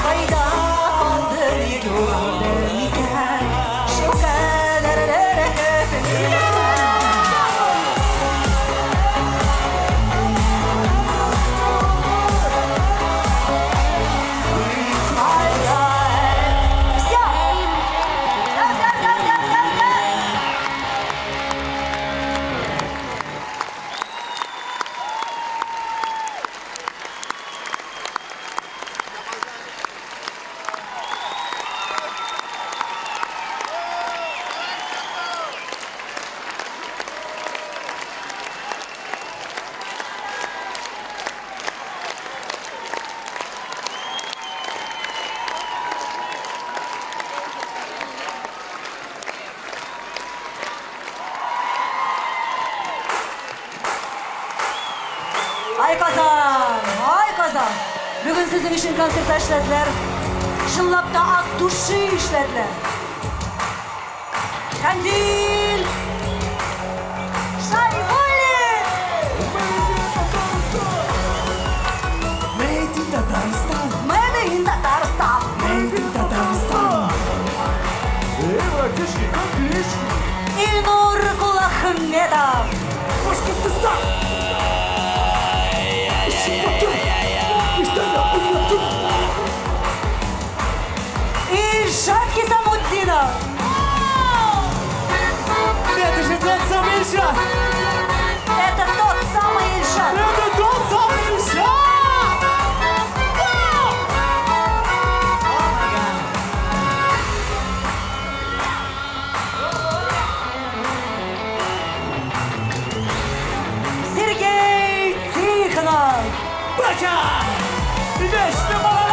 [SPEAKER 1] Kayda kaldı yollarken Şu kaderlere götürmüyorlar Ay Kazan. Bugün sizin için konsertler işlediler. Şınlap da ak duşu işlediler. Kandil. Şayfuli.
[SPEAKER 2] Kaçar! Beşli balalar!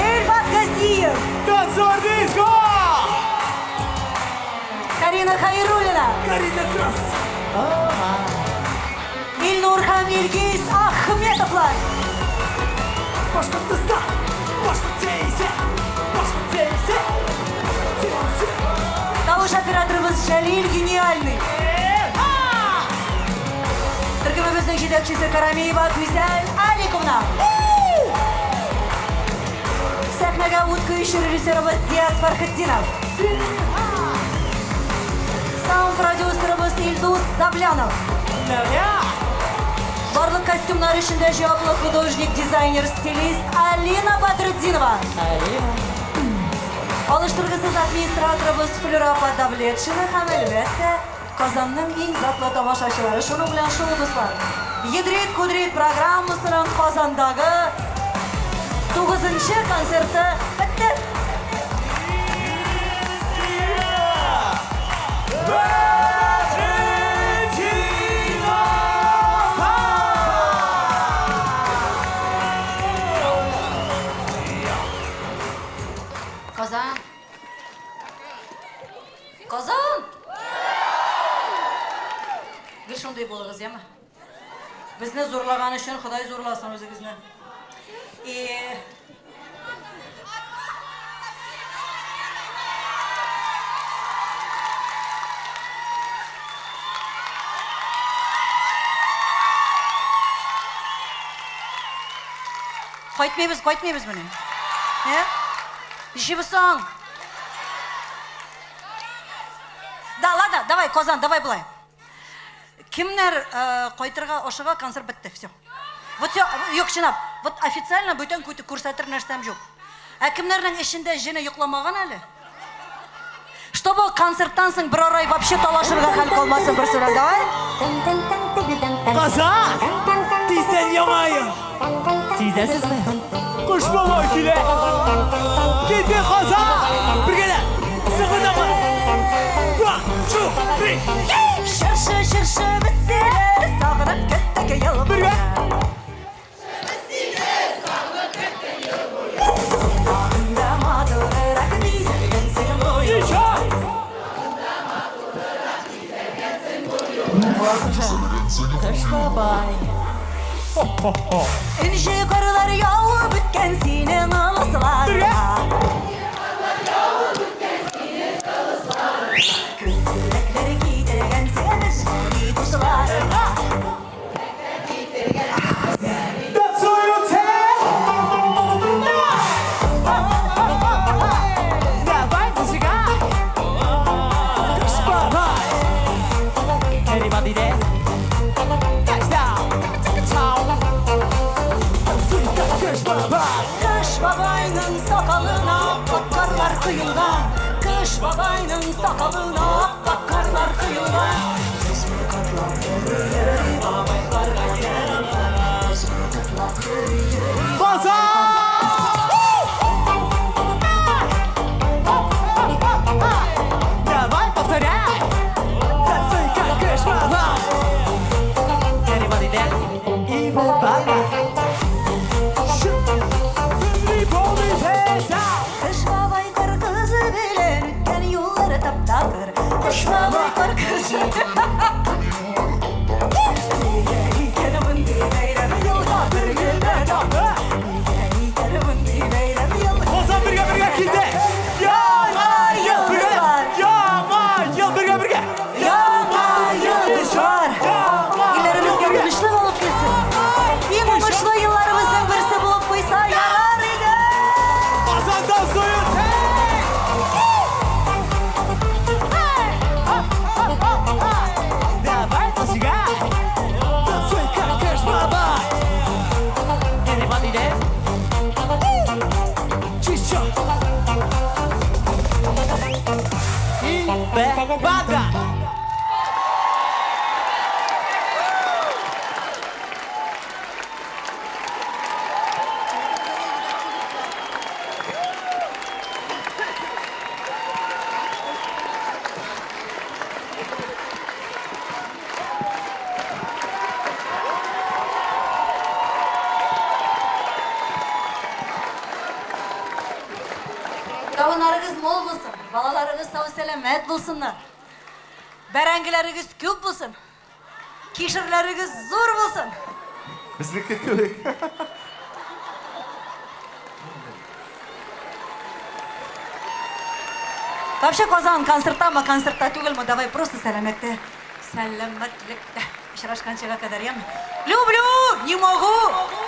[SPEAKER 1] Эльфат Гасиев,
[SPEAKER 2] Танцор диско!
[SPEAKER 1] Карина Хайрулина,
[SPEAKER 2] Карина Крас!
[SPEAKER 1] Илнур һәм Илгиз Ахметовлар.
[SPEAKER 2] Башкортстан! Башкортстан! Башкортстан!
[SPEAKER 1] Тавыш операторыбыз Жәлил Гениальный. Төркемебезнең җитәкчесе Карамеева Гүзәл Аликовна. Сәхнәгә ут куючы режиссерыбыз Диас Фәрхетдинов. Саунд продюсерыбыз Илдус Давлянов. Барлык костюмнар эчендә җаваплы художник, дизайнер, стилист Алина Бадретдинова. Алыштыргысыз администраторыбыз Флюра Давлетшина һәм әлбәттә Казанның иң затлы тамашачылары. Шуның белән шул дуслар. Едрит Кудрит программасының Казандагы 9-нчы концерты бетте. Казан. Казан. Гел шундый булыгыз, яме? Безне зурлаган өчен Ходай зурласын үзегезне. Кайтмыйбыз менә. Ничек соң? Да, ладно, давай, Казан, давай былай. Кемнәр кайтырга ашыга, концерт бетте, все. Вот все, юк, чынлап. Вот официально бүтән күрсәтер нәрсәм юк. Ә кемнәрнең эчендә җене йокламаган әле? Чтобы концерттан соң бер арай вообще талашырга хәл калмасын бер сүрә, давай.
[SPEAKER 2] Казан! Тиздән яңайым!
[SPEAKER 9] Сизәсезме?
[SPEAKER 2] Куш бабай килә! Китте Казан! Бергәлә! Сыгырдамы! One, two, three!
[SPEAKER 1] Шыршы бетсә, сагынып көттек ел буе. Анда матуррак дизелгән син буе.
[SPEAKER 9] Кыш бабай.
[SPEAKER 1] Инҗе карлар явып беткән синең алысларга. Күзләкләр китергән сәбез дусларга.
[SPEAKER 2] Давай, зажигай! Кыш бабай! Everybody dance!
[SPEAKER 1] Кыш бабайның сакалына карлар кыйылган. Кыш бабайның сакалына карлар кыйылган.
[SPEAKER 2] Давай, повторяй! Танцуй, как кыш бабай! Everybody dance! И бабай!
[SPEAKER 1] Кыш бабай кыр кызы белән үткән юллары таптакыр. Кыш бабай кыр кызы.
[SPEAKER 2] Банда!
[SPEAKER 1] Кавынарыгыз мол болсын, балаларыгыз сау сәлемет болсынlar. Бәрәңгеләрегез көп болсын. Кишерләрегез зур болсын.
[SPEAKER 3] Біздікі көлік.
[SPEAKER 1] Вообще Казан концертта концертта түгелме? Давай просто сәләмәтте. Сәләмәтлектә. Очрашканчага кадәр, яме. Люблю, не могу.